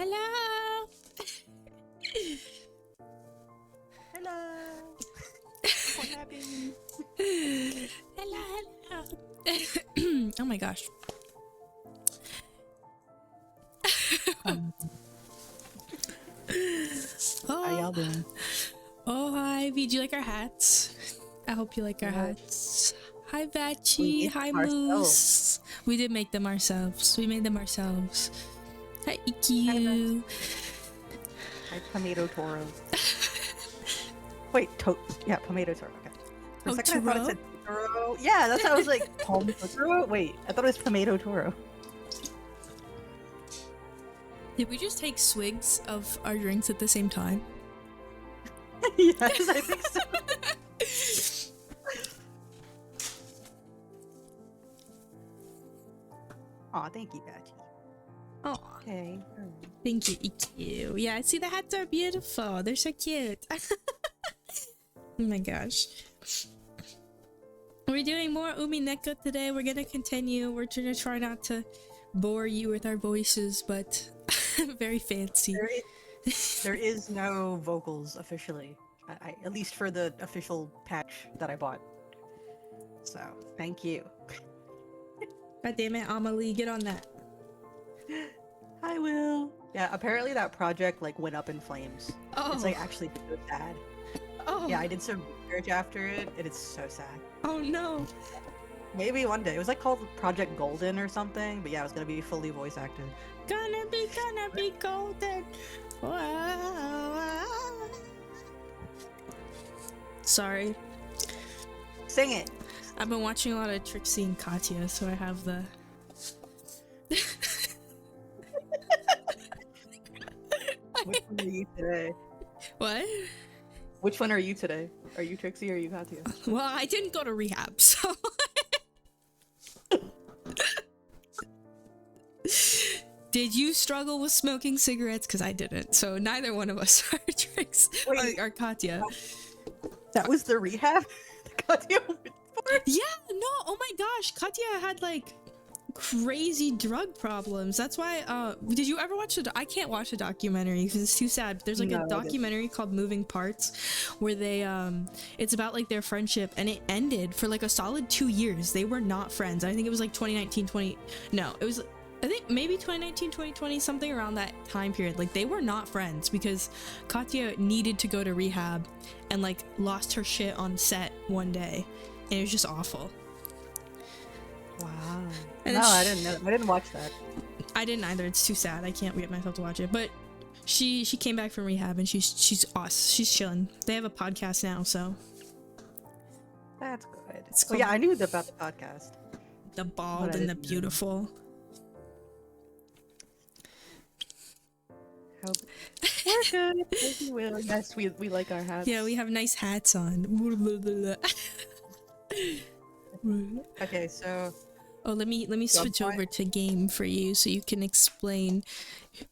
Hello. Hello. What happened? Hello, hello. Oh my gosh. How y'all doing? Oh, hi. V, do you like our hats? I hope you like our hats. Hi, Vachi. Hi, Moose. We did make them ourselves. We made them ourselves. Hi, Ikkyu. Hi, Tomato Toro. Wait, yeah, Tomato Toro. Okay. For a second, I thought it said Toro. Yeah, that's how I was like, Tom Toro? Wait, I thought it was Tomato Toro. Did we just take swigs of our drinks at the same time? Yes, I think so. Aw, thank you, Bachi. Oh, okay. Thank you, EQ. Yeah, I see the hats are beautiful. They're so cute. Oh my gosh. We're doing more Umineko today. We're gonna continue. We're gonna try not to bore you with our voices, but very fancy. There is no vocals officially. At least for the official patch that I bought. So, thank you. God damn it, Amelie, get on that. I will. Yeah, apparently that project like went up in flames. Oh. It's like actually so sad. Oh. Yeah, I did some research after it, and it's so sad. Oh no. Maybe one day. It was like called Project Golden or something, but yeah, it was gonna be fully voice acted. Gonna be golden. Wow. Sorry. Sing it! I've been watching a lot of Trixie and Katya, so I have the... Which one are you today? What? Which one are you today? Are you Trixie or are you Katya? Well, I didn't go to rehab, so... Did you struggle with smoking cigarettes? Because I didn't, so neither one of us are Trixie or Katya. That was the rehab that Katya went for? Yeah, no, oh my gosh, Katya had like crazy drug problems. That's why, did you ever watch I can't watch the documentary because it's too sad. There's like a documentary called Moving Parts where they, it's about like their friendship, and it ended for like a solid 2 years. They were not friends. I think it was like 2019, no, it was, I think maybe 2019, 2020, something around that time period. Like they were not friends because Katya needed to go to rehab and like lost her shit on set one day. And it was just awful. Wow. And no, I didn't know. I didn't watch that. I didn't either. It's too sad. I can't get myself to watch it. But she came back from rehab and she's awesome. She's chilling. They have a podcast now, so that's good. It's yeah, I knew about the podcast. The Bald and the Beautiful. Hope we're good. As you will. Yes, we like our hats. Yeah, we have nice hats on. Okay, so oh, let me switch over to game for you so you can explain.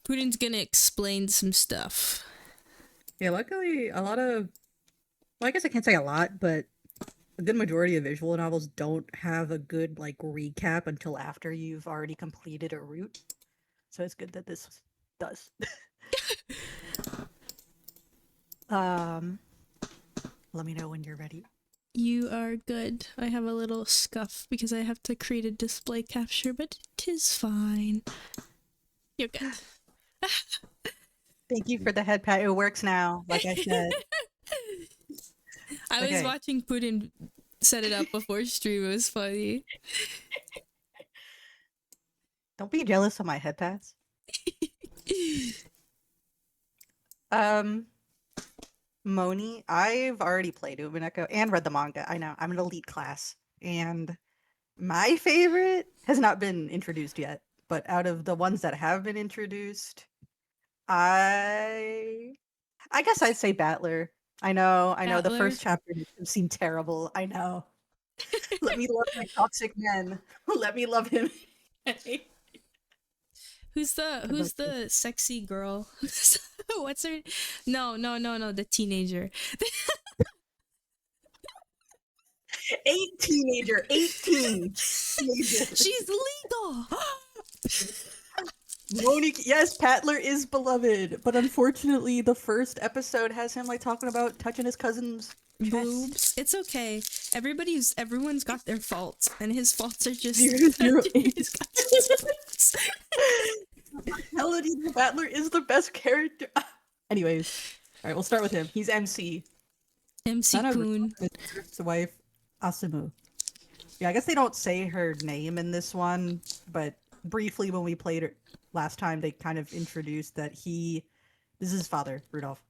Putin's gonna explain some stuff. Yeah, luckily a lot of, well, I guess I can't say a lot, but a good majority of visual novels don't have a good like recap until after you've already completed a route. So it's good that this does. Let me know when you're ready. You are good. I have a little scuff because I have to create a display capture, but 'tis fine. You're good. Thank you for the head pat. It works now, like I said. I was watching Putin set it up before stream. It was funny. Don't be jealous of my head pats. Moni, I've already played Umineko and read the manga. I know, I'm an elite class. And my favorite has not been introduced yet. But out of the ones that have been introduced, I guess I'd say Battler. I know, the first chapter seemed terrible. I know. Let me love my toxic man. Let me love him. Who's the sexy girl? What's her? No, the teenager. 18. She's legal. Monique, yes, Patler is beloved, but unfortunately, the first episode has him like talking about touching his cousin's chest. Boobs. It's okay. Everyone's got their faults, and his faults are just. Zero. He's got boobs. Melody the Battler is the best character. Anyways, all right, we'll start with him. He's MC. MC Kun. His wife, Asumu. Yeah, I guess they don't say her name in this one, but briefly when we played it last time, they kind of introduced that this is his father, Rudolph,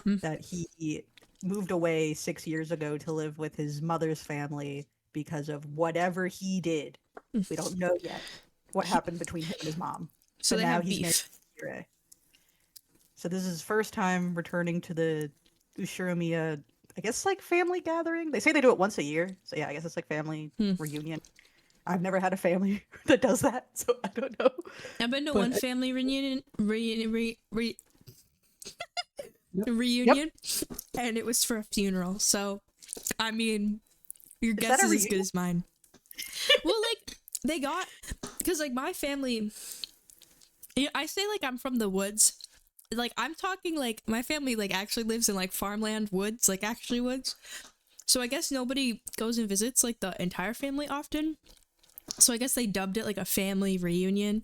that he moved away 6 years ago to live with his mother's family because of whatever he did. We don't know yet what happened between him and his mom. So but they now have he's beef. married. So this is his first time returning to the Ushiromiya, I guess, like family gathering. They say they do it once a year. So yeah, I guess it's like family reunion. I've never had a family that does that, so I don't know. I've been to one family reunion, and it was for a funeral. So, I mean, your guess is as good as mine. Well, like, they got, because like my family, I say like I'm from the woods. Like, I'm talking like my family like actually lives in like farmland woods, like actually woods. So I guess nobody goes and visits like the entire family often. So I guess they dubbed it like a family reunion,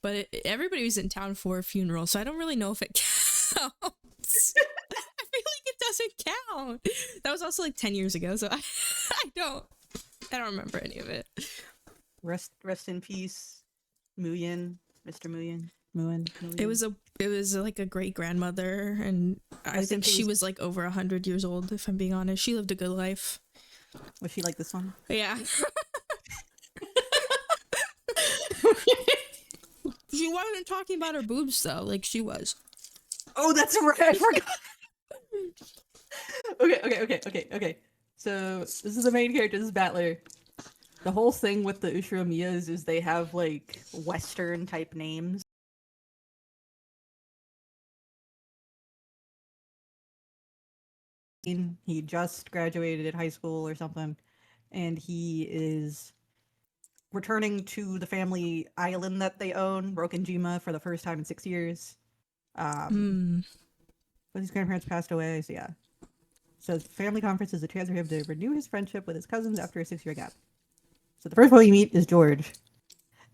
but everybody was in town for a funeral, so I don't really know if it counts. I feel like it doesn't count. That was also like 10 years ago, so I don't remember any of it. Rest in peace, Muyen, Mr. Muyen. Muyen. It was like a great grandmother, and I think she was like over 100 years old. If I'm being honest, she lived a good life. Was she like this one? Yeah. She wasn't talking about her boobs though, like she was. Oh, that's right. I forgot. Okay. So this is the main character. This is Battler. The whole thing with the Ushiромiyas is they have like Western type names. He just graduated high school or something, and he is returning to the family island that they own, Rokenjima, for the first time in 6 years. But his grandparents passed away, so yeah. So the family conference is a chance for him to renew his friendship with his cousins after a 6-year gap. So the first one you meet is George.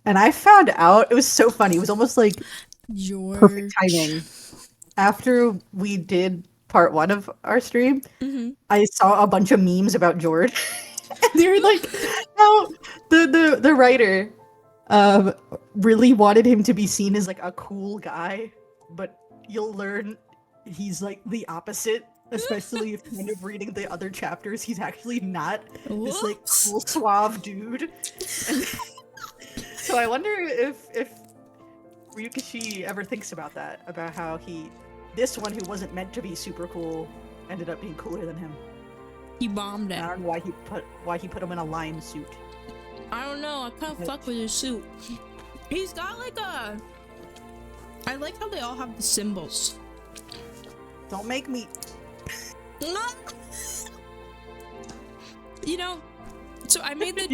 And I found out, it was so funny, it was almost like George. Perfect timing. After we did part 1 of our stream, I saw a bunch of memes about George. And they were like, how the writer really wanted him to be seen as like a cool guy, but you'll learn he's like the opposite, especially if kind of reading the other chapters. He's actually not this like cool suave dude. And so I wonder if Ryukishi ever thinks about that, about how this one who wasn't meant to be super cool ended up being cooler than him. He bombed it. I don't know why he put him in a lime suit. I don't know. I can't fuck with his suit. He's got like a. I like how they all have the symbols. Don't make me. You know, so I made the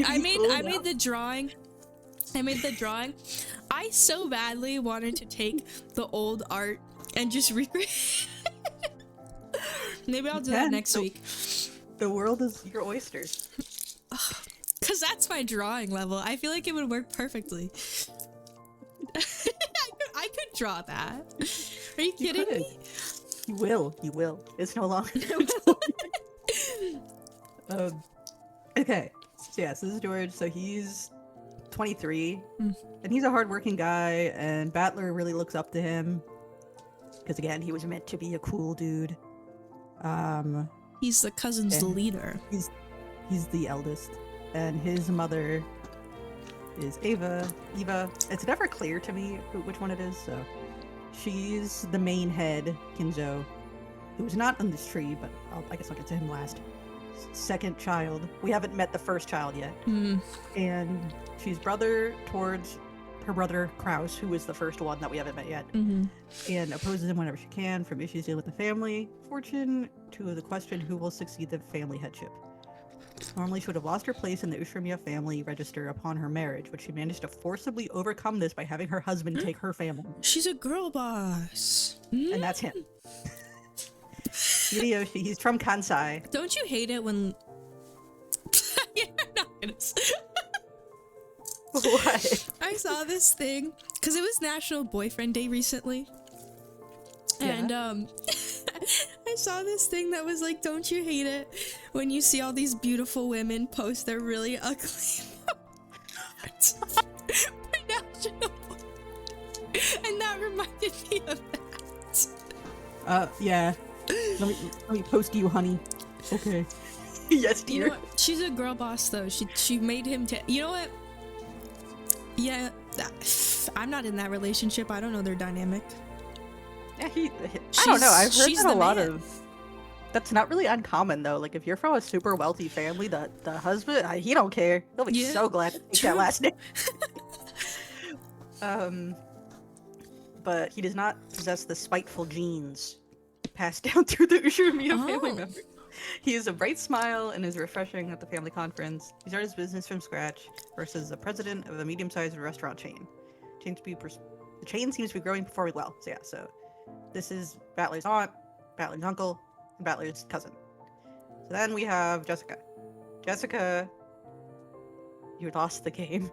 drawing. I made the drawing. I so badly wanted to take the old art and just recreate. Maybe I'll do that next week. The world is your oyster. Because that's my drawing level. I feel like it would work perfectly. I could draw that. Are you kidding me? You will. It's no longer. Okay. So yeah, so this is George. So he's 23. And he's a hardworking guy, and Battler really looks up to him. Because again, he was meant to be a cool dude. He's the cousin's leader. He's the eldest, and his mother is Eva. It's never clear to me which one it is. So she's the main head, Kinzo, who's not on this tree, but I guess I'll get to him last. Second child. We haven't met the first child yet, and she's brother towards her brother Kraus, who is the first one that we haven't met yet, and opposes him whenever she can, from issues dealing with the family, fortune, to the question who will succeed the family headship. Normally, she would have lost her place in the Ushimiya family register upon her marriage, but she managed to forcibly overcome this by having her husband take her family. She's a girl boss. And that's him. Hideyoshi, he's from Kansai. Don't you hate it when... You're not gonna say... What? I saw this thing, because it was National Boyfriend Day recently. And, I saw this thing that was like, don't you hate it when you see all these beautiful women post their really ugly photos for National Boyfriend? And that reminded me of that. Yeah. Let me post you, honey. Okay. Yes, dear. You know what? She's a girl boss, though. She made him you know what? Yeah, I'm not in that relationship. I don't know their dynamic. Yeah, I don't know. I've heard that a lot man. of... That's not really uncommon, though. Like, if you're from a super wealthy family, the husband, he don't care. He'll be so glad to take that last name. But he does not possess the spiteful genes passed down through the Ushimiya family members. He has a bright smile and is refreshing at the family conference. He started his business from scratch versus the president of a medium-sized restaurant chain. The chain seems to be growing performing well. So yeah, so this is Battler's aunt, Battler's uncle, and Battler's cousin. So then we have Jessica. Jessica, you lost the game.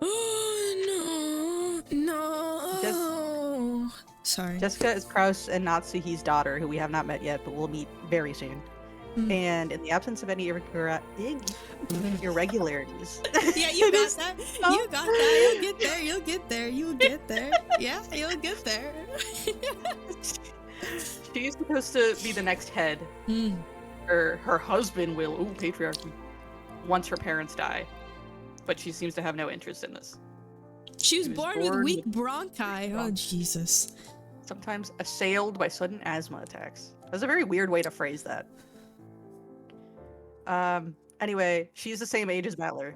Oh no! Sorry. Jessica is Kraus and Natsuhi's daughter, who we have not met yet, but we'll meet very soon. And in the absence of any irregularities. Yeah, you got that. You got that. You'll get there. You'll get there. You'll get there. Yeah, you'll get there. She's supposed to be the next head. Or her husband will, patriarchy, once her parents die. But she seems to have no interest in this. She was born with weak bronchi. Oh, Jesus. Sometimes assailed by sudden asthma attacks. That's a very weird way to phrase that. Anyway, she's the same age as Battler.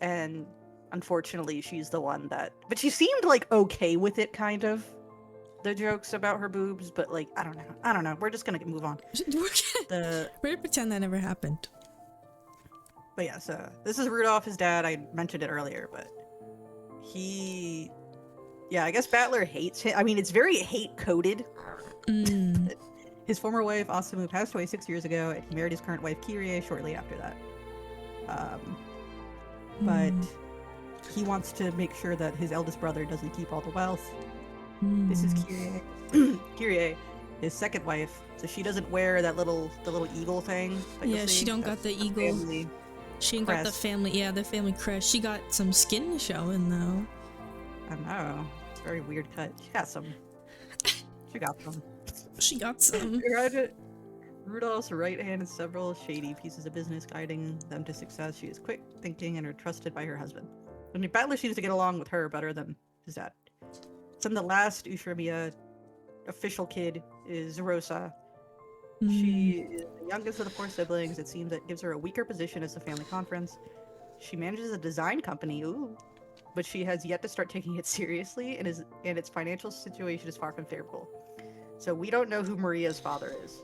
And unfortunately, she's the one that... But she seemed, like, okay with it, kind of. The jokes about her boobs, but, like, I don't know. We're just gonna move on. We're gonna pretend that never happened. But yeah, so this is Rudolph, his dad. I mentioned it earlier, but he... Yeah, I guess Battler hates him. I mean, it's very hate-coded. His former wife, Asumu, passed away 6 years ago, and he married his current wife, Kirie, shortly after that. But he wants to make sure that his eldest brother doesn't keep all the wealth. This is Kirie. Kirie, his second wife. So she doesn't wear the little eagle thing. Yeah, she don't got the eagle. She ain't got the family. Yeah, the family crest. She got some skin showing though. I know. It's a very weird cut. She got some. She got some. She got some. Rudolph's right hand in several shady pieces of business guiding them to success. She is quick thinking and are trusted by her husband. And Battler seems to get along with her better than his dad. Some of the last Ushimiya official kid is Rosa. She is the youngest of the 4 siblings. It seems that gives her a weaker position as the family conference. She manages a design company, but she has yet to start taking it seriously, and its financial situation is far from favorable. So we don't know who Maria's father is,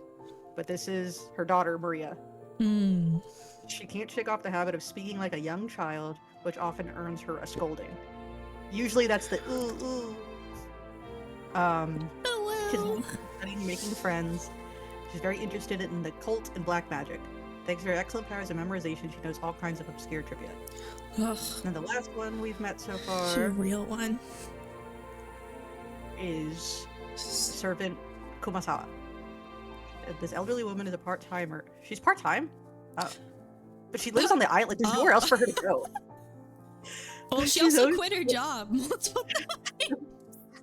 but this is her daughter, Maria. She can't shake off the habit of speaking like a young child, which often earns her a scolding. Usually that's the ooh. She's studying making friends. She's very interested in the cult and black magic. Thanks to her excellent powers of memorization, she knows all kinds of obscure trivia. And the last one we've met so far... She's a real one. ...is servant Kumasawa. This elderly woman is a part-timer. She's part-time? Oh. But she lives on the island. There's nowhere else for her to go. Well, she also quit her job multiple times.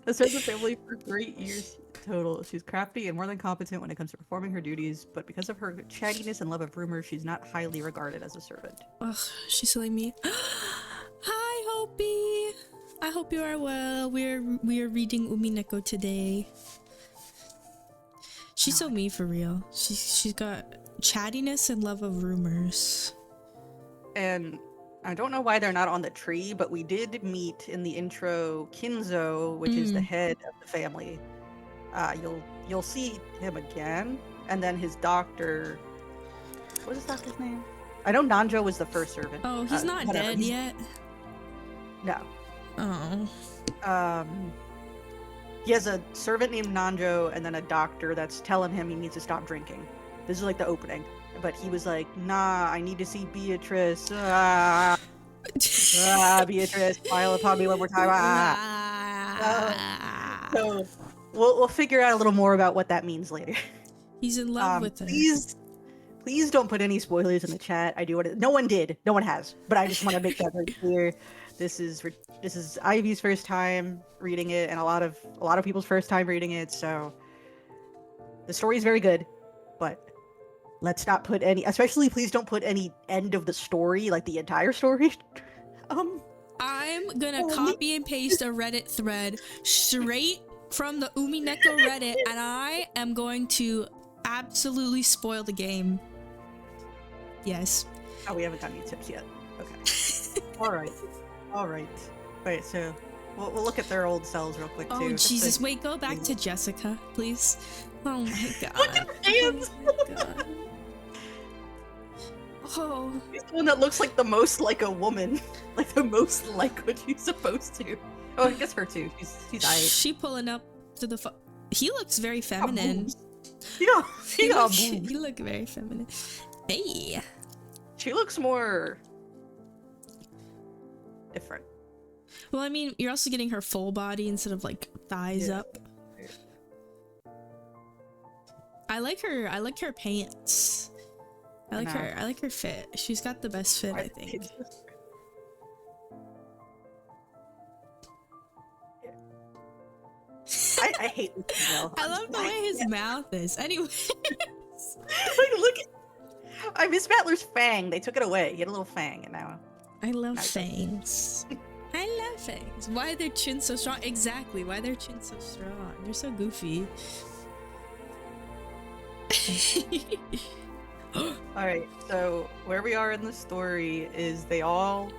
Has served the family for 3 years total. She's crafty and more than competent when it comes to performing her duties, but because of her chattiness and love of rumor, she's not highly regarded as a servant. Ugh, she's silly me. Hi, Hopi. I hope you are well. We are reading Umineko today. She's so me for real. She's got chattiness and love of rumors. And I don't know why they're not on the tree, but we did meet in the intro Kinzo, which is the head of the family. You'll see him again, and then his doctor, What is this doctor's name? I know Nanjo was the first servant. Oh, he's not dead yet. No. Oh. He has a servant named Nanjo and then a doctor that's telling him he needs to stop drinking. This is like the opening. But he was like, nah, I need to see Beatrice. Beatrice, smile upon me one more time. So we'll figure out a little more about what that means later. He's in love with her. Please don't put any spoilers in the chat. I do want to. No one did. No one has. But I just want to make that very clear. This is Ivy's first time reading it, and a lot of people's first time reading it. So the story is very good, but let's not put any. Especially, please don't put any end of the story, like the entire story. I'm gonna copy and paste a Reddit thread straight from the Umineko Reddit, and I am going to absolutely spoil the game. Yes. Oh, we haven't got any tips yet. Okay. All right. Wait, so we'll look at their old cells real quick too. Oh Jesus! Wait, go back to Jessica, please. Oh my god. Look at her hands. Oh my god. Oh. He's the one that looks like the most like a woman, like the most like what she's supposed to. Oh, I guess her too. She's aight. She pulling up to the. He looks very feminine. Yeah, he look very feminine. Hey. She looks more different. Well, I mean, you're also getting her full body instead of like thighs up. I like her pants. I like her fit. She's got the best fit, I think. I hate this female. I love the way his mouth is. Anyways. Like, look at... I miss Battler's fang. They took it away. He had a little fang, and now... I love fangs. I love fangs. Why are their chins so strong? Exactly. Why are their chins so strong? They're so goofy. Alright, so where we are in the story is they all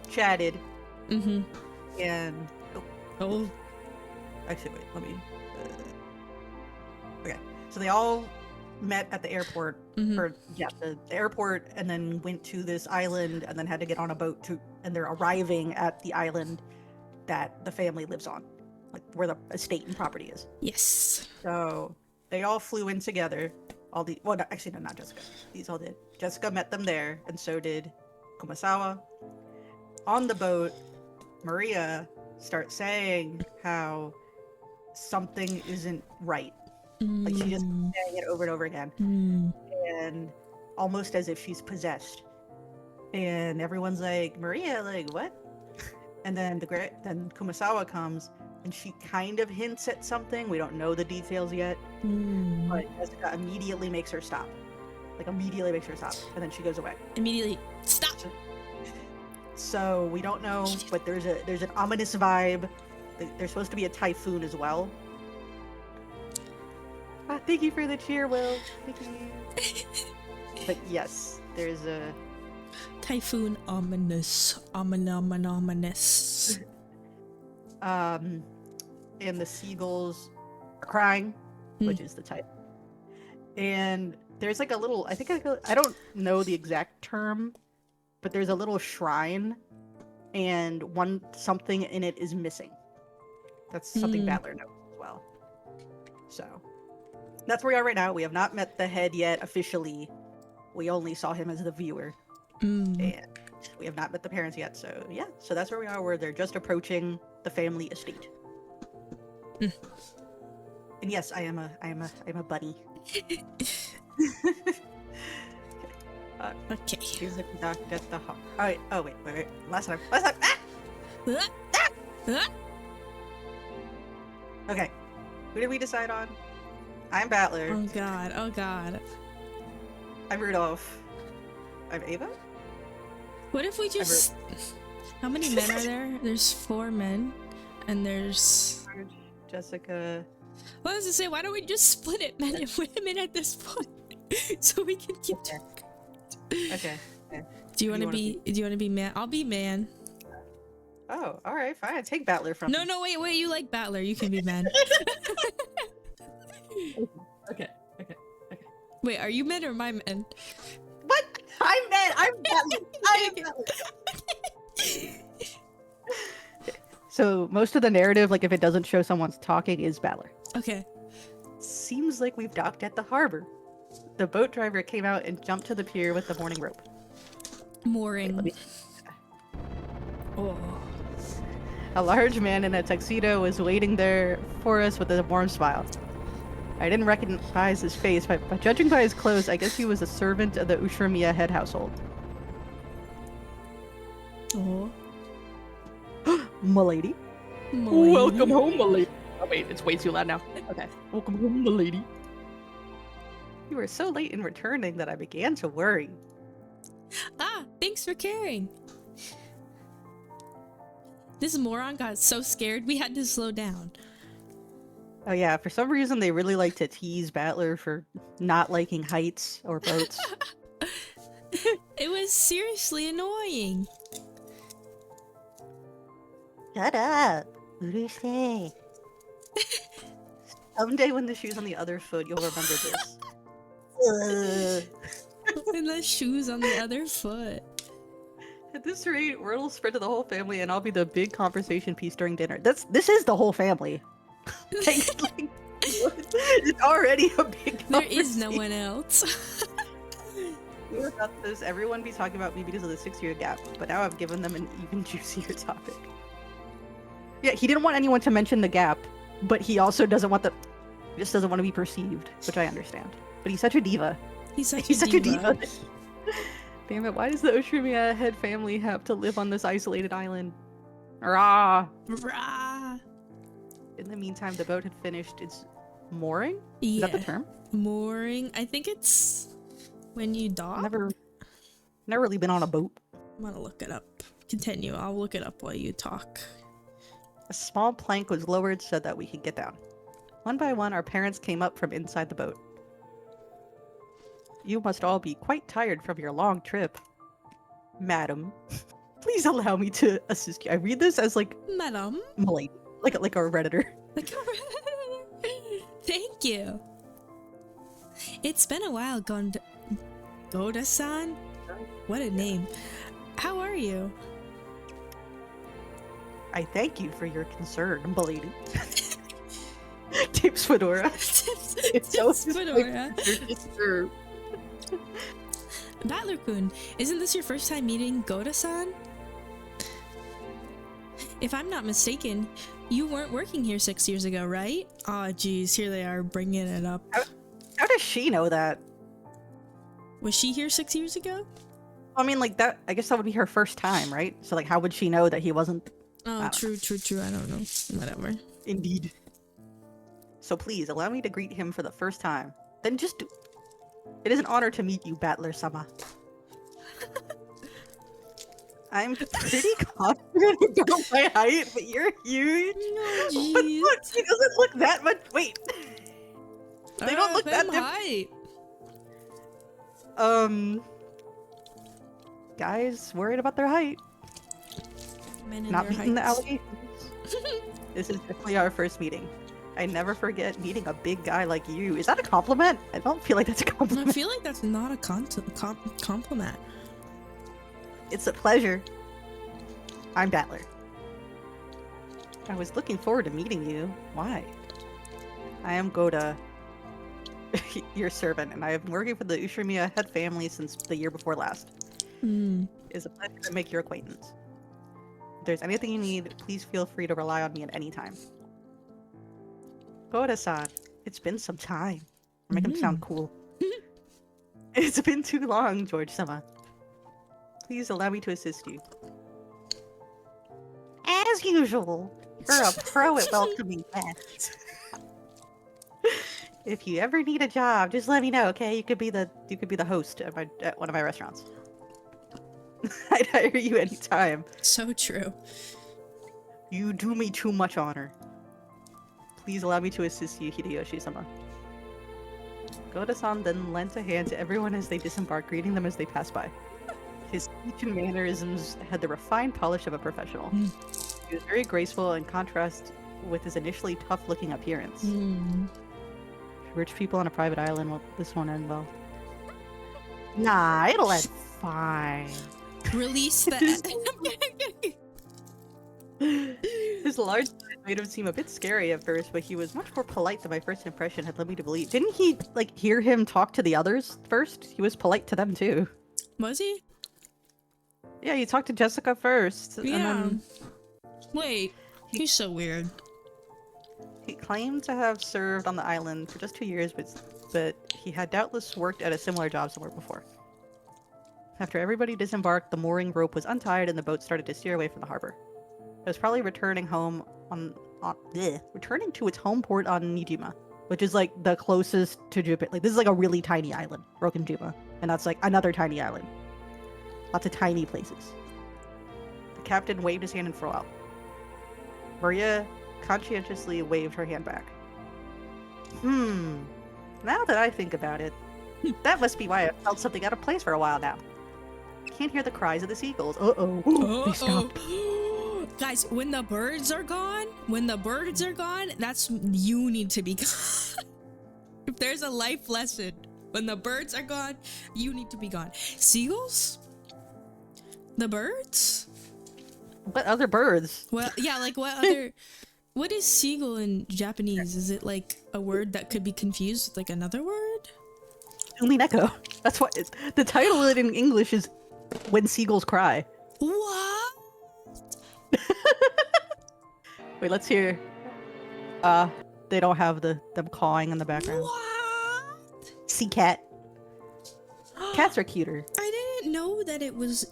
chatted. Mm-hmm. And... Oh. Actually, wait, let me... Okay, so they all met at the airport, or yeah, the airport, and then went to this island, and then had to get on a boat to, and they're arriving at the island that the family lives on, like where the estate and property is. Yes. So they all flew in together. All the well, no, actually, no, not Jessica. These all did. Jessica met them there, and so did Kumasawa. On the boat, Maria starts saying how something isn't right. Like she just saying it over and over again, and almost as if she's possessed. And everyone's like, Maria, like what? And then then Kumasawa comes, and she kind of hints at something. We don't know the details yet, but Jessica immediately makes her stop. Like immediately makes her stop, and then she goes away. Immediately stop. So we don't know, but there's an ominous vibe. There's supposed to be a typhoon as well. Thank you for the cheer, Will. Thank you. But yes, there's a typhoon. Ominous. Ominous. And the seagulls are crying, which is the type. And there's like a little. I don't know the exact term, but there's a little shrine, and something in it is missing. That's something Battler knows as well. So that's where we are right now. We have not met the head yet officially. We only saw him as the viewer, and we have not met the parents yet. So yeah, so that's where we are. Where they're just approaching the family estate. And yes, I'm a bunny. Okay. Here's the doctor at the hall. Alright, oh wait. Last time. Okay. Who did we decide on? I'm Battler. Oh god. I'm Rudolph. I'm Ava? What if we just... How many men are there? There's 4 men. And there's... Jessica... Well, I was to say, why don't we just split it, men and women at this point? So we can keep track. Okay. Do you want to be man? I'll be man. Oh, alright, fine. Take Battler from me. No, wait, you like Battler. You can be man. Okay. Wait, are you men or my men? What? I'm mad. I'm mad. So most of the narrative, like if it doesn't show someone's talking, is Valor. Okay. Seems like we've docked at the harbor. The boat driver came out and jumped to the pier with the mooring rope. Mooring. Wait, Oh. a large man in a tuxedo was waiting there for us with a warm smile. I didn't recognize his face, but judging by his clothes, I guess he was a servant of the Ushirimiya head household. Oh. Milady. Milady. Welcome home, milady. Oh wait, it's way too loud now. Okay. Welcome home, milady. You were so late in returning that I began to worry. Ah, thanks for caring. This moron got so scared we had to slow down. Oh yeah, for some reason they really like to tease Battler for not liking heights or boats. It was seriously annoying. Shut up. Urusei. Someday when the shoe's on the other foot, you'll remember this. And the shoes on the other foot. At this rate, word will spread to the whole family and I'll be the big conversation piece during dinner. This is the whole family. like, it's already a big There is no one else. Without this, everyone be talking about me because of the 6-year gap, but now I've given them an even juicier topic. Yeah, he didn't want anyone to mention the gap, but he also doesn't want he just doesn't want to be perceived, which I understand. But he's such a diva. He's such a diva. Damn it, why does the Ushirimiya head family have to live on this isolated island? Rah! Rah! In the meantime, the boat had finished its mooring? Yeah. Is that the term? Mooring. I think it's when you dock. Never really been on a boat. I'm gonna look it up. Continue. I'll look it up while you talk. A small plank was lowered so that we could get down. One by one, our parents came up from inside the boat. You must all be quite tired from your long trip. Madam, please allow me to assist you. I read this as like... Madam? Malay. Like a Redditor. Like a Redditor. Thank you. It's been a while, Goda-san? What a name. How are you? I thank you for your concern, milady. Tips Fedora. Tips Fedora. Battler-kun, isn't this your first time meeting Goda-san? If I'm not mistaken, you weren't working here 6 years ago, right? Aw, geez, here they are bringing it up. How does she know that? Was she here 6 years ago? I mean, like that. I guess that would be her first time, right? So, like, how would she know that he wasn't? Oh, true. I don't know. Whatever. Indeed. So please allow me to greet him for the first time. Then just do. It is an honor to meet you, Battler-sama. I'm pretty confident about my height, but you're huge. No, but look, he doesn't look that much. Wait. They don't look that height. Guys worried about their height. Men and Not their meeting the heights. allegations. This is definitely our first meeting. I never forget meeting a big guy like you. Is that a compliment? I don't feel like that's a compliment. I feel like that's not a compliment. It's a pleasure. I'm Battler. I was looking forward to meeting you. Why? I am Goda, your servant, and I have been working for the Ushirimiya head family since the year before last. It's a pleasure to make your acquaintance. If there's anything you need, please feel free to rely on me at any time. Goda-san, it's been some time. Make him sound cool. It's been too long, George-sama. Please allow me to assist you. As usual, you're a pro at welcoming guests. If you ever need a job, just let me know, okay? You could be the host at one of my restaurants. I'd hire you anytime. So true. You do me too much honor. Please allow me to assist you, Hideyoshi-sama. Goda-san then lent a hand to everyone as they disembarked, greeting them as they passed by. His speech and mannerisms had the refined polish of a professional. He was very graceful in contrast with his initially tough-looking appearance. Rich people on a private island. Well, this won't end well. Nah, it'll end fine. Release the. His large size made him seem a bit scary at first, but he was much more polite than my first impression had led me to believe. Didn't he, like, hear him talk to the others first? He was polite to them, too. Was he? Yeah, he talked to Jessica first. Yeah. And then Wait, he's so weird. he claimed to have served on the island for just 2 years, but he had doubtless worked at a similar job somewhere before. After everybody disembarked, the mooring rope was untied and the boat started to steer away from the harbor. It was probably returning home returning to its home port on Nijima, which is like the closest to Japan. Like, this is like a really tiny island, Rokenjima, and that's like another tiny island. Lots of tiny places. The captain waved his hand in farewell. Maria conscientiously waved her hand back. Now that I think about it, that must be why I felt something out of place for a while now. I can't hear the cries of the seagulls. They stopped. Guys, when the birds are gone, that's you need to be gone. If there's a life lesson, when the birds are gone, you need to be gone. Seagulls? The birds? What other birds? Well, yeah, like what other... What is seagull in Japanese? Is it like a word that could be confused with like another word? Umineko. That's what the title of it in English is When Seagulls Cry. What? Wait, let's hear. They don't have them cawing in the background. What? Sea cat. Cats are cuter. I didn't know that it was...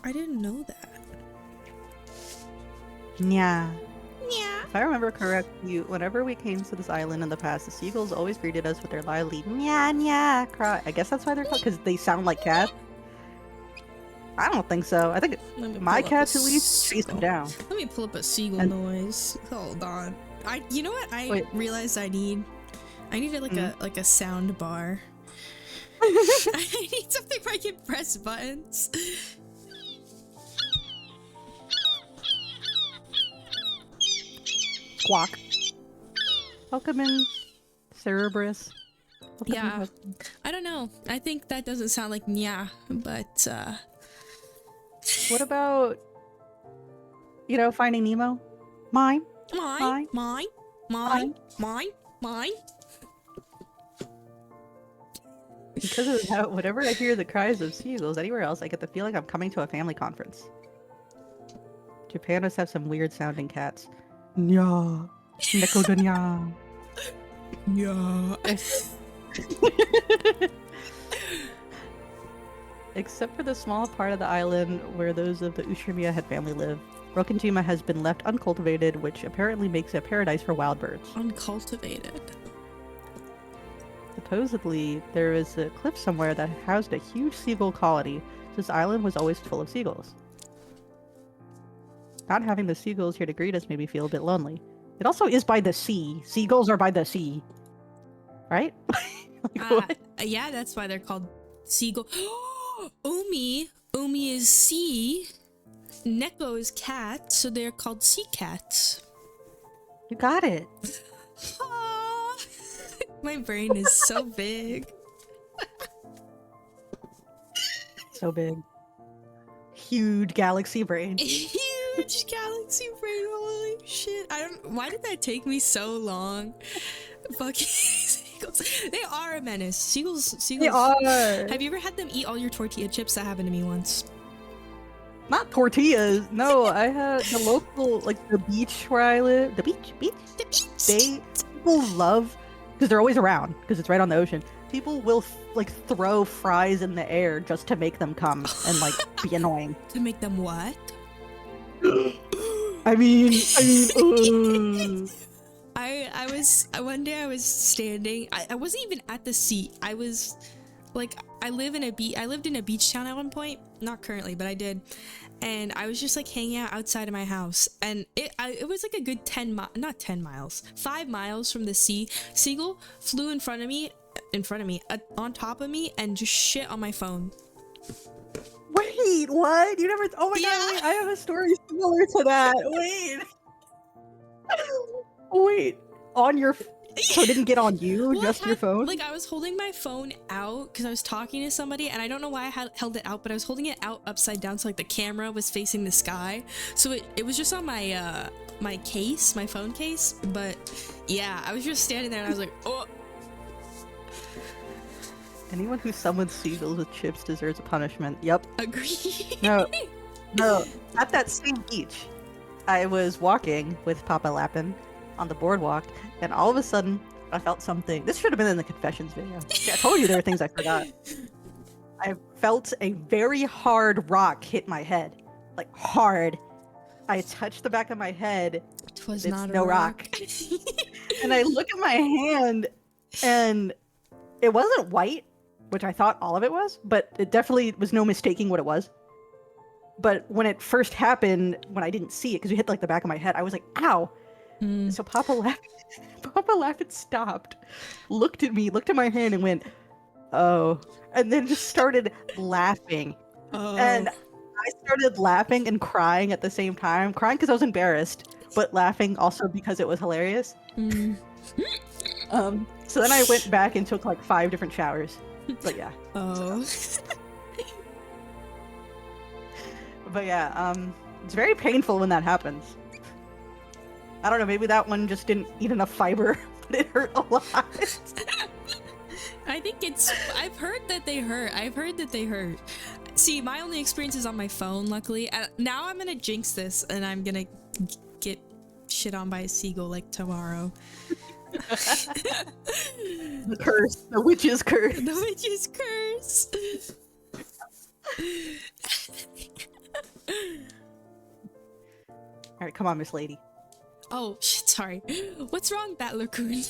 I didn't know that. Yeah. Yeah. If I remember correctly, whenever we came to this island in the past, the seagulls always greeted us with their lively nya nya cry. I guess that's why they're called, because they sound like cats. I don't think so. I think my cats at least chase them down. Let me pull up a seagull noise. Hold on. You know what I realized I need? I needed like a sound bar. I need something where I can press buttons. Squawk. Welcome in, Cerberus. Yeah. I don't know. I think that doesn't sound like nya, but what about, Finding Nemo? Mine. Because of that, whenever I hear the cries of seagulls anywhere else, I get the feeling I'm coming to a family conference. Japan must have some weird sounding cats. Nya. Neko da nya. nya. Except for the small part of the island where those of the Ushimiya head family live, Rokenjima has been left uncultivated, which apparently makes it a paradise for wild birds. Uncultivated. Supposedly, there is a cliff somewhere that housed a huge seagull colony. This island was always full of seagulls. Not having the seagulls here to greet us made me feel a bit lonely. It also is by the sea. Seagulls are by the sea. Right? What? Yeah, that's why they're called seagull. Umi is sea. Neko is cat, so they're called sea cats. You got it. My brain is so big. So big. Huge galaxy brain. Huge galaxy brain. Holy shit. Why did that take me so long? Fucking seagulls. They are a menace. Seagulls. They are. Have you ever had them eat all your tortilla chips? That happened to me once. Not tortillas. No, I had the local, like the beach where I live. The beach. People love, because they're always around, because it's right on the ocean. People will throw fries in the air just to make them come and be annoying. To make them what? I mean. One day I was standing. I wasn't even at the sea. I was I lived in a beach town at one point. Not currently, but I did. And I was just hanging out outside of my house, and it was like a good 5 miles from the sea. Seagull flew in front of me, on top of me, and just shit on my phone. Wait, what? You never? Oh my god! Wait, I have a story similar to that. Wait, on your So it didn't get on you, Well, just your phone? Like, I was holding my phone out because I was talking to somebody, and I don't know why I held it out, but I was holding it out upside down, so like the camera was facing the sky. So it was just on my my case, my phone case. But yeah, I was just standing there, and I was like, oh. Anyone who summons seagulls with chips deserves a punishment. Yep. Agree. No. At that same beach, I was walking with Papa Lapin on the boardwalk, and all of a sudden, I felt something. This should have been in the confessions video. I told you there were things I forgot. I felt a very hard rock hit my head. Like, hard. I touched the back of my head. It was It's not a no rock. And I look at my hand, and it wasn't white, which I thought all of it was, but it definitely was no mistaking what it was. But when it first happened, when I didn't see it, because it hit like the back of my head, I was like, ow. So Papa Lapin stopped, looked at me, looked at my hand, and went, oh. And then just started laughing. Oh. And I started laughing and crying at the same time. Crying because I was embarrassed, but laughing also because it was hilarious. So then I went back and took like 5 different showers. But yeah. Oh. But yeah, it's very painful when that happens. I don't know, maybe that one just didn't eat enough fiber, but it hurt a lot. I think I've heard that they hurt. See, my only experience is on my phone, luckily. Now I'm gonna jinx this, and I'm gonna get shit on by a seagull like tomorrow. The curse. The witch's curse. The witch's curse. Alright, come on, Miss Lady. Oh, shit, sorry. What's wrong with that, Lacoon?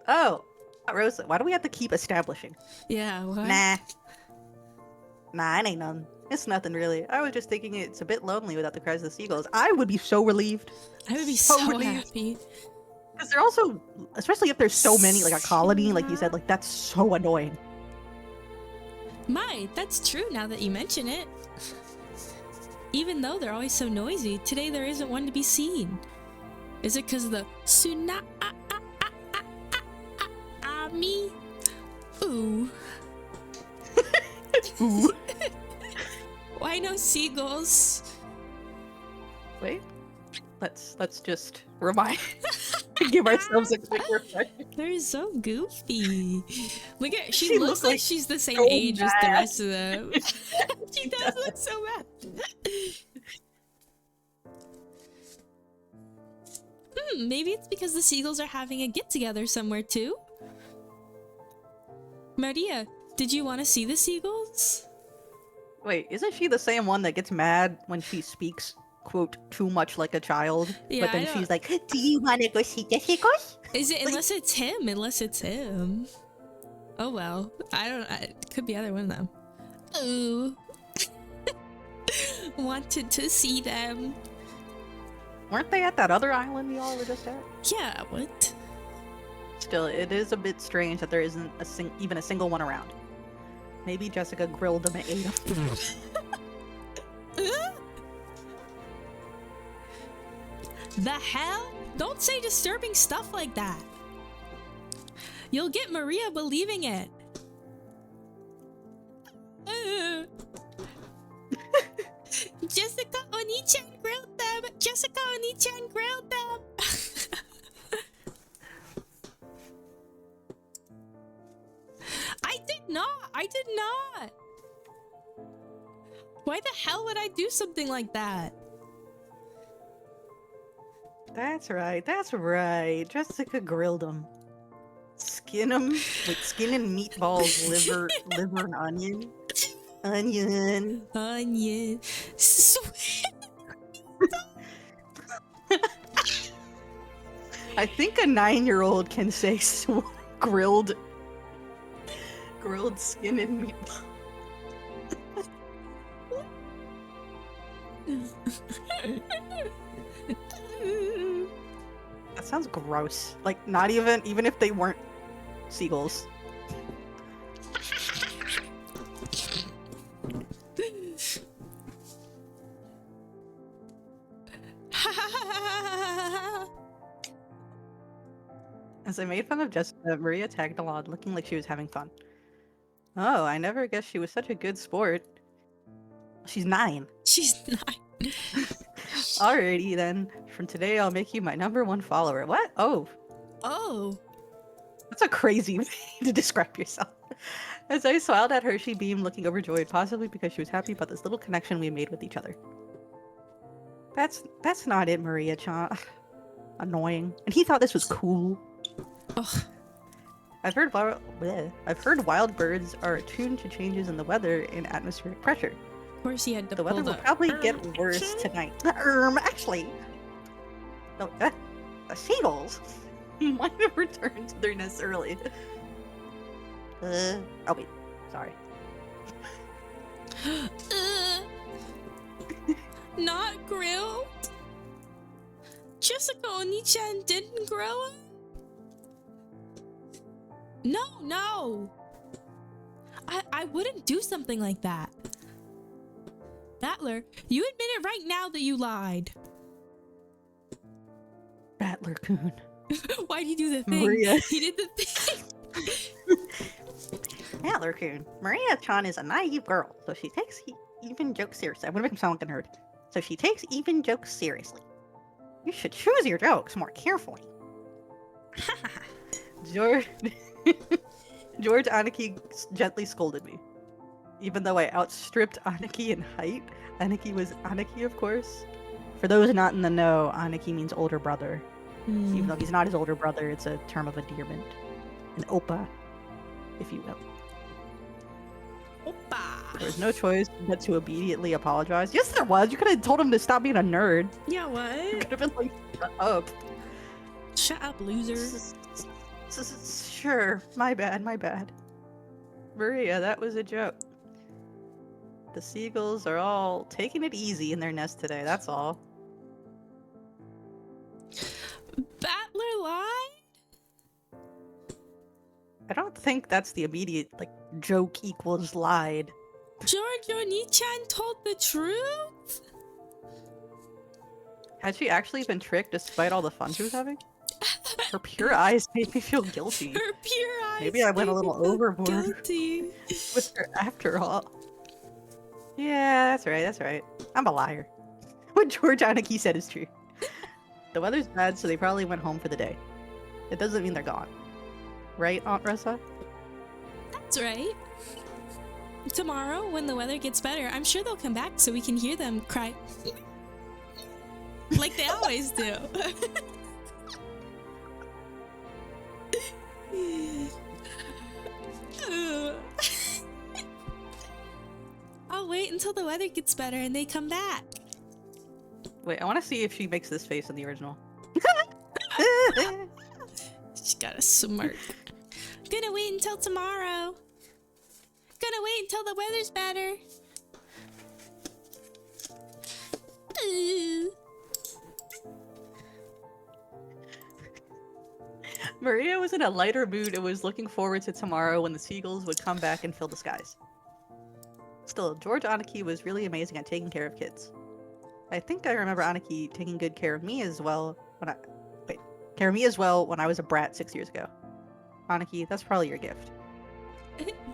Oh, Rosa, why do we have to keep establishing? Yeah, what? Nah, it ain't none. It's nothing really. I was just thinking it's a bit lonely without the cries of the seagulls. I would be so relieved. I would be so relieved. happy. Because they're also, especially if there's so many, like a colony, like you said, like that's so annoying. That's true now that you mention it. Even though they're always so noisy, today there isn't one to be seen. Is it because of the tsunami? Ooh. Ooh. Why no seagulls? Wait. Let's just give ourselves a quick reflection. They're so goofy. Look at She looks looks like like she's the same so age as the mad. rest of them. She does look so mad. Maybe it's because the seagulls are having a get-together somewhere too. Maria, did you want to see the seagulls? Wait, isn't she the same one that gets mad when she speaks, quote, too much like a child? Yeah, but then I don't- she's like, do you want to go see the seagulls? Is it unless it's him? Oh well, it could be either one of them. Ooh. Wanted to see them. Weren't they at that other island y'all were just at? Yeah, what? Still, it is a bit strange that there isn't even a single one around. Maybe Jessica grilled them and ate them. The hell? Don't say disturbing stuff like that. You'll get Maria believing it. Jessica Oni-chan grilled them. Jessica Oni-chan grilled them. I did not. Why the hell would I do something like that? That's right. Jessica grilled them. Skin them with skin and meatballs, liver and onion. Onion. I think a 9-year-old can say grilled skin and meatballs. That sounds gross. Like, not even if they weren't seagulls. As I made fun of Jessica, Maria tagged along, looking like she was having fun. Oh, I never guessed she was such a good sport. She's 9. She's 9. Alrighty then. From today, I'll make you my #1 follower. What? Oh. Oh. That's a crazy way to describe yourself. As I smiled at her, she beamed, looking overjoyed, possibly because she was happy about this little connection we made with each other. That's not it, Maria-chan. Annoying. And he thought this was cool. Ugh. I've heard wild birds are attuned to changes in the weather and atmospheric pressure. Of course he had to The weather pull will probably get worse tonight. Actually. No, the seagulls might have returned to their nests early. Oh wait, sorry. Not grilled? Jessica Oni-chan didn't grill it? No. I wouldn't do something like that. Battler, you admit it right now that you lied. Battler-kun. Why'd he do the thing? Maria. He did the thing. Battler-kun. Maria-chan is a naive girl, so she takes even jokes seriously. I'm gonna make him sound like a nerd. So she takes even jokes seriously. You should choose your jokes more carefully. George Aniki gently scolded me. Even though I outstripped Aniki in height, Aniki was Aniki, of course. For those not in the know, Aniki means older brother. Even though he's not his older brother, it's a term of endearment. An oppa, if you will. Oppa. There was no choice but to immediately apologize. Yes, there was. You could have told him to stop being a nerd. Yeah, what? You could have been like, shut up. Shut up, loser. Sure, my bad. Maria, that was a joke. The seagulls are all taking it easy in their nest today, that's all. Battler lied? I don't think that's the immediate, joke equals lied. George Oni-chan told the truth? Had she actually been tricked despite all the fun she was having? Her pure eyes made me feel guilty. Her pure eyes. Maybe I went a little overboard guilty. with her after all. Yeah, that's right. I'm a liar. What George Aniki said is true. The weather's bad, so they probably went home for the day. It doesn't mean they're gone. Right, Aunt Ressa? That's right. Tomorrow, when the weather gets better, I'm sure they'll come back so we can hear them cry. Like they always do. I'll wait until the weather gets better and they come back. Wait, I want to see if she makes this face in the original. She's got a smirk. Gonna wait until tomorrow. Gonna wait until the weather's better. Maria was in a lighter mood and was looking forward to tomorrow when the seagulls would come back and fill the skies. Still, George Aniki was really amazing at taking care of kids. I think I remember Aniki taking good care of me as well when I was a brat 6 years ago. Aniki, that's probably your gift.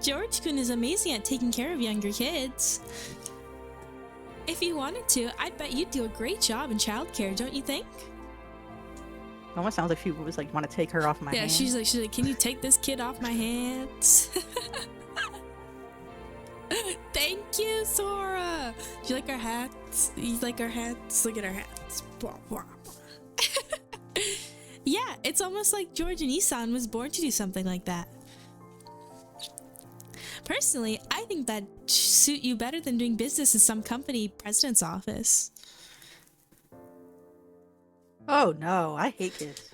George-kun is amazing at taking care of younger kids. If you wanted to, I'd bet you'd do a great job in childcare, don't you think? It almost sounds like she was like, want to take her off my hands. Yeah, she's like, can you take this kid off my hands? Thank you, Sora. Do you like our hats? You like our hats? Look at our hats. Blah, blah, blah. Yeah, it's almost like George and Isan was born to do something like that. Personally, I think that'd suit you better than doing business in some company president's office. Oh no, I hate kids.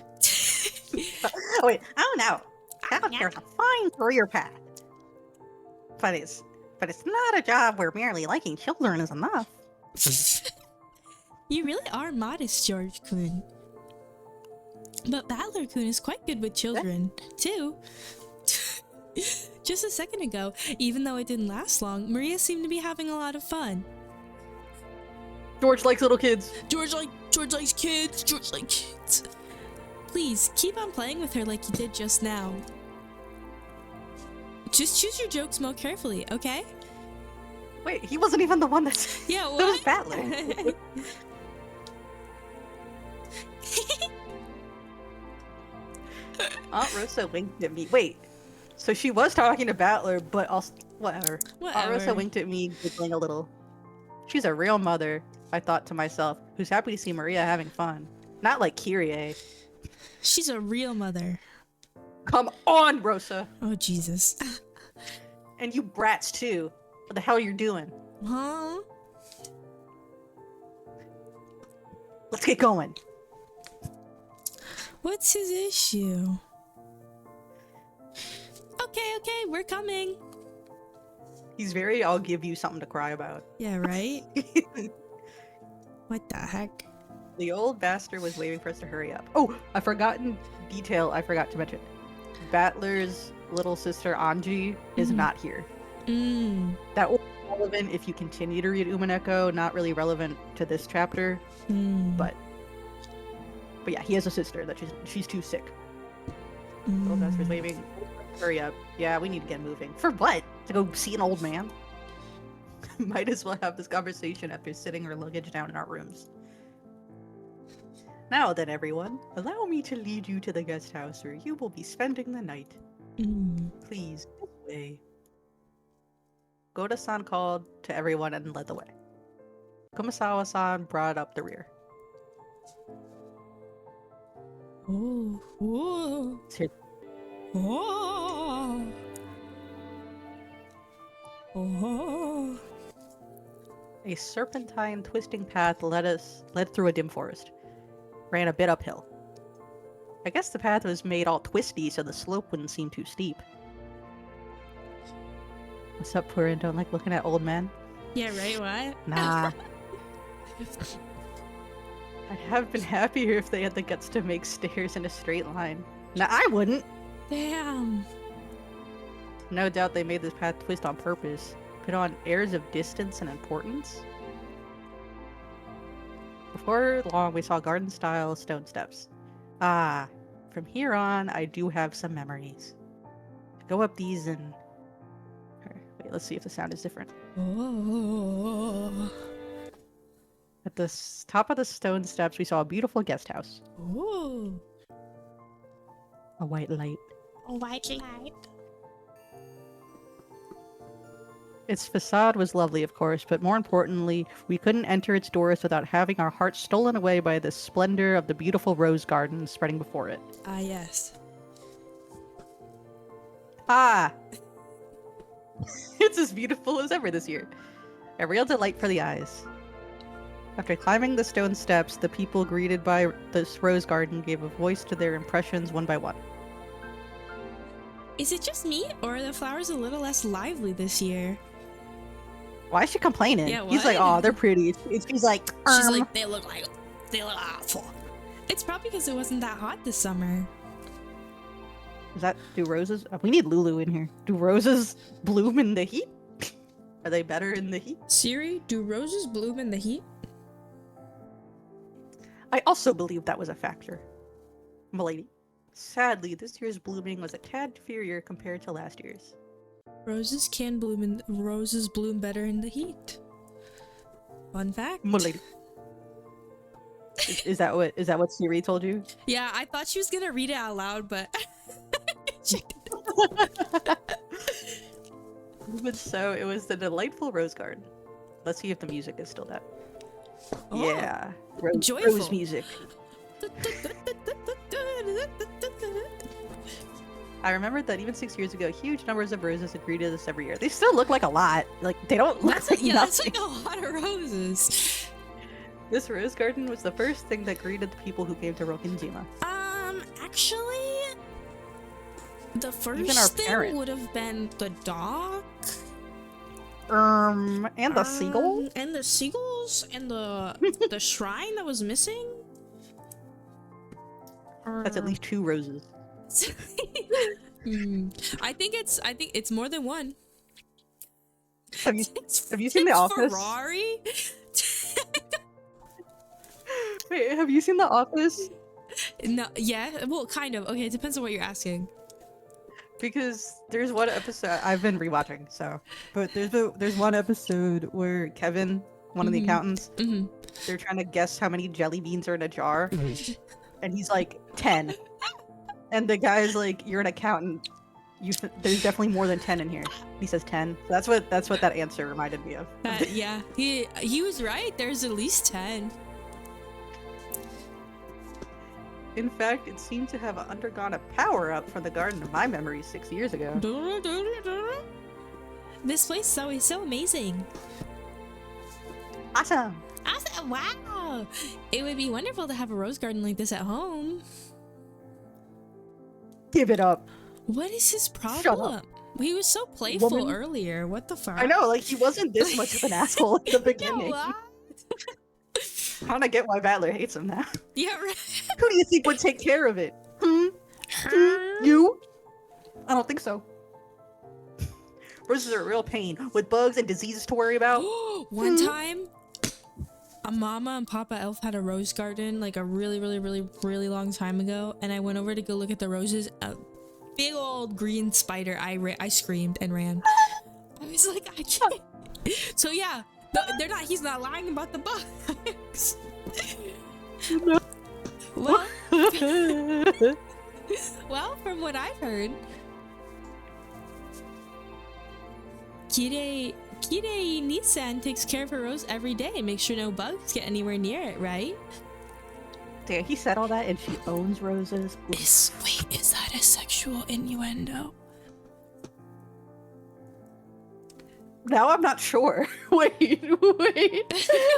Oh wait, oh no. Childcare's a fine career path. But it's not a job where merely liking children is enough. You really are modest, George-kun. But Battler-kun is quite good with children, too. Just a second ago, even though it didn't last long, Maria seemed to be having a lot of fun. George likes little kids. George likes kids. George likes kids. please keep on playing with her like you did just now. Just choose your jokes more carefully, okay? Wait, he wasn't even the one that's... Yeah, what? That was Battler. Aunt Rosa winked at me. Wait, so she was talking to Battler, but also... Whatever. Aunt Rosa winked at me, giggling a little. She's a real mother, I thought to myself, who's happy to see Maria having fun. Not like Kyrie. She's a real mother. Come on, Rosa! Oh, Jesus. And you brats, too. What the hell are you doing? Huh? Let's get going. What's his issue? Okay, we're coming. He's very, I'll give you something to cry about. Yeah, right? What the heck? The old bastard was waiting for us to hurry up. Oh, a forgotten detail I forgot to mention. Battler's little sister Anji is not here. That will be relevant if you continue to read Umineko, not really relevant to this chapter. But yeah, he has a sister that she's too sick. Little bastard's waving. Hurry up. Yeah, we need to get moving. For what? To go see an old man? Might as well have this conversation after sitting our luggage down in our rooms. Now then, everyone, allow me to lead you to the guest house where you will be spending the night. Please, this way. Goda-san called to everyone and led the way. Kumasawa-san brought up the rear. Oh, whoa. Oh. Oh. A serpentine twisting path led through a dim forest. Ran a bit uphill. I guess the path was made all twisty so the slope wouldn't seem too steep. What's up, Purin? Don't like looking at old men? Yeah, right, what? Nah. I'd have been happier if they had the guts to make stairs in a straight line. Nah, I wouldn't! Damn. No doubt they made this path twist on purpose. Put on airs of distance and importance. Before long, we saw garden-style stone steps. Ah, from here on, I do have some memories. Go up these and... Wait, let's see if the sound is different. Oh. At the top of the stone steps, we saw a beautiful guest house. Oh. A white light. A white light. Its facade was lovely, of course, but more importantly, we couldn't enter its doors without having our hearts stolen away by the splendor of the beautiful rose garden spreading before it. Ah, yes. Ah! It's as beautiful as ever this year. A real delight for the eyes. After climbing the stone steps, the people greeted by this rose garden gave a voice to their impressions one by one. Is it just me, or are the flowers a little less lively this year? Why is she complaining? Yeah, He's like, oh, they're pretty. She's like, She's like, they look awful. It's probably because it wasn't that hot this summer. Do roses? We need Lulu in here. Do roses bloom in the heat? Are they better in the heat? Siri, do roses bloom in the heat? I also believe that was a factor. Milady. Sadly, this year's blooming was a tad inferior compared to last year's. Roses bloom better in the heat. Fun fact. Milady. Is that what Siri told you? Yeah, I thought she was gonna read it out loud, but she But so it was the delightful rose garden. Let's see if the music is still that. Oh, yeah, joyful. rose music. I remembered that even 6 years ago, huge numbers of roses had greeted us every year. They still look like a lot. Like, they don't look like nothing. That's like a lot of roses. This rose garden was the first thing that greeted the people who came to Rokinjima. Actually, the first thing would have been the dock. And the seagull? And the seagulls? And the the shrine that was missing? That's at least 2 roses. I think it's more than one. Have you seen The Office? Ferrari? Wait, have you seen The Office? No, yeah, well, kind of. Okay, it depends on what you're asking. Because there's one episode I've been rewatching, so but there's one episode where Kevin, one of the accountants, they're trying to guess how many jelly beans are in a jar, and he's like 10, and the guy's like, "You're an accountant. There's definitely more than 10 in here." He says 10. So that's what that answer reminded me of. Yeah, he was right. There's at least 10. In fact, it seemed to have undergone a power-up from the garden of my memories 6 years ago. This place is always so amazing. Awesome! Awesome! Wow! It would be wonderful to have a rose garden like this at home. Give it up. What is his problem? Shut up. He was so playful earlier. What the fuck? I know, like, he wasn't this much of an asshole at the beginning. I don't get why Battler hates him now. Yeah, right. Who do you think would take care of it? You? I don't think so. Roses are a real pain, with bugs and diseases to worry about. One time, a mama and Papa Elf had a rose garden, like a really, really, really, really long time ago, and I went over to go look at the roses. A big old green spider. I screamed and ran. I was like, I can't. So yeah. They're not. He's not lying about the bugs. No. Well, well, from what I've heard, Kirei-Nissan takes care of her rose every day and makes sure no bugs get anywhere near it, right? Damn, he said all that and she owns roses. Is that a sexual innuendo? Now I'm not sure. Wait. I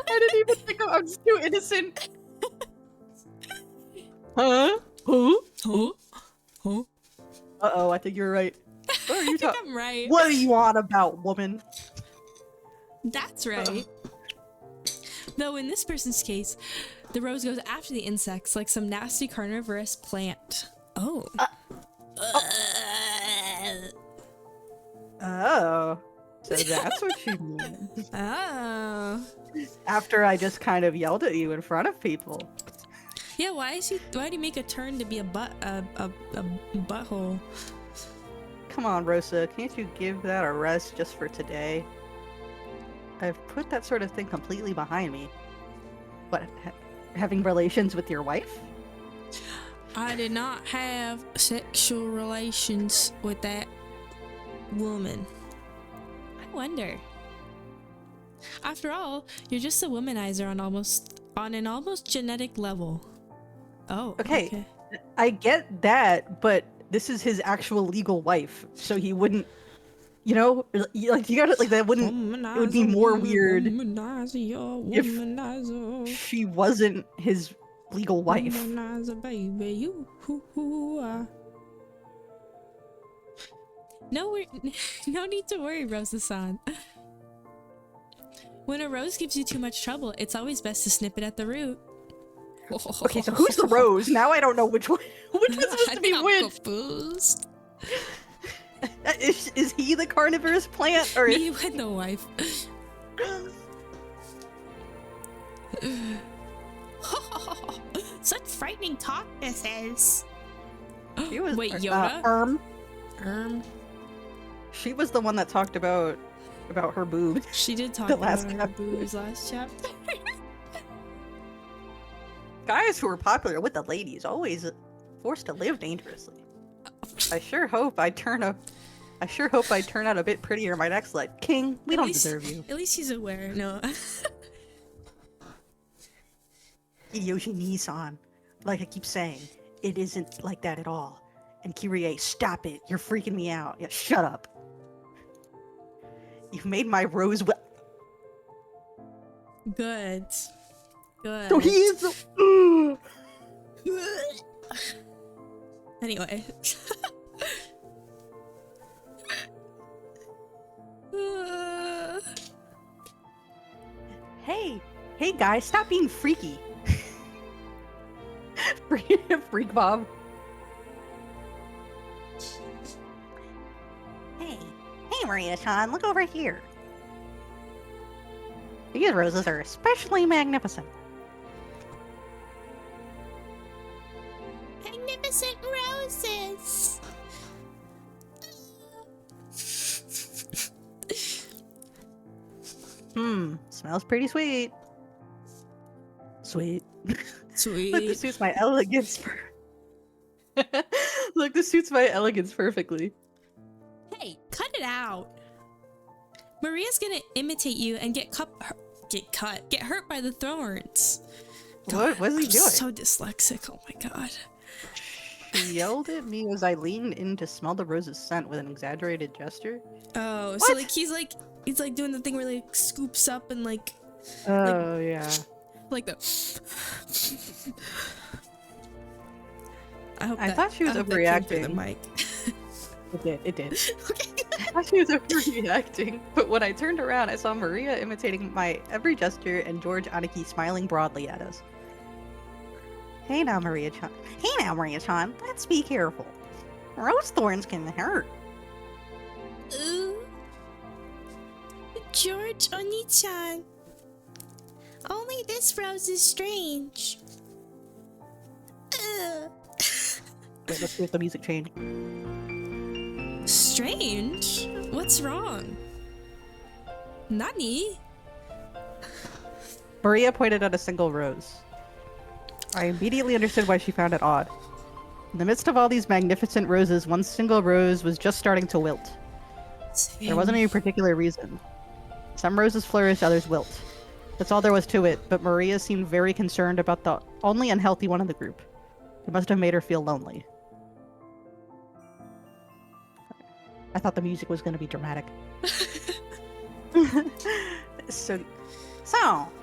didn't even think I'm just too innocent. Huh? Uh-oh, I think you're right. What are you talking? I'm right. What are you on about, woman? That's right. Though in this person's case, the rose goes after the insects like some nasty carnivorous plant. Oh. Oh. So that's what you mean. Oh. After I just kind of yelled at you in front of people. Yeah, why do you make a turn to be a butthole? Come on, Rosa, can't you give that a rest just for today? I've put that sort of thing completely behind me. What, having relations with your wife? I did not have sexual relations with that woman. I wonder. After all, you're just a womanizer on an almost genetic level. Oh, okay. I get that, but this is his actual legal wife, so he wouldn't, you know, like you gotta, like that wouldn't. It would be more weird if she wasn't his legal wife. Womanizer, baby, you. No need to worry, Rosa-san. When a rose gives you too much trouble, it's always best to snip it at the root. Okay, so who's the rose? Now I don't know which one. Which one's supposed to be which? Confused. Is he the carnivorous plant, or me with the wife? Such frightening talk this is. She was, wait, Yoda? She was the one that talked about her boobs. She did talk about her boobs last chapter. Guys who are popular with the ladies always forced to live dangerously. I sure hope I turn out a bit prettier in my next life. King, we don't deserve you. At least he's aware. No. Hideyoshi Nissan, like I keep saying, it isn't like that at all. And Kirie, stop it. You're freaking me out. Yeah, shut up. You've made my rose Good. So he is. Anyway. Hey guys, stop being freaky. Freak Bob. Hey Maria-chan, look over here. These roses are especially magnificent. Smells pretty sweet. Sweet. Sweet. Look, this suits my elegance. Look, this suits my elegance perfectly. Hey, cut it out. Maria's gonna imitate you and get hurt by the thorns. What was he I'm doing? so dyslexic. Oh my god. He yelled at me as I leaned in to smell the rose's scent with an exaggerated gesture. Oh, What? so like he's like doing the thing where he like scoops up and like Oh yeah. like the. I thought she was overreacting. The mic. It did. Okay. I thought she was overreacting, but when I turned around, I saw Maria imitating my every gesture and George Aniki smiling broadly at us. Hey now, Maria-chan. Let's be careful. Rose thorns can hurt. Ooh. George Oni-chan. Only this rose is strange. Wait, let's see if the music changed. Strange? What's wrong? Nani? Maria pointed at a single rose. I immediately understood why she found it odd. In the midst of all these magnificent roses, one single rose was just starting to wilt. There wasn't any particular reason. Some roses flourish, others wilt. That's all there was to it, but Maria seemed very concerned about the only unhealthy one in the group. It must have made her feel lonely. I thought the music was going to be dramatic. So,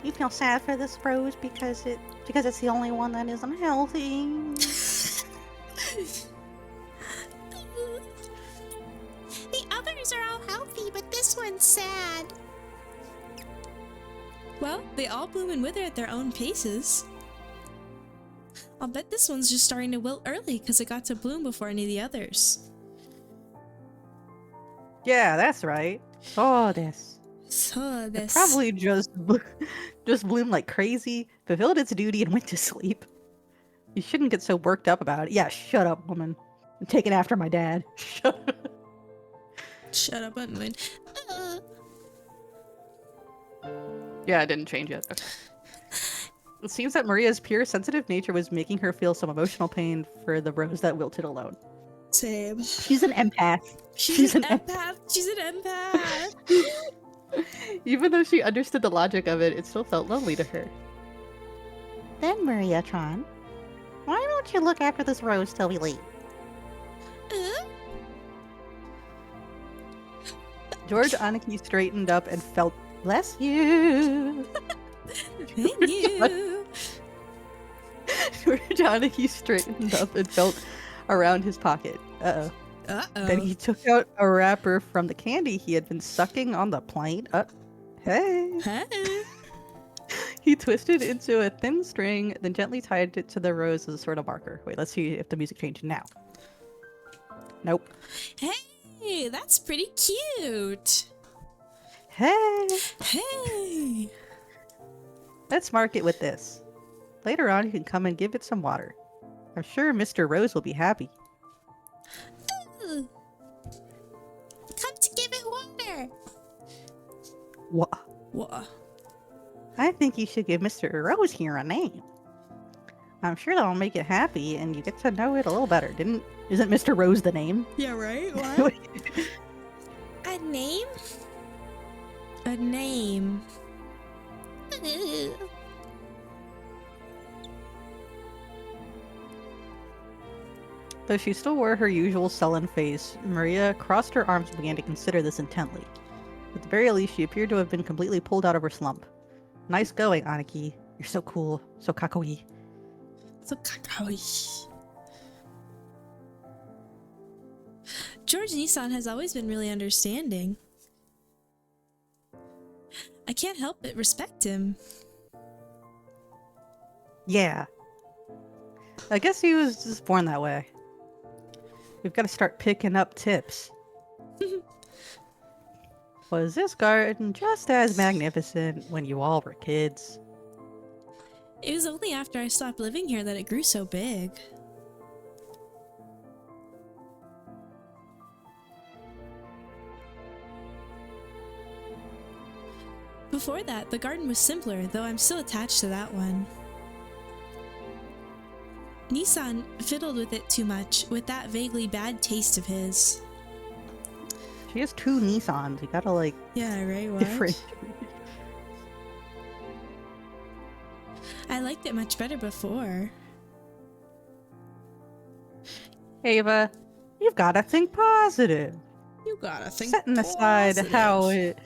you feel sad for this rose because it's the only one that isn't healthy? The others are all healthy, but this one's sad. Well, they all bloom and wither at their own paces. I'll bet this one's just starting to wilt early because it got to bloom before any of the others. Yeah, that's right. It probably just bloomed like crazy, fulfilled its duty, and went to sleep. You shouldn't get so worked up about it. Yeah, shut up, woman. I'm taking after my dad. Shut up, Unwin. Yeah, I didn't change it. Okay. It seems that Maria's pure sensitive nature was making her feel some emotional pain for the rose that wilted alone. Same. She's an empath. She's an empath. She's an empath. Even though she understood the logic of it, it still felt lonely to her. Then, Maria-chan, why don't you look after this rose till we leave? George Aniki straightened up and felt, bless you. Thank you. George Aniki straightened up and felt around his pocket. Uh-oh. Uh-oh. Then he took out a wrapper from the candy he had been sucking on the plane. Hey. Hey. He twisted into a thin string, then gently tied it to the rose as a sort of marker. Wait, let's see if the music changed now. Nope. Hey, that's pretty cute. Hey. Hey. Let's mark it with this. Later on, you can come and give it some water. I'm sure Mr. Rose will be happy. Ooh. Come to give it water. What? I think you should give Mr. Rose here a name. I'm sure that'll make it happy, and you get to know it a little better. Isn't Mr. Rose the name? Yeah, right? What? A name? A name. Though she still wore her usual sullen face, Maria crossed her arms and began to consider this intently. At the very least, she appeared to have been completely pulled out of her slump. Nice going, Aniki. You're so cool. So kakoi. So kakoi. George Nissan has always been really understanding. I can't help but respect him. Yeah. I guess he was just born that way. We've got to start picking up tips. Was this garden just as magnificent when you all were kids? It was only after I stopped living here that it grew so big. Before that, the garden was simpler, though I'm still attached to that one. Nissan fiddled with it too much, with that vaguely bad taste of his. She has 2 Nissans. You gotta like Yeah, right, what? different. I liked it much better before. Ava, you've gotta think positive. You gotta think Setting aside positive. how it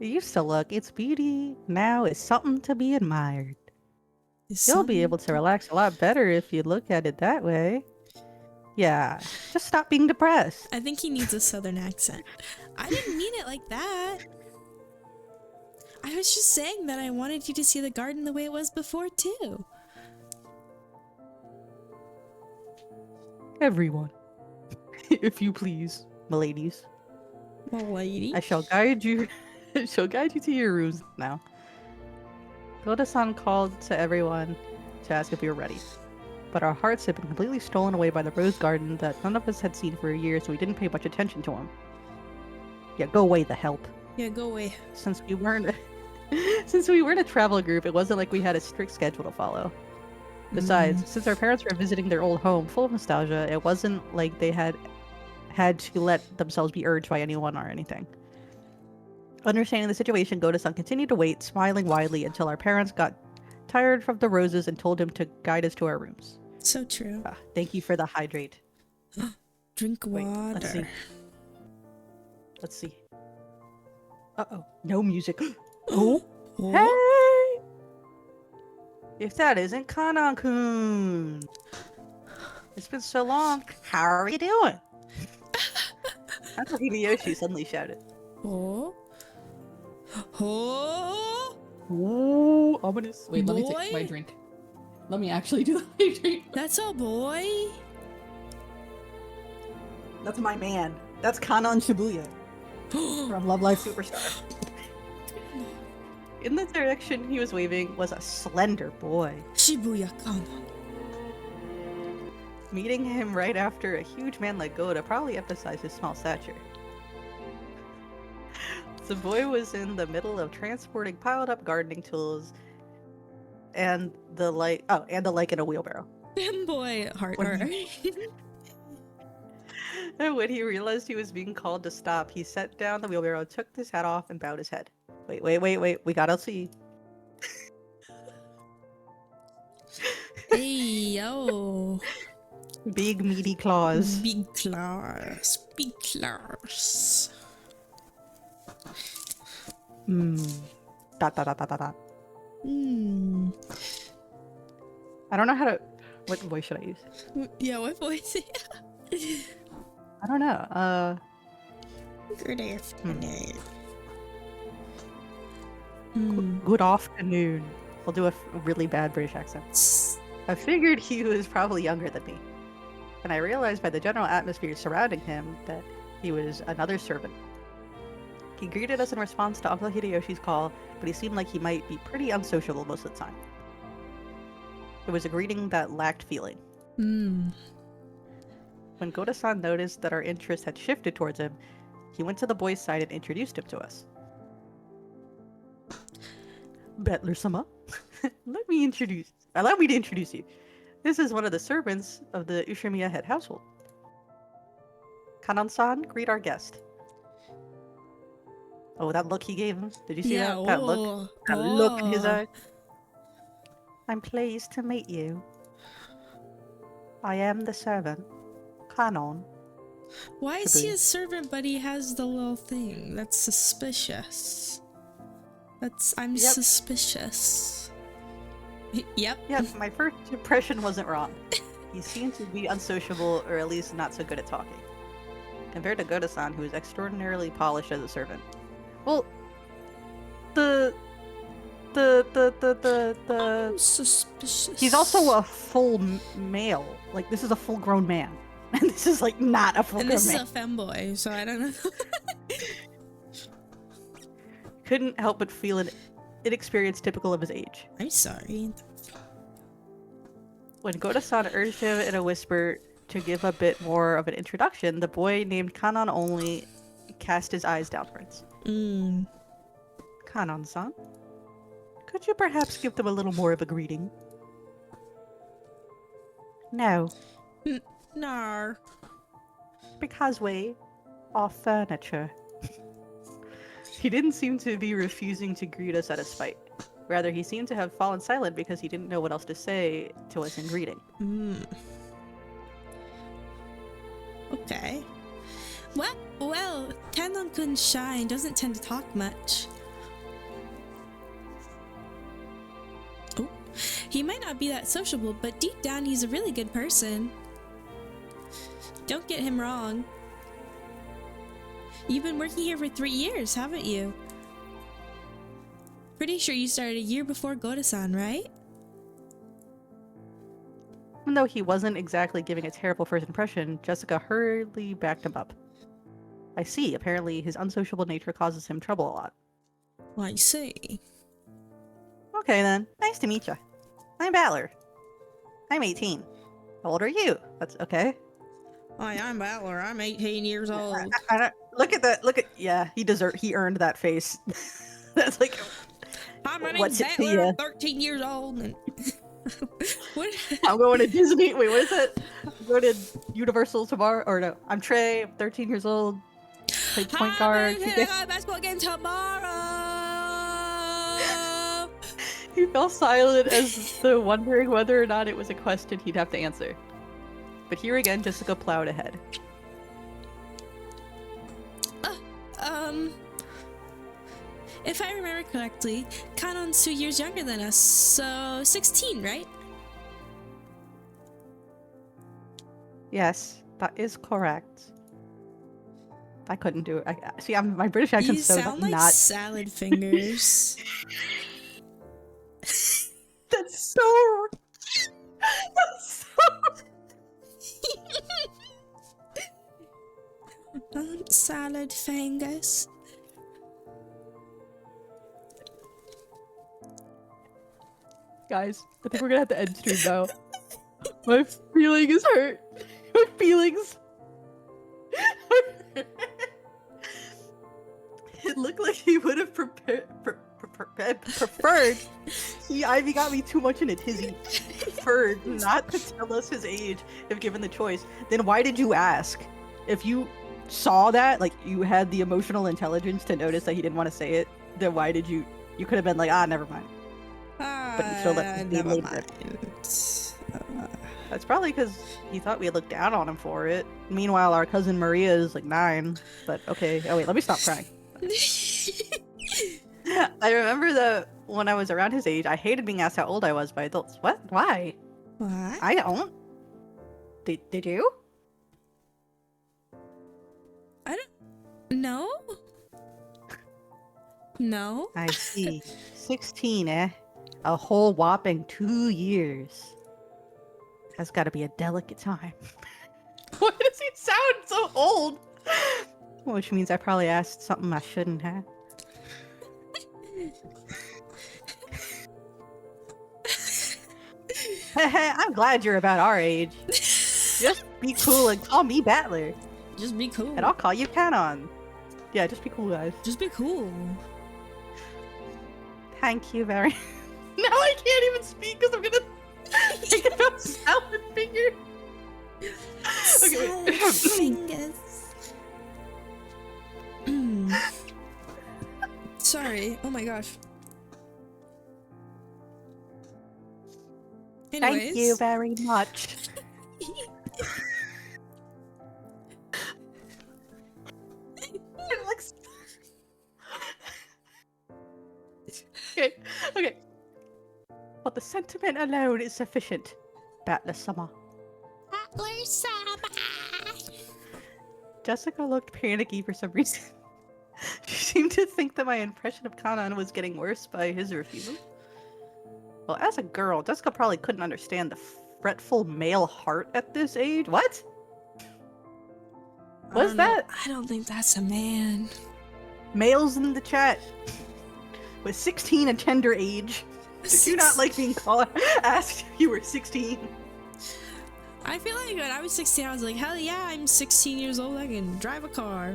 used to look, its beauty now is something to be admired. You'll be able to relax a lot better if you look at it that way. Yeah, just stop being depressed. I think he needs a southern accent. I didn't mean it like that. I was just saying that I wanted you to see the garden the way it was before, too. Everyone, if you please, miladies. Lady. I shall guide you. I shall guide you to your rooms now. Goda-san called to everyone to ask if we were ready, but our hearts had been completely stolen away by the rose garden that none of us had seen for a year, so we didn't pay much attention to him. Yeah, go away, the help. Yeah, go away. Since we weren't a travel group, it wasn't like we had a strict schedule to follow. Besides, since our parents were visiting their old home full of nostalgia, it wasn't like they had to let themselves be urged by anyone or anything. Understanding the situation, Goda-san continued to wait, smiling widely until our parents got tired of the roses and told him to guide us to our rooms. So true. Thank you for the hydrate. Drink water. Let's see. Uh-oh. No music. Oh. Oh. Hey! If that isn't Kanan-kun. It's been so long. How are you doing? That's what Hideyoshi suddenly shouted. Oh. Oh. Ooh, ominous. Wait, let me Boy? take my drink. Let me actually do the hydrate. That's a boy. That's my man. That's Kanan Shibuya from Love Live Superstar. In the direction he was waving was a slender boy. Shibuya Kana. Meeting him right after a huge man like Goda probably emphasized his small stature. The boy was in the middle of transporting piled up gardening tools and the like in a wheelbarrow. Boy, heart. And when he realized he was being called to stop, he set down the wheelbarrow, took his hat off, and bowed his head. Wait, we gotta see. Hey, yo. Big meaty claws. Big claws. Big claws. Dot dot dot dot dot dot. I don't know how to. What voice should I use? Yeah, what voice? I don't know. Good afternoon. Good afternoon. We'll do a really bad British accent. I figured he was probably younger than me, and I realized by the general atmosphere surrounding him that he was another servant. He greeted us in response to Uncle Hideyoshi's call, but he seemed like he might be pretty unsociable most of the time. It was a greeting that lacked feeling. When Goda-san noticed that our interest had shifted towards him, he went to the boy's side and introduced him to us. Bettler-sama, allow me to introduce you. This is one of the servants of the Ushimiya head household. Kanan-san, greet our guest. Oh, that look he gave him. Did you see that? That look? That look in his eye. I'm pleased to meet you. I am the servant, Kanon. Why is he a servant but he has the little thing? That's suspicious. I'm suspicious. Yep. My first impression wasn't wrong. He seemed to be unsociable, or at least not so good at talking. Compared to Goda-san, who is extraordinarily polished as a servant. Well, I'm suspicious. he's also a full male. Like, this is a full-grown man. And this is, like, not a full-grown man. And this is a femboy, so I don't know. Couldn't help but feel an inexperience typical of his age. I'm sorry. When Goda-san urged him in a whisper to give a bit more of an introduction, the boy named Kanan only cast his eyes downwards. Kanon-san, could you perhaps give them a little more of a greeting? No, Nar. because we are furniture. He didn't seem to be refusing to greet us out of spite. Rather, he seemed to have fallen silent because he didn't know what else to say to us in greeting. Okay. Well, Kanon-kun Shine doesn't tend to talk much. Oh, he might not be that sociable, but deep down he's a really good person. Don't get him wrong. You've been working here for 3 years, haven't you? Pretty sure you started a year before Goda-san, right? Even though he wasn't exactly giving a terrible first impression, Jessica hurriedly backed him up. I see, apparently his unsociable nature causes him trouble a lot. I see. Okay then, nice to meet you. I'm Battler. I'm 18. How old are you? That's okay. Hi, I'm Battler. I'm 18 years old. I don't, look at that, yeah, he earned that face. That's like, Hi, my name's what's it to Battler. ya? I'm 13 years old. And what? I'm going to Disney. Wait, what is it? I'm going to Universal tomorrow. Or no, I'm Trey. I'm 13 years old. Play point guard. I'm gonna go basketball game tomorrow. He fell silent as though wondering whether or not it was a question he'd have to answer. But here again, Jessica plowed ahead. If I remember correctly, Kanon's 2 years younger than us, so 16, right? Yes, that is correct. I couldn't do it. See, my British accent's You so sound like not. salad fingers. That's so. That's so. Salad fingers. Guys, I think we're gonna have to end stream now. My feeling is hurt. My feelings. It looked like he would have preferred. Ivy got me too much in a tizzy. Preferred not to tell us his age if given the choice. Then why did you ask? If you saw that, like you had the emotional intelligence to notice that he didn't want to say it, then why did you? You could have been like, never mind. But you still let me Never leave mind. it. That's probably because he thought we looked down on him for it. Meanwhile, our cousin Maria is like 9. But okay. Oh wait, let me stop crying. I remember that when I was around his age, I hated being asked how old I was by adults. What? Why? What? I don't. Did you? I don't. No? No? I see. 16, eh? A whole whopping 2 years. That's gotta be a delicate time. Why does he sound so old? Which means I probably asked something I shouldn't have. I'm glad you're about our age. Just be cool and call me Battler. Just be cool. And I'll call you Kanon. Yeah, just be cool, guys. Just be cool. Thank you very Now I can't even speak because I'm gonna think about salad finger. Salad fingers. Sorry. Oh my gosh. Anyways. Thank you very much. It looks... Okay. But the sentiment alone is sufficient. Battler-sama. Battler-sama. Jessica looked panicky for some reason. She seemed to think that my impression of Kanon was getting worse by his refusal. Well, as a girl, Jessica probably couldn't understand the fretful male heart at this age. What? What's that? I don't think that's a man. Males in the chat with 16 and tender age. Did you not like being asked if you were 16? I feel like when I was 16, I was like, hell yeah, I'm 16 years old. I can drive a car.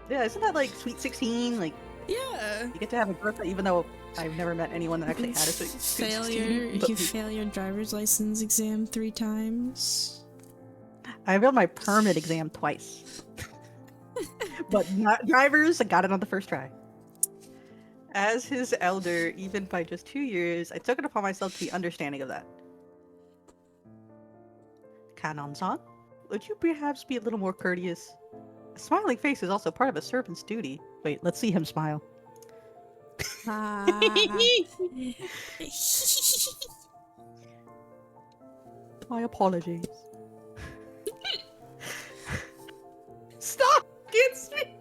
Yeah, isn't that like Sweet 16? Like, Yeah. You get to have a birthday, even though I've never met anyone that actually had a sweet 16. You fail your driver's license exam 3 times. I failed my permit exam twice. But not drivers, I got it on the first try. As his elder, even by just 2 years, I took it upon myself to be understanding of that. Kanon-san, would you perhaps be a little more courteous? A smiling face is also part of a servant's duty. Wait, let's see him smile. My apologies. Stop! It's me!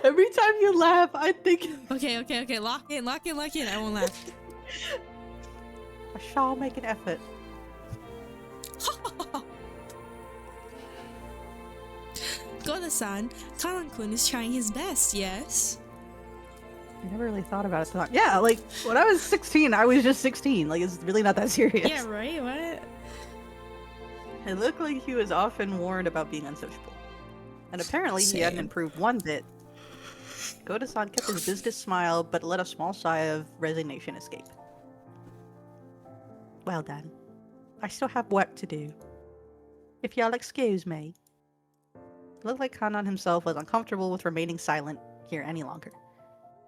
Every time you laugh, I think... Okay. Lock in. I won't laugh. I shall make an effort. Goda-san, Kanan-kun is trying his best, yes? I never really thought about it. Yeah, like, when I was 16, I was just 16. Like, it's really not that serious. Yeah, right? What? It looked like he was often warned about being unsociable. And apparently he hadn't Same. improved one bit. Goda-san kept his business smile, but let a small sigh of resignation escape. Well done. I still have work to do. If y'all excuse me. It looked like Kanan himself was uncomfortable with remaining silent here any longer.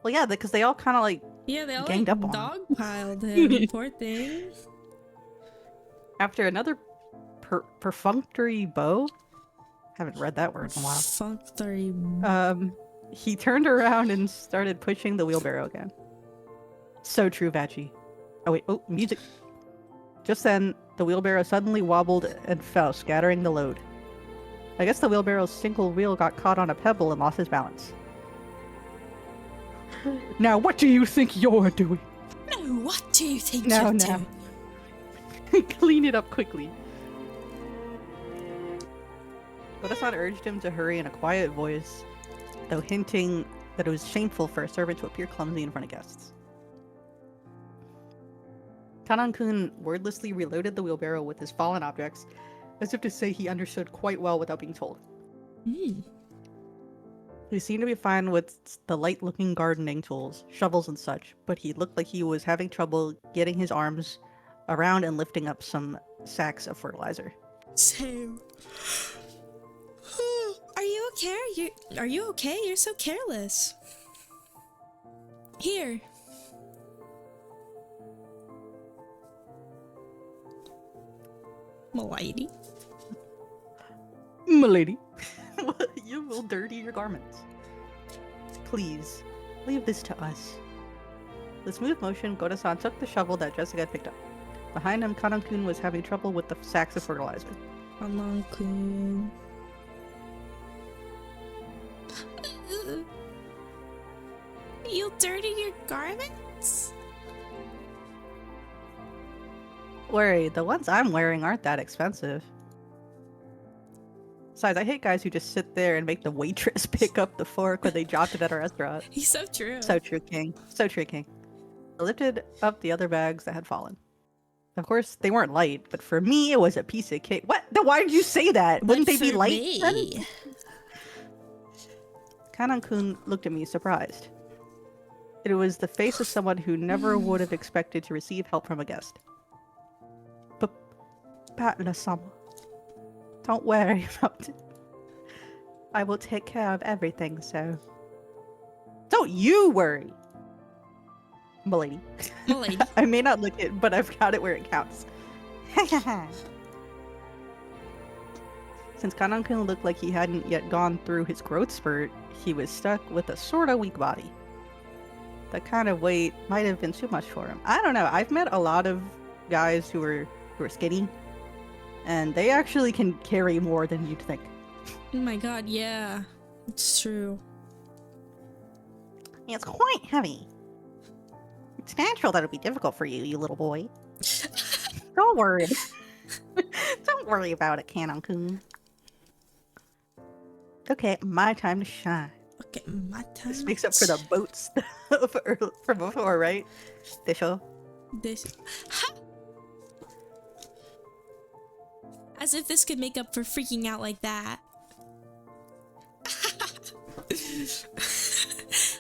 Well, yeah, because they all kind of like Yeah, they all ganged like up on him. dogpiled him. Poor thing. After another perfunctory bow? Haven't read that word in a while. Functory. He turned around and started pushing the wheelbarrow again. So true, Vachi. Oh wait, oh, music. Just then, the wheelbarrow suddenly wobbled and fell, scattering the load. I guess the wheelbarrow's single wheel got caught on a pebble and lost his balance. Now, what do you think you're doing? No, what do you think No, you're no. doing? Clean it up quickly. Goda-san urged him to hurry in a quiet voice, though hinting that it was shameful for a servant to appear clumsy in front of guests. Kanan-kun wordlessly reloaded the wheelbarrow with his fallen objects, as if to say he understood quite well without being told. He seemed to be fine with the light-looking gardening tools, shovels and such, but he looked like he was having trouble getting his arms around and lifting up some sacks of fertilizer. So... Are you okay? Are you okay? You're so careless. Here. M'lady. M'lady, you will dirty your garments. Please, leave this to us. With smooth motion, Goda-san took the shovel that Jessica had picked up. Behind him, Kanan-kun was having trouble with the sacks of fertilizer. Kanan-kun. You'll dirty your garments? Worry, the ones I'm wearing aren't that expensive. Besides, I hate guys who just sit there and make the waitress pick up the fork when they dropped it at a restaurant. He's so true. So true, King. So true, King. I lifted up the other bags that had fallen. Of course, they weren't light, but for me, it was a piece of cake. What? Then why did you say that? Wouldn't they be light then? Kanan-kun looked at me surprised. It was the face of someone who never would have expected to receive help from a guest. Patla-sama, don't worry about it. I will take care of everything, so... Don't you worry! M'lady. M'lady. I may not look it, but I've got it where it counts. Since Kanan-kun looked like he hadn't yet gone through his growth spurt, he was stuck with a sorta weak body. That kind of weight might have been too much for him. I don't know, I've met a lot of guys who are skinny, and they actually can carry more than you'd think. Oh my god, yeah. It's true. It's quite heavy. It's natural that it'll be difficult for you, you little boy. Don't worry. Don't worry about it, Kanan-kun. Okay, my time to shine. Okay, my time. This makes up for the boats from before, right? Disho. This. Ha! As if this could make up for freaking out like that.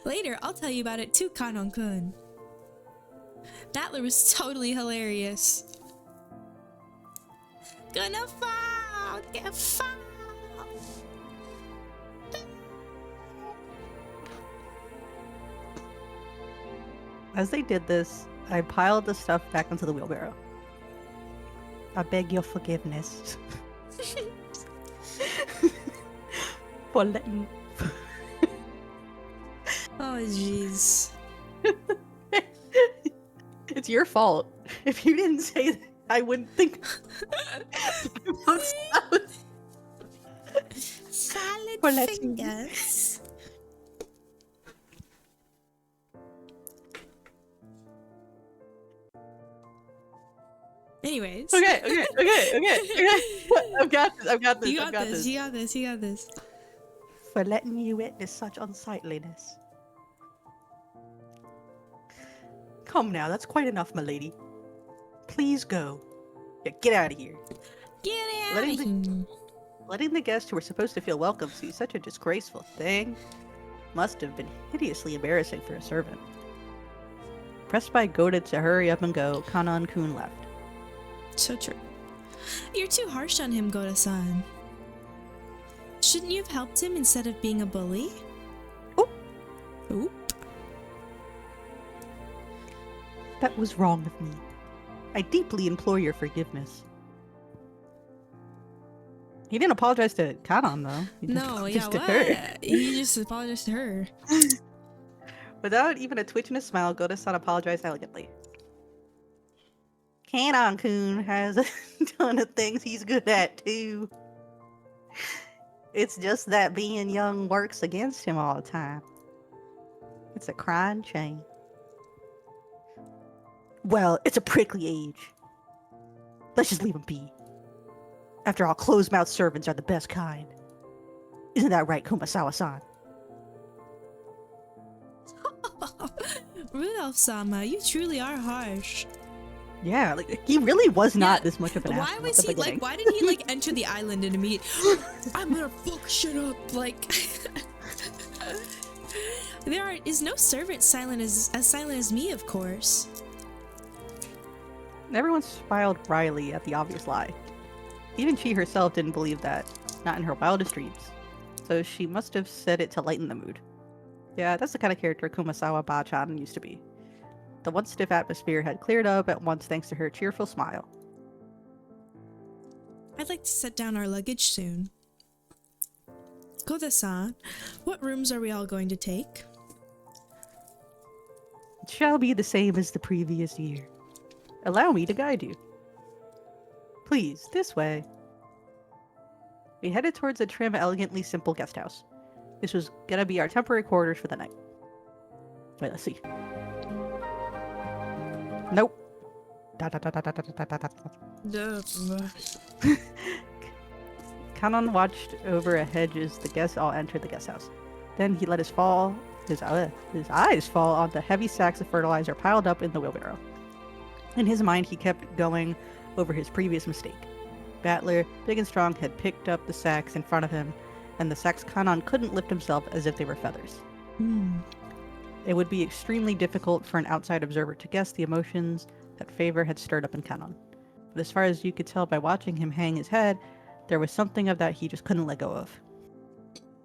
Later, I'll tell you about it too, Kanon-kun. Battler was totally hilarious. Gonna fall! Get fall! As they did this, I piled the stuff back into the wheelbarrow. I beg your forgiveness. For letting... Oh, jeez. It's your fault. If you didn't say that, I wouldn't think about Salad For letting- fingers. Anyways. Okay. I've got this. You got this. For letting you witness such unsightliness. Come now, that's quite enough, milady. Please go. Yeah, get out of here. Get out of here. Letting the guests who were supposed to feel welcome see such a disgraceful thing must have been hideously embarrassing for a servant. Pressed by goaded to hurry up and go, Kanon-kun left. So true. You're too harsh on him, Goda-san. Shouldn't you have helped him instead of being a bully? Oop. Oop. That was wrong of me. I deeply implore your forgiveness. He didn't apologize to Kanon, though. He just No, yeah, apologized to what? her. He just apologized to her. Without even a twitch and a smile, Goda-san apologized elegantly. Kanon-kun has a ton of things he's good at, too. It's just that being young works against him all the time. It's a crying shame. Well, it's a prickly age. Let's just leave him be. After all, closed-mouthed servants are the best kind. Isn't that right, Kumasawa-san? Rudolph-sama, you truly are harsh. Yeah, like, he really was not Yeah, this much of an Why asshole was at the he beginning. like? Why did he like enter the island and immediately? I'm gonna fuck shit up. Like, there is no servant as silent as me, of course. Everyone smiled wryly at the obvious lie. Even she herself didn't believe that, not in her wildest dreams. So she must have said it to lighten the mood. Yeah, that's the kind of character Kumasawa Ba-chan used to be. The once stiff atmosphere had cleared up at once thanks to her cheerful smile. I'd like to set down our luggage soon. Koda-san, what rooms are we all going to take? It shall be the same as the previous year. Allow me to guide you. Please, this way. We headed towards a trim, elegantly simple guest house. This was gonna be our temporary quarters for the night. Wait, let's see. Nope. Kanon watched over a hedge as the guests all entered the guest house. Then he let his eyes fall on the heavy sacks of fertilizer piled up in the wheelbarrow. In his mind, he kept going over his previous mistake. Battler, big and strong, had picked up the sacks in front of him, and the sacks Kanon couldn't lift himself as if they were feathers. It would be extremely difficult for an outside observer to guess the emotions that favor had stirred up in Kanon. But as far as you could tell by watching him hang his head, there was something of that he just couldn't let go of.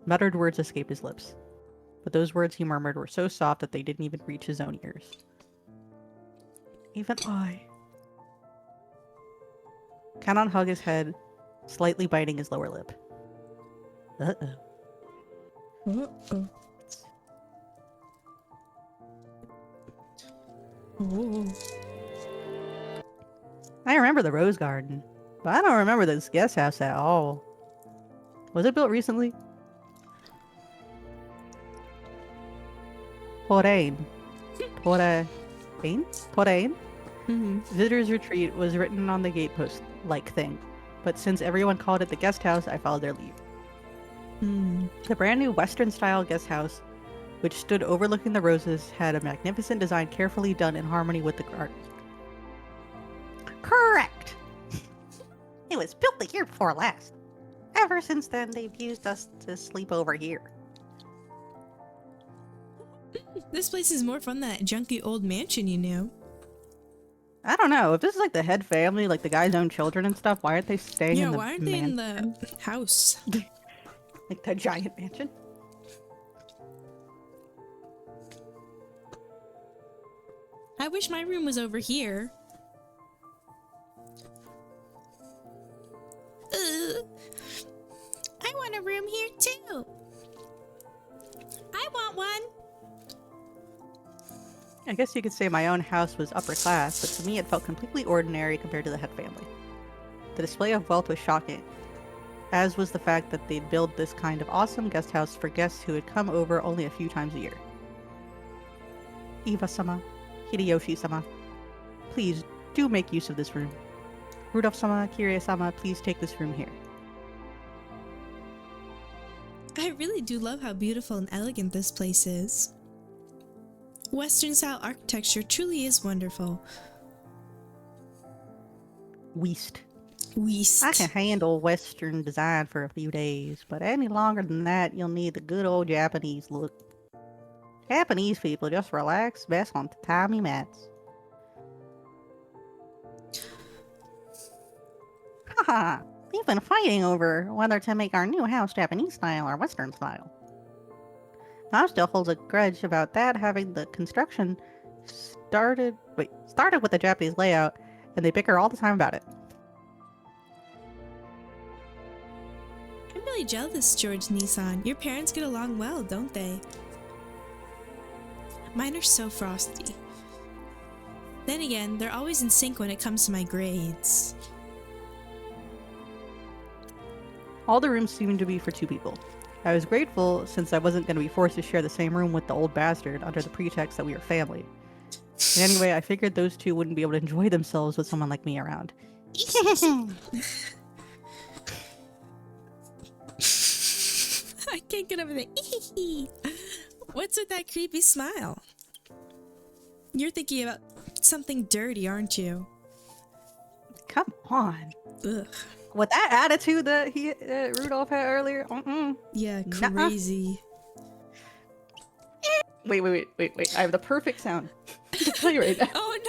Muttered words escaped his lips, but those words he murmured were so soft that they didn't even reach his own ears. Even I. Kanon hugged his head, slightly biting his lower lip. Uh-oh. Uh-oh. Oh. I remember the Rose Garden, but I don't remember this guest house at all. Was it built recently? Purin. Purin? Visitor's Retreat was written on the gatepost-like thing, but since everyone called it the guest house, I followed their lead. The brand new Western-style guest house, which stood overlooking the roses, had a magnificent design carefully done in harmony with the garden. Correct! It was built the year before last. Ever since then, they've used us to sleep over here. This place is more fun than that junky old mansion you knew. I don't know. If this is like the head family, like the guy's own children and stuff, why aren't they staying Yeah, in the why aren't they in the house? like the giant mansion? I wish my room was over here. I want a room here too. I want one. I guess you could say my own house was upper class, but to me it felt completely ordinary compared to the head family. The display of wealth was shocking, as was the fact that they'd build this kind of awesome guest house for guests who had come over only a few times a year. Eva-sama, Hideyoshi-sama, please do make use of this room. Rudolph-sama, Kirie-sama, please take this room here. I really do love how beautiful and elegant this place is. Western style architecture truly is wonderful. Weast. Weast. I can handle Western design for a few days, but any longer than that, you'll need the good old Japanese look. Japanese people just relax best on tatami mats. Haha, we've been fighting over whether to make our new house Japanese style or Western style. Mom still holds a grudge about that, having the construction started with the Japanese layout, and they bicker all the time about it. I'm really jealous, George Nissan. Your parents get along well, don't they? Mine are so frosty. Then again, they're always in sync when it comes to my grades. All the rooms seemed to be for 2 people. I was grateful since I wasn't going to be forced to share the same room with the old bastard under the pretext that we were family. And anyway, I figured those 2 wouldn't be able to enjoy themselves with someone like me around. I can't get over the What's with that creepy smile? You're thinking about something dirty, aren't you? Come on. Ugh. With that attitude that Rudolph had earlier, Yeah, Nuh-uh. crazy. Wait. I have the perfect sound to play right now. Oh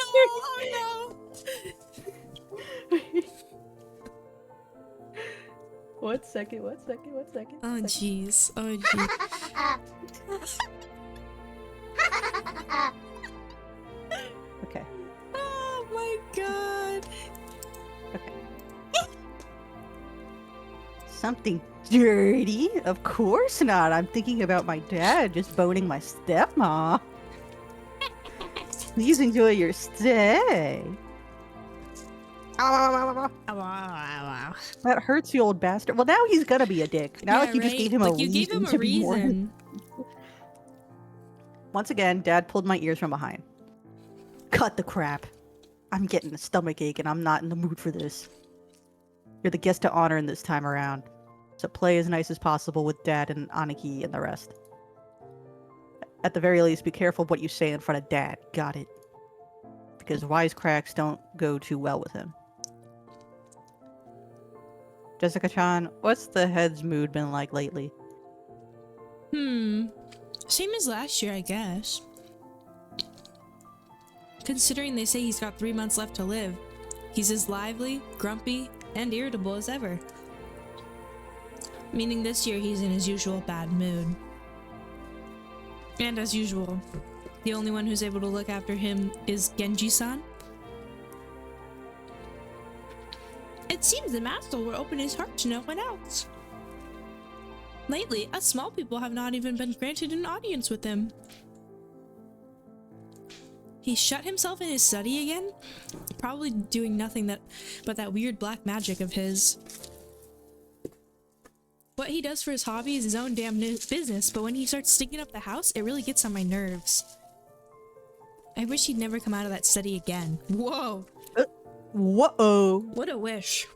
no! One second. Oh jeez. Oh jeez. Okay. Oh my god. Okay. Something dirty? Of course not. I'm thinking about my dad just boning my stepmom. Please enjoy your stay. Wow. That hurts the old bastard. Well, now he's gonna be a dick. Now Yeah, you just right? gave him a Like, you gave reason him a to be more. reason. Once again, Dad pulled my ears from behind. Cut the crap. I'm getting a stomach ache and I'm not in the mood for this. You're the guest to honor in this time around. So play as nice as possible with Dad and Aniki and the rest. At the very least, be careful of what you say in front of Dad. Got it? Because wisecracks don't go too well with him. Jessica-chan, what's the head's mood been like lately? Same as last year, I guess. Considering they say he's got 3 months left to live, he's as lively, grumpy, and irritable as ever. Meaning this year he's in his usual bad mood. And as usual, the only one who's able to look after him is Genji-san. It seems the master will open his heart to no one else. Lately, us small people have not even been granted an audience with him. He shut himself in his study again? Probably doing nothing but that weird black magic of his. What he does for his hobby is his own damn business, but when he starts stinking up the house, it really gets on my nerves. I wish he'd never come out of that study again. Whoa! Whoa! What a wish.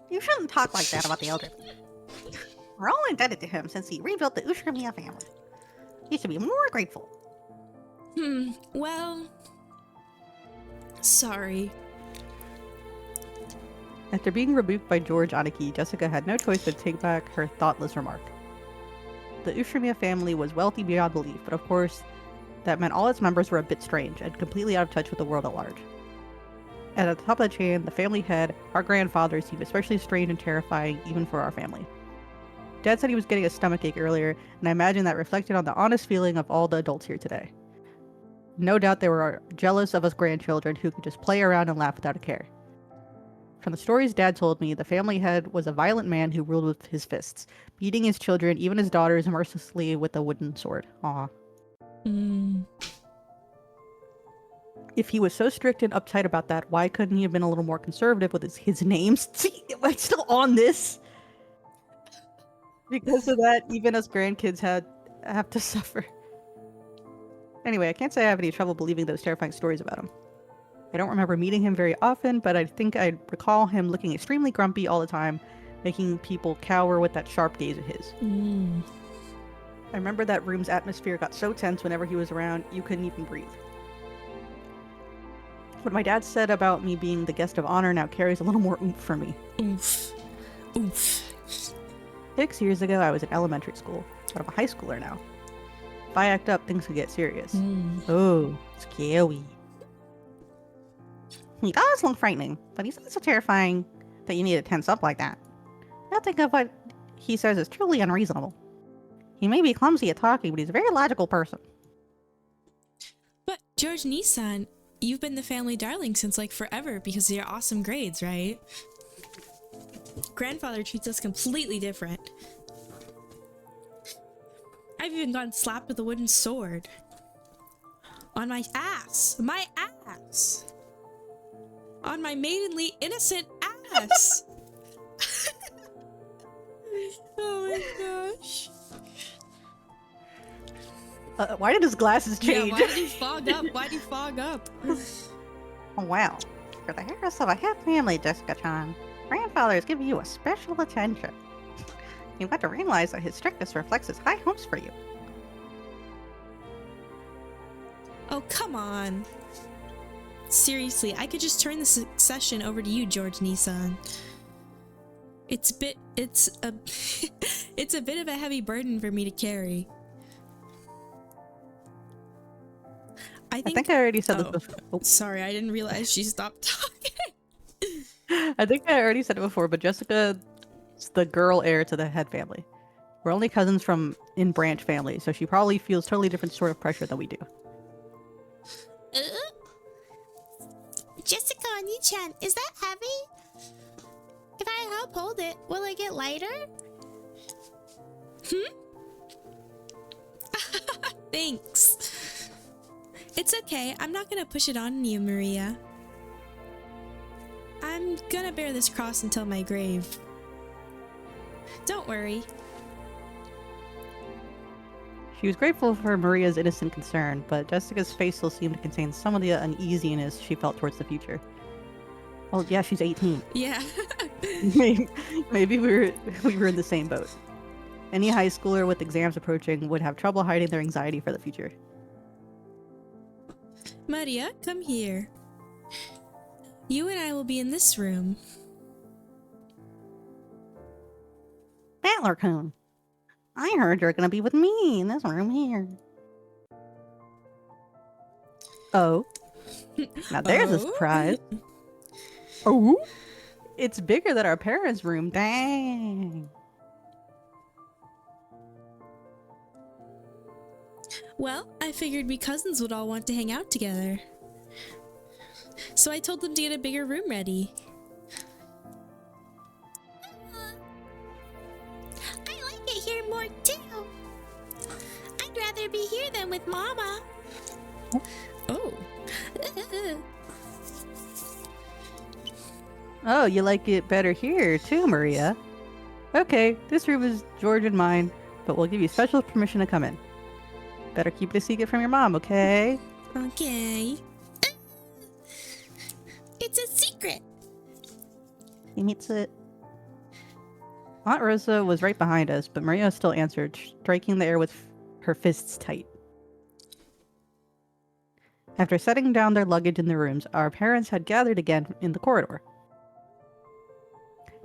You shouldn't talk like that about the elder. We're all indebted to him since he rebuilt the Ushirimiya family. You should be more grateful. Well... Sorry. After being rebuked by George Aniki, Jessica had no choice but to take back her thoughtless remark. The Ushimiya family was wealthy beyond belief, but of course, that meant all its members were a bit strange and completely out of touch with the world at large. And at the top of the chain, the family head, our grandfather, seemed especially strange and terrifying even for our family. Dad said he was getting a stomachache earlier, and I imagine that reflected on the honest feeling of all the adults here today. No doubt they were jealous of us grandchildren who could just play around and laugh without a care. From the stories Dad told me, the family head was a violent man who ruled with his fists, beating his children, even his daughters, mercilessly with a wooden sword. Aww. If he was so strict and uptight about that, why couldn't he have been a little more conservative with his names? See, am I still on this? Because of that, even us grandkids have to suffer. Anyway, I can't say I have any trouble believing those terrifying stories about him. I don't remember meeting him very often, but I think I recall him looking extremely grumpy all the time, making people cower with that sharp gaze of his. I remember that room's atmosphere got so tense whenever he was around, you couldn't even breathe. What my dad said about me being the guest of honor now carries a little more oomph for me. Oomph. Oomph. 6 years ago, I was in elementary school, but I'm a high schooler now. If I act up, things could get serious. Oh, scary. He does look frightening, but he's not so terrifying that you need to tense up like that. Nothing of what he says is truly unreasonable. He may be clumsy at talking, but he's a very logical person. But George Nissan, you've been the family darling since like forever because of your awesome grades, right? Grandfather treats us completely different. I've even gotten slapped with a wooden sword. On my ass! My ass! On my maidenly innocent ass! Oh my gosh. Why did his glasses change? Yeah, why did he fog up? Why'd he fog up? Oh, well, you're the heiress of a head family, Jessica-chan. Grandfather is giving you a special attention. You've got to realize that his strictness reflects his high hopes for you. Oh, come on. Seriously, I could just turn the succession over to you, George Nissan. It's a it's a bit of a heavy burden for me to carry. I think I already said this before. Oh. Sorry, I didn't realize she stopped talking. I think I already said it before, but Jessica's the girl heir to the head family. We're only cousins from in-branch family, so she probably feels totally different sort of pressure than we do. Jessica Oni-chan, is that heavy? If I help hold it, will it get lighter? Thanks. It's okay. I'm not gonna push it on you, Maria. I'm gonna bear this cross until my grave. Don't worry. She was grateful for Maria's innocent concern, but Jessica's face still seemed to contain some of the uneasiness she felt towards the future. Oh yeah, she's 18. Yeah. Maybe we were in the same boat. Any high schooler with exams approaching would have trouble hiding their anxiety for the future. Maria, come here. You and I will be in this room. Battler-kun, I heard you're gonna be with me in this room here. Oh. Now there's a surprise. Oh? It's bigger than our parents' room. Dang. Well, I figured we cousins would all want to hang out together. So I told them to get a bigger room ready. I like it here more too. I'd rather be here than with Mama. Oh. Oh, you like it better here too, Maria. Okay, this room is George and mine, but we'll give you special permission to come in. Better keep it a secret from your mom, okay? Okay. It's a secret. It. Aunt Rosa was right behind us, but Maria still answered, striking the air with her fists tight. After setting down their luggage in their rooms, our parents had gathered again in the corridor.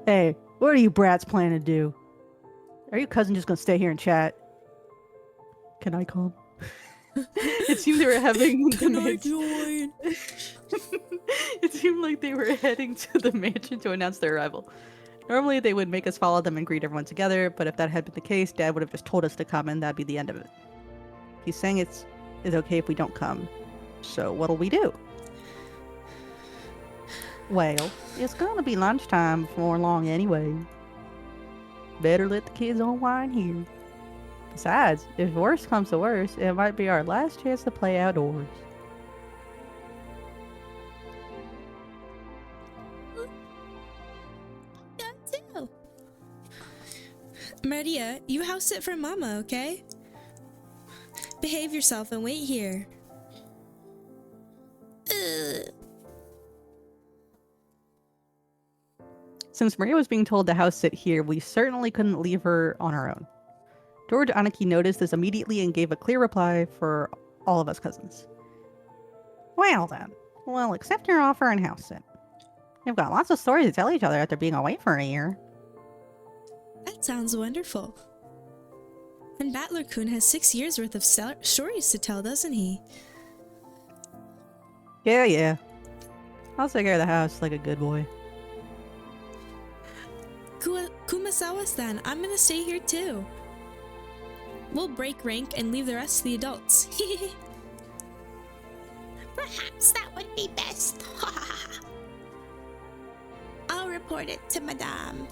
Hey, what are you brats planning to do? Are you cousin just gonna stay here and chat? Can I come? It seemed they were having the join? It seemed like they were heading to the mansion to announce their arrival. Normally they would make us follow them and greet everyone together, but if that had been the case, Dad would have just told us to come and that'd be the end of it. He's saying it's okay if we don't come. So what'll we do? Well, it's gonna be lunchtime before long anyway. Better let the kids unwind here. Besides, if worse comes to worse, it might be our last chance to play outdoors. That too. Maria, you house sit for Mama, okay? Behave yourself and wait here. Since Maria was being told to house sit here, we certainly couldn't leave her on our own. George Aniki noticed this immediately and gave a clear reply for all of us cousins. Well then, we'll accept your offer and house sit. We've got lots of stories to tell each other after being away for a year. That sounds wonderful. And Battler-kun has 6 years worth of stories to tell, doesn't he? Yeah. I'll take care of the house like a good boy. Kumasawa-san, I'm gonna stay here too. We'll break rank and leave the rest to the adults. Perhaps that would be best. I'll report it to Madame.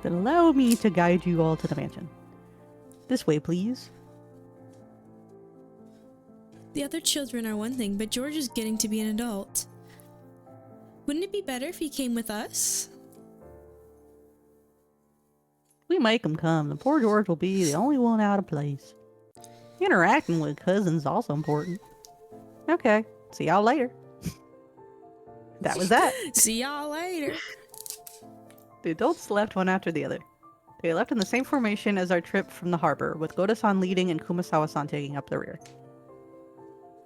Then allow me to guide you all to the mansion. This way, please. The other children are one thing, but George is getting to be an adult. Wouldn't it be better if he came with us? We make him come. The poor George will be the only one out of place. Interacting with cousins is also important. Okay, see y'all later. That was that. See y'all later. The adults left one after the other. They left in the same formation as our trip from the harbor, with Goda-san leading and Kumasawa-san taking up the rear.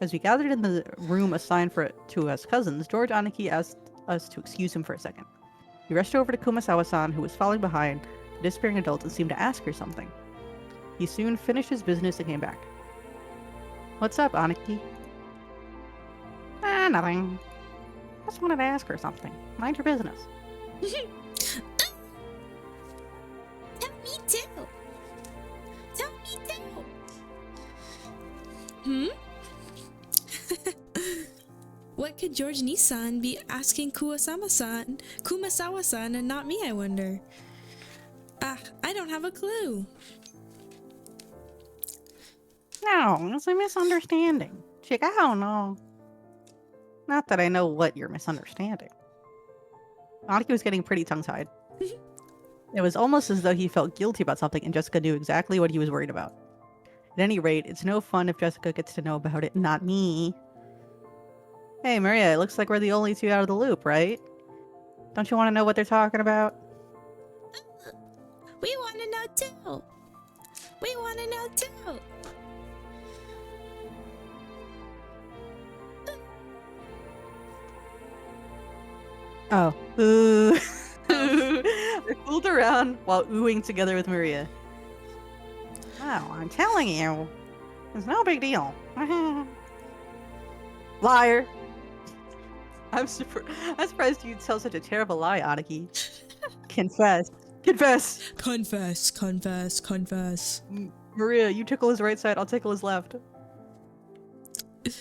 As we gathered in the room assigned to us cousins, George Aniki asked us to excuse him for a second. He rushed over to Kumasawa-san, who was following behind the disappearing adult, and seemed to ask her something. He soon finished his business and came back. What's up, Aniki? Nothing. Just wanted to ask her something. Mind your business. Tell me too. Tell me too. What could George Nissan be asking Kumasawa-san and not me, I wonder? I don't have a clue. No, it's a misunderstanding. Chick, I don't know. Not that I know what you're misunderstanding. Aniki was getting pretty tongue-tied. It was almost as though he felt guilty about something and Jessica knew exactly what he was worried about. At any rate, it's no fun if Jessica gets to know about it, not me. Hey, Maria, it looks like we're the only two out of the loop, right? Don't you want to know what they're talking about? We want to know too. We want to know too. Oh. Ooh. I fooled around while oohing together with Maria. Oh, I'm telling you. It's no big deal. Liar. I'm surprised you'd tell such a terrible lie, Aniki. Confess. Confess! Confess. Maria, you tickle his right side, I'll tickle his left. Right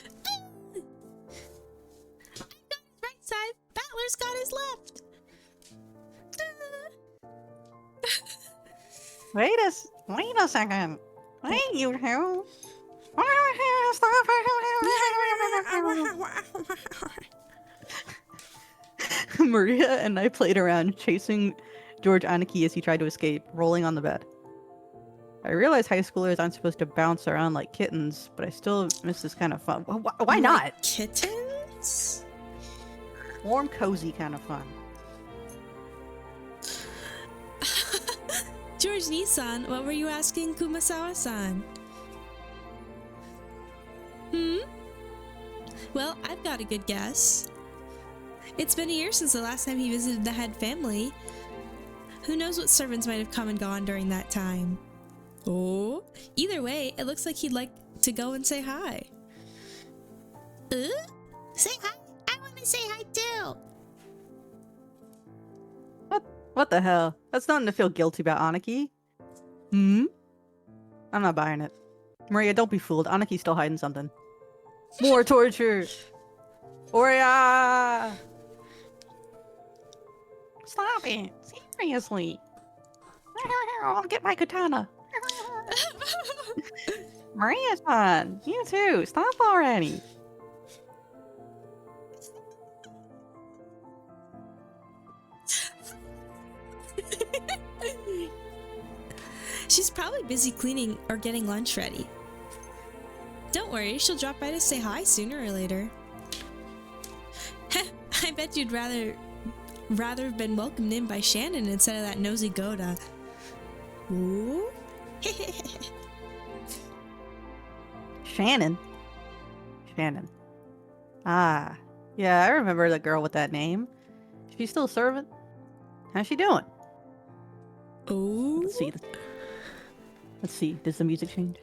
side. Battler's got his left. Wait a second. Wait, you two. Maria and I played around, chasing George Aniki as he tried to escape, rolling on the bed. I realize high schoolers aren't supposed to bounce around like kittens, but I still miss this kind of fun. Why not? Kittens? Warm, cozy kind of fun. George Nissan, what were you asking Kumasawa-san? Well, I've got a good guess. It's been a year since the last time he visited the head family. Who knows what servants might have come and gone during that time. Oh, either way, it looks like he'd like to go and say hi. Say hi. I want to say hi too. What the hell? That's nothing to feel guilty about, Aniki. Hmm? I'm not buying it. Maria, don't be fooled. Anaki's still hiding something. More torture! Oria! Stop it! Seriously! I'll get my katana. Maria's fun. You too. Stop already. She's probably busy cleaning or getting lunch ready. Don't worry, she'll drop by to say hi sooner or later. I bet you'd rather have been welcomed in by Shannon instead of that nosy Goda. Ooh. Shannon? Shannon. Ah. Yeah, I remember the girl with that name. She's still a servant? How's she doing? Oh. Let's see. Let's see. Does the music change?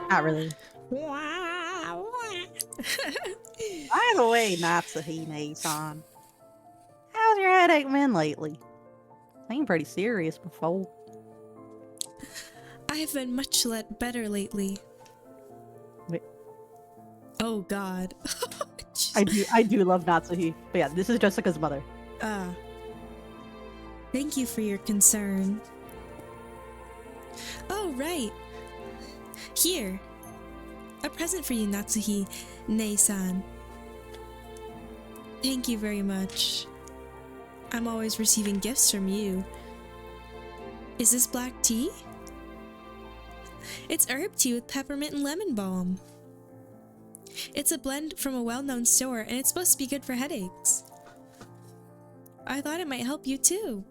Not really. By the way, Natsuhime-san, how's your headache been lately? Seemed pretty serious before. I've been much better lately. Wait. Oh God. I do love Natsuhi. But yeah, this is Jessica's mother. Thank you for your concern. Oh, right. Here. A present for you, Natsuhi-san. Thank you very much. I'm always receiving gifts from you. Is this black tea? It's herb tea with peppermint and lemon balm. It's a blend from a well-known store, and it's supposed to be good for headaches. I thought it might help you too.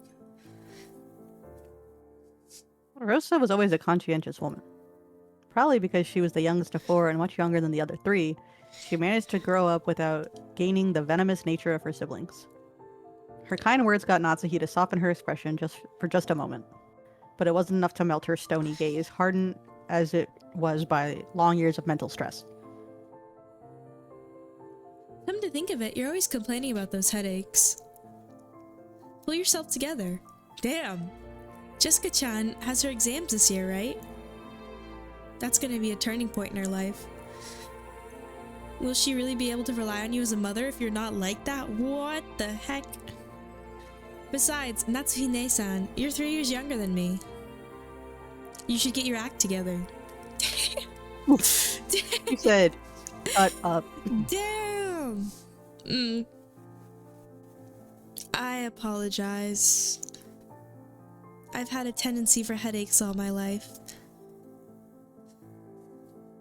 Rosa was always a conscientious woman. Probably because she was the youngest of four and much younger than the other three, she managed to grow up without gaining the venomous nature of her siblings. Her kind words got Natsuhi to soften her expression for just a moment. But it wasn't enough to melt her stony gaze, hardened as it was by long years of mental stress. Come to think of it, you're always complaining about those headaches. Pull yourself together. Damn. Jessica-chan has her exams this year, right? That's gonna be a turning point in her life. Will she really be able to rely on you as a mother if you're not like that? What the heck? Besides, Natsuhime-san, you're 3 years younger than me. You should get your act together. You said, shut up. Damn! I apologize. I've had a tendency for headaches all my life.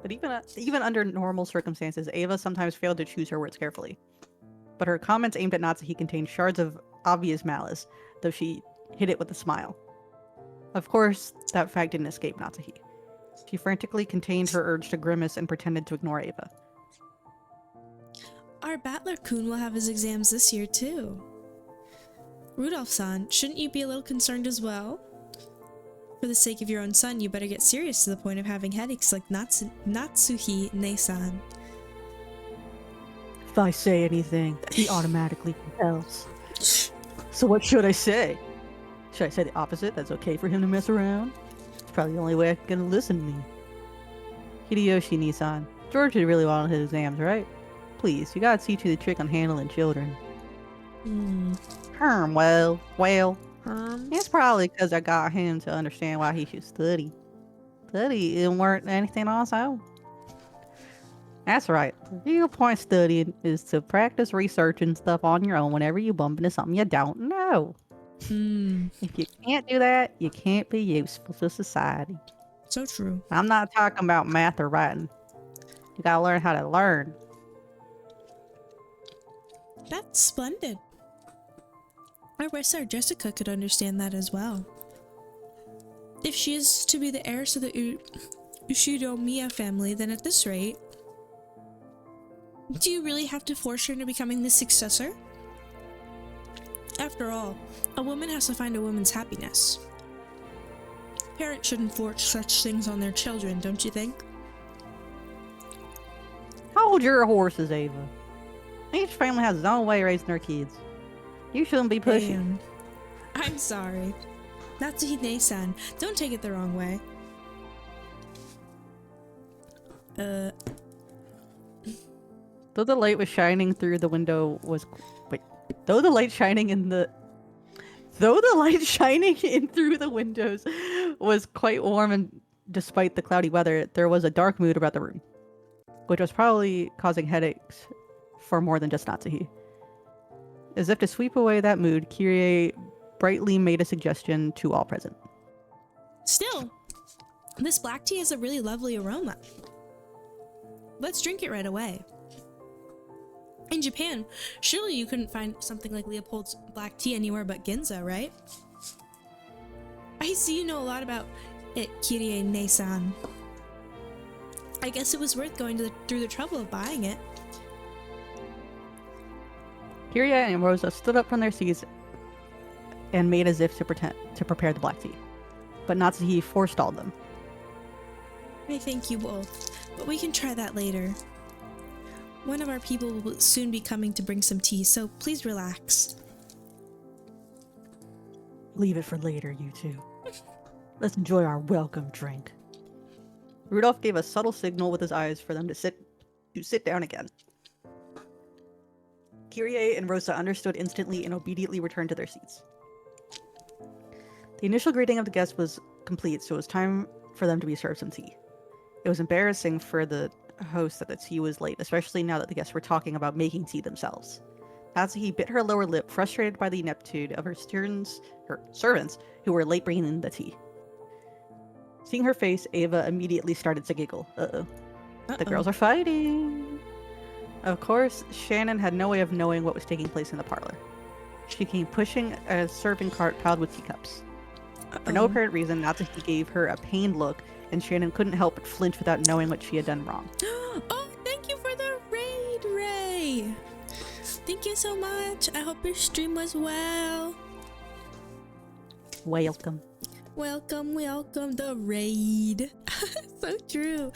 But even under normal circumstances, Ava sometimes failed to choose her words carefully. But her comments aimed at Natsuhi contained shards of obvious malice, though she hid it with a smile. Of course, that fact didn't escape Natsuhi. She frantically contained her urge to grimace and pretended to ignore Ava. Our Battler-kun will have his exams this year too. Rudolph-san, shouldn't you be a little concerned as well? For the sake of your own son, you better get serious to the point of having headaches like Natsuhi-ne-san. If I say anything, he automatically compels. So what should I say? Should I say the opposite? That's okay for him to mess around? It's probably the only way I can get him to listen to me. Hideyoshi-ni-san, George did really well on his exams, right? Please, you gotta teach you the trick on handling children. Well. It's probably because I got him to understand why he should study. Study weren't anything also. That's right. The real point of studying is to practice researching stuff on your own whenever you bump into something you don't know. If you can't do that, you can't be useful to society. So true. I'm not talking about math or writing. You gotta learn how to learn. That's splendid. I wish our Jessica could understand that as well. If she is to be the heiress of the Ushidomiya family, then at this rate, do you really have to force her into becoming the successor? After all, a woman has to find a woman's happiness. Parents shouldn't force such things on their children, don't you think? Hold your horses, Ava. Each family has its own way of raising their kids. You shouldn't be pushing. I'm sorry. Natsuhide-san, don't take it the wrong way. Though the light was shining through the window was... Wait. Though the light shining in through the windows was quite warm, and despite the cloudy weather, there was a dark mood about the room, which was probably causing headaches for more than just Natsuhi. As if to sweep away that mood, Kyrie brightly made a suggestion to all present. Still, this black tea has a really lovely aroma. Let's drink it right away. In Japan, surely you couldn't find something like Leopold's black tea anywhere but Ginza, right? I see you know a lot about it, Kirie-ne-san. I guess it was worth going through the trouble of buying it. Kyrie and Rosa stood up from their seats and made as if to prepare the black tea. But Natsuhi forestalled them. I thank you both, but we can try that later. One of our people will soon be coming to bring some tea, so please relax. Leave it for later, you two. Let's enjoy our welcome drink. Rudolph gave a subtle signal with his eyes for them to sit down again. Kyrie and Rosa understood instantly and obediently returned to their seats. The initial greeting of the guests was complete, so it was time for them to be served some tea. It was embarrassing for the host that the tea was late, especially now that the guests were talking about making tea themselves. Natsuhi bit her lower lip, frustrated by the ineptitude of her servants who were late bringing in the tea. Seeing her face, Ava immediately started to giggle. Uh-oh. The girls are fighting! Of course, Shannon had no way of knowing what was taking place in the parlor. She came pushing a serving cart piled with teacups. For no apparent reason, Natsuhi gave her a pained look, and Shannon couldn't help but flinch without knowing what she had done wrong. Oh, thank you for the raid, Ray! Thank you so much. I hope your stream was well. Welcome. Welcome, welcome, the raid. So true.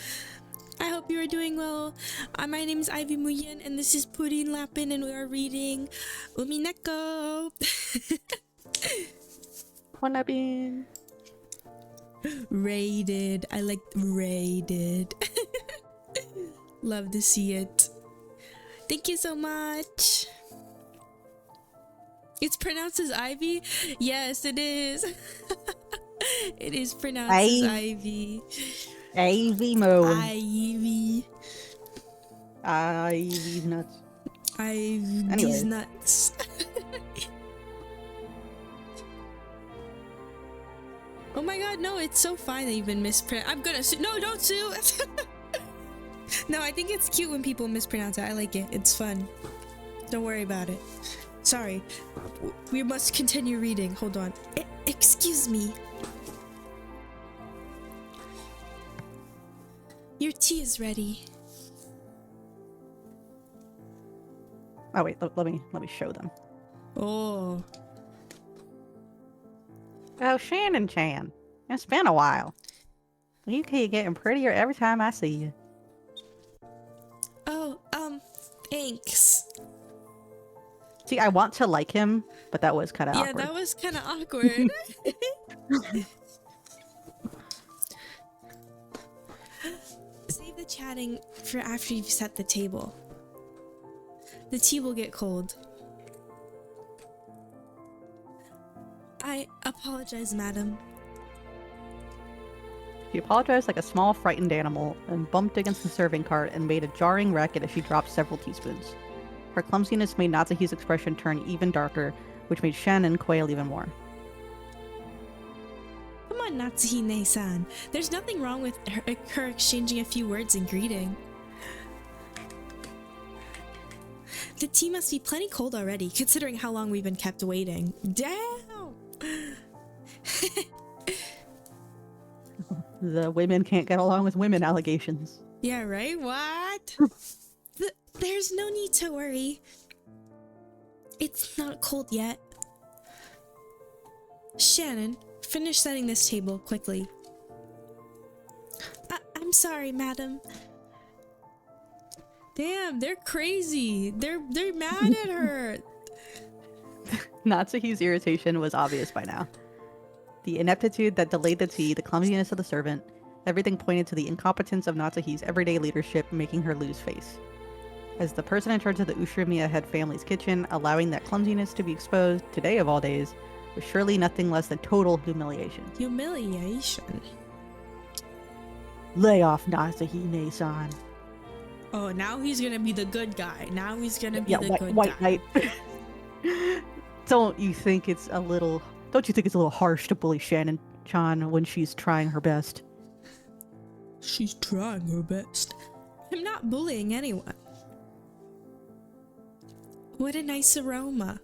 I hope you are doing well. My name is Ivy Muyen, and this is Purin Lapin, and we are reading Umineko. Lapin. Raided. I like raided. Love to see it. Thank you so much. It's pronounced as Ivy? Yes, it is. It is pronounced as Ivy. Ivy Mo. Ivy. Ivy's nuts. Ivy's nuts. Oh my god, no, it's so fine that you've been mispronounced. I'm gonna sue. No, don't sue. No, I think it's cute when people mispronounce it. I like it. It's fun. Don't worry about it. Sorry. We must continue reading. Hold on. Excuse me. Your tea is ready. Oh wait, let me show them. Oh. Oh, Shannon Chan. It's been a while. You keep getting prettier every time I see you. Oh, thanks. See, I want to like him, but that was kind of awkward. Yeah, that was kind of awkward. Save the chatting for after you've set the table. The tea will get cold. I apologize, madam. She apologized like a small, frightened animal and bumped against the serving cart and made a jarring racket as she dropped several teaspoons. Her clumsiness made Natsuhi's expression turn even darker, which made Shannon quail even more. Come on, Natsuhi-ne-san. There's nothing wrong with her exchanging a few words in greeting. The tea must be plenty cold already, considering how long we've been kept waiting. Damn! The women can't get along with women allegations. Yeah, right? What? There's no need to worry. It's not cold yet. Shannon, finish setting this table quickly. I'm sorry, madam. Damn, they're crazy. They're mad at her. Natsuhi's irritation was obvious by now. The ineptitude that delayed the tea, the clumsiness of the servant, everything pointed to the incompetence of Natsuhi's everyday leadership, making her lose face. As the person in charge of the Ushirimiya head family's kitchen, allowing that clumsiness to be exposed, today of all days, was surely nothing less than total humiliation. Humiliation. Lay off Natsuhi-ne-san. Oh, now he's gonna be the good guy. Now he's gonna be the good white guy. knight. Don't you think it's a little harsh to bully Shannon-chan when she's trying her best? She's trying her best. I'm not bullying anyone. What a nice aroma.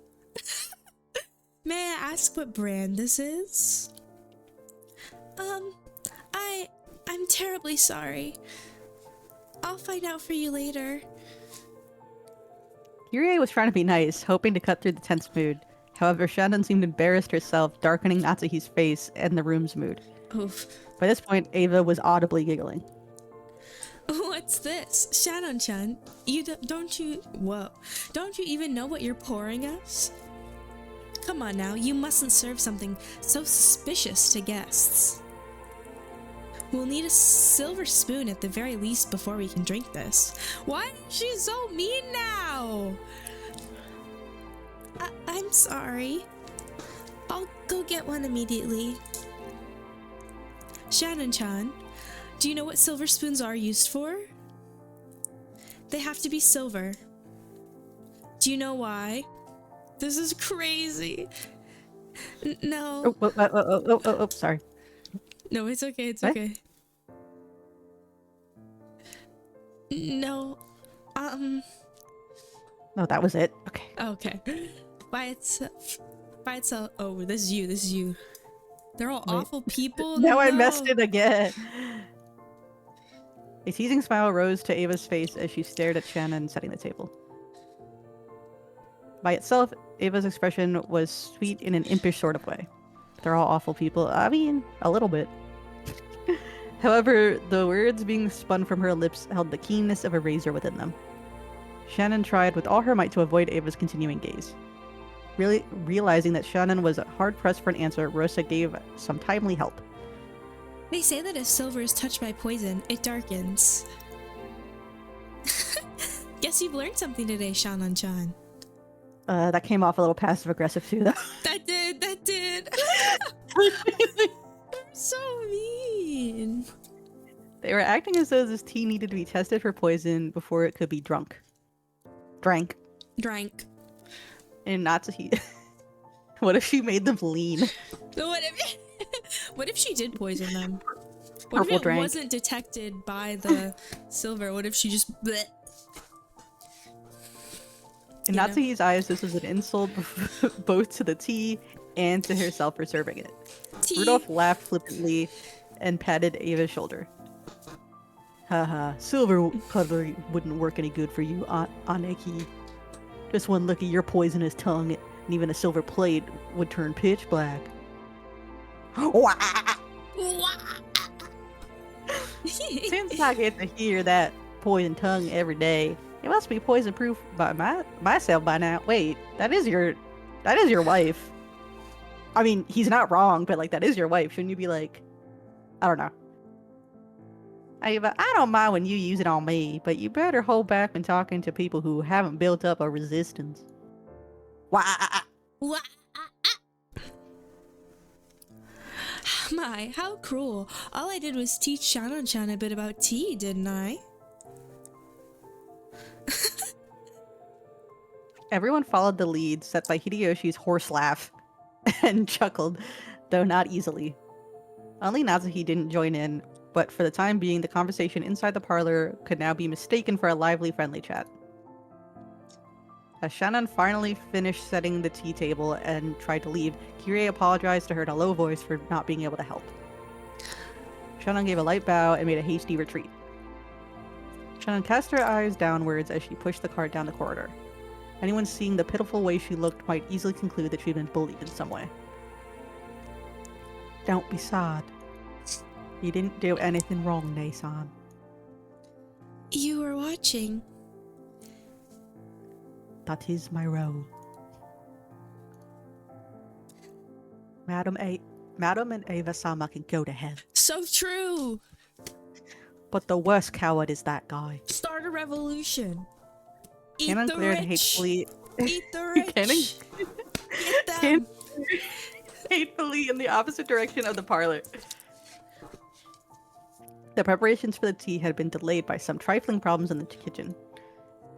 May I ask what brand this is? I'm terribly sorry. I'll find out for you later. Kirie was trying to be nice, hoping to cut through the tense mood. However, Shannon seemed embarrassed herself, darkening Natsuhi's face and the room's mood. Oof. By this point, Ava was audibly giggling. What's this? Shannon-chan, don't you even know what you're pouring us? Come on now, you mustn't serve something so suspicious to guests. We'll need a silver spoon at the very least before we can drink this. Why is she so mean now? I'm sorry. I'll go get one immediately. Shannon-chan, do you know what silver spoons are used for? They have to be silver. Do you know why? This is crazy. No. Oh, sorry. No, it's okay, it's What? okay. No. No, that was it. Okay. Okay. By itself. Oh, this is you. They're all Wait. awful people. Now I No. messed it again. A teasing smile rose to Ava's face as she stared at Shannon setting the table. By itself, Ava's expression was sweet in an impish sort of way. They're all awful people. I mean, a little bit. However, the words being spun from her lips held the keenness of a razor within them. Shannon tried with all her might to avoid Ava's continuing gaze. Really realizing that Shannon was hard-pressed for an answer, Rosa gave some timely help. They say that if silver is touched by poison, it darkens. Guess you've learned something today, Shannon-chan. That came off a little passive-aggressive too, though. That did. They're so mean. They were acting as though this tea needed to be tested for poison before it could be drank. Drank. And Natsuhi. What if she made them lean? What if she did poison them? What Purple if it drank. wasn't detected by the silver? What if she just bleh? In You know? Natsuhi's eyes, this was an insult both to the tea and to herself for serving it. Tea. Rudolph laughed flippantly and patted Ava's shoulder. Haha, silver cutlery wouldn't work any good for you, Aneki. Just one look at your poisonous tongue, and even a silver plate would turn pitch black. Since I get to hear that poison tongue every day, it must be poison proof by myself by now. Wait, that is your wife. I mean, he's not wrong, but like that is your wife. Shouldn't you be like, I don't know. I don't mind when you use it on me, but you better hold back when talking to people who haven't built up a resistance. My, how cruel. All I did was teach Shannon-chan a bit about tea, didn't I? Everyone followed the lead set by Hideyoshi's horse laugh and chuckled, though not easily. Only Natsuhi didn't join in, but for the time being, the conversation inside the parlor could now be mistaken for a lively, friendly chat. As Shannon finally finished setting the tea table and tried to leave, Kirie apologized to her in a low voice for not being able to help. Shannon gave a light bow and made a hasty retreat. Shannon cast her eyes downwards as she pushed the cart down the corridor. Anyone seeing the pitiful way she looked might easily conclude that she'd been bullied in some way. Don't be sad. You didn't do anything wrong, Nason. You were watching. That is my role. Madam and Ava-sama can go to hell. So true. But the worst coward is that guy. Start a revolution. Eat Cannon the glared rich. hatefully. Eat the rich. Cannon Eat them. Cannon hatefully in the opposite direction of the parlor. The preparations for the tea had been delayed by some trifling problems in the kitchen.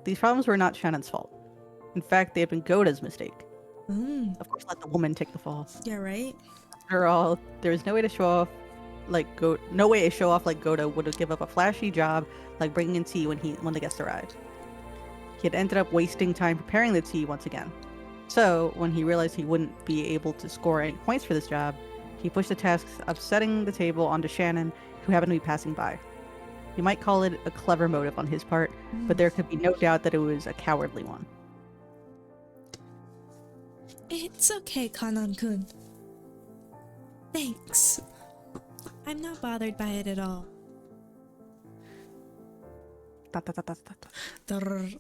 These problems were not Shannon's fault. In fact, they had been Goda's mistake. Of course, let the woman take the fall. Yeah, right? After all, there was no way to show off like no way to show off like Goda would have give up a flashy job like bringing in tea when the guests arrived. He had ended up wasting time preparing the tea once again. So, when he realized he wouldn't be able to score any points for this job, he pushed the task of setting the table onto Shannon, who happened to be passing by. You might call it a clever motive on his part, but there could be no doubt that it was a cowardly one. It's okay, Kanan-kun. Thanks. I'm not bothered by it at all. Drrr.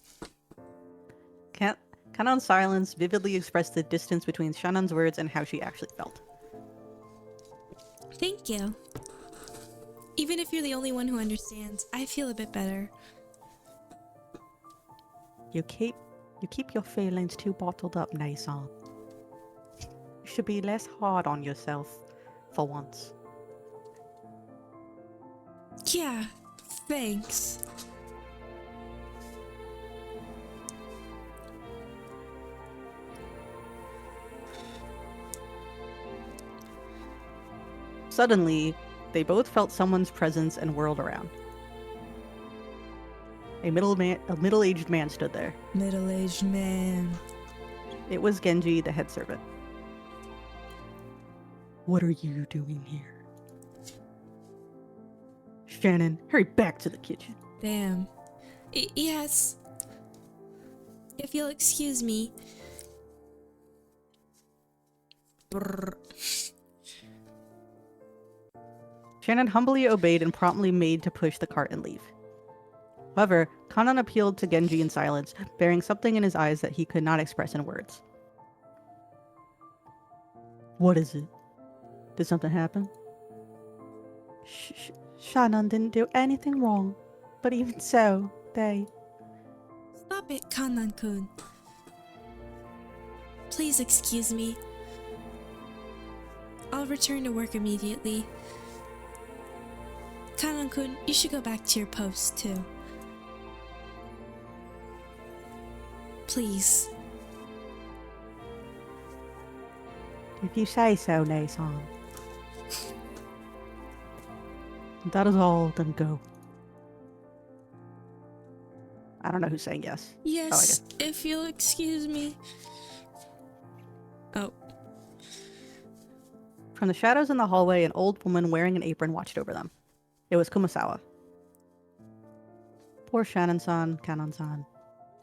Kanon's silence vividly expressed the distance between Shannon's words and how she actually felt. Thank you. Even if you're the only one who understands, I feel a bit better. You keep your feelings too bottled up, Nason. You should be less hard on yourself, for once. Yeah, thanks. Suddenly, they both felt someone's presence and whirled around. A middle-aged man stood there. Middle-aged man. It was Genji, the head servant. What are you doing here? Shannon, hurry back to the kitchen. Damn. Yes. If you'll excuse me. Brrr. Shannon humbly obeyed and promptly made to push the cart and leave. However, Kanan appealed to Genji in silence, bearing something in his eyes that he could not express in words. What is it? Did something happen? Shannon didn't do anything wrong, but even so, they... Stop it, Kanan-kun. Please excuse me. I'll return to work immediately. Kanan-kun, you should go back to your post, too. Please. If you say so, Nason. That is all, then go. I don't know who's saying yes. Yes, if you'll excuse me. Oh. From the shadows in the hallway, an old woman wearing an apron watched over them. It was Kumasawa. Poor Shannon-san, Kanon-san.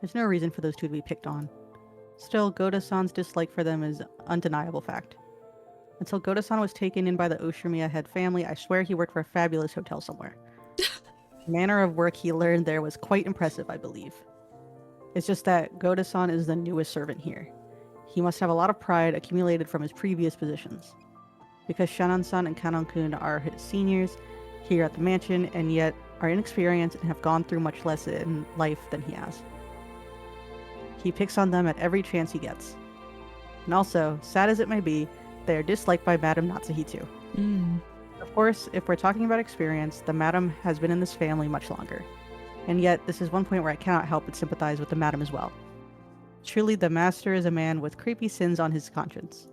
There's no reason for those two to be picked on. Still, Goda-san's dislike for them is undeniable fact. Until Goda-san was taken in by the Oshimiya head family, I swear he worked for a fabulous hotel somewhere. The manner of work he learned there was quite impressive, I believe. It's just that Goda-san is the newest servant here. He must have a lot of pride accumulated from his previous positions. Because Shannon-san and Kanon-kun are his seniors here at the mansion, and yet are inexperienced and have gone through much less in life than he has. He picks on them at every chance he gets. And also, sad as it may be, they are disliked by Madame Natsuhito. Of course, if we're talking about experience, the Madam has been in this family much longer. And yet, this is one point where I cannot help but sympathize with the Madam as well. Truly, the Master is a man with creepy sins on his conscience.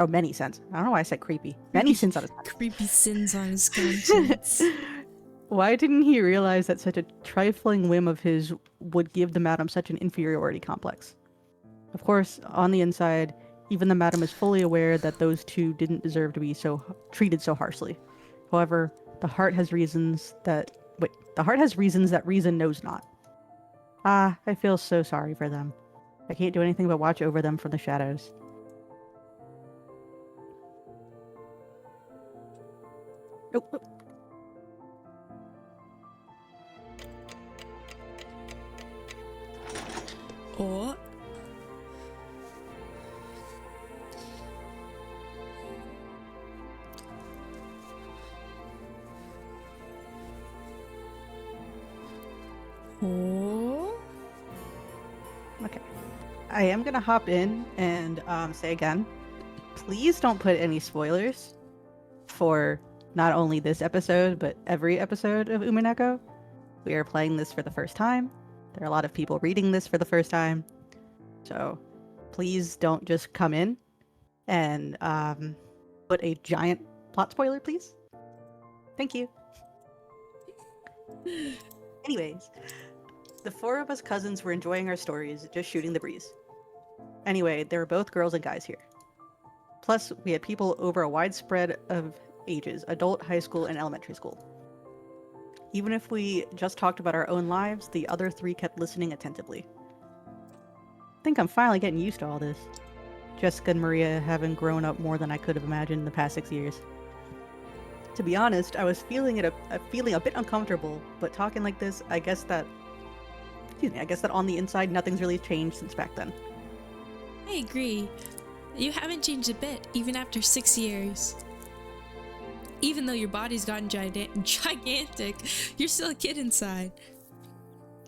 Oh, many sins. I don't know why I said creepy. Many sins on his conscience. Creepy sins on his conscience. Why didn't he realize that such a trifling whim of his would give the Madam such an inferiority complex? Of course, on the inside, even the Madam is fully aware that those two didn't deserve to be treated so harshly. However, The heart has reasons that... Wait, the heart has reasons that reason knows not. Ah, I feel so sorry for them. I can't do anything but watch over them from the shadows. Oh, oh. Oh. Oh. Okay. I am gonna hop in and say again, please don't put any spoilers for not only this episode, but every episode of Umineko. We are playing this for the first time. There are a lot of people reading this for the first time. So please don't just come in and put a giant plot spoiler, please. Thank you. Anyways, the four of us cousins were enjoying our stories, just shooting the breeze. Anyway, there were both girls and guys here. Plus, we had people over a wide spread of ages, adult, high school, and elementary school. Even if we just talked about our own lives, the other three kept listening attentively. I think I'm finally getting used to all this. Jessica and Maria having grown up more than I could have imagined in the past 6 years. To be honest, I was feeling a bit uncomfortable, but talking like this, I guess that on the inside nothing's really changed since back then. I agree. You haven't changed a bit, even after 6 years. Even though your body's gotten gigantic, you're still a kid inside.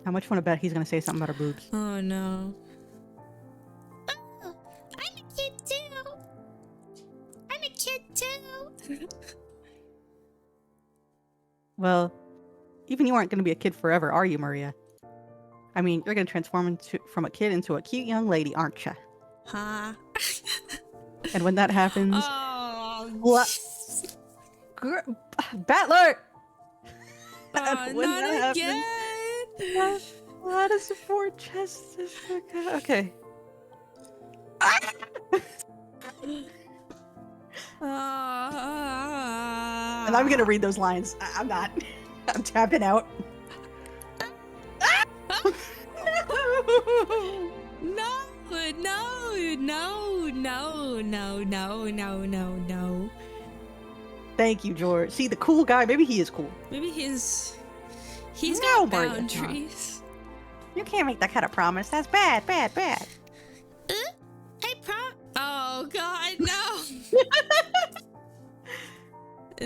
How much want to bet he's gonna say something about her boobs? Oh no. Oh, I'm a kid too. I'm a kid too. Well, even you aren't gonna be a kid forever, are you, Maria? I mean, you're gonna transform from a kid into a cute young lady, aren't you? Huh? And when that happens, Oh, Battler! oh When not that again. happens, a lot of support justice. Okay. And I'm gonna read those lines. I'm not. I'm tapping out. No, no. Thank you, George. See, the cool guy, maybe he is cool. Maybe he's No, got Maria, it's not. boundaries. You can't make that kind of promise. That's bad, bad, bad. Oh God, no.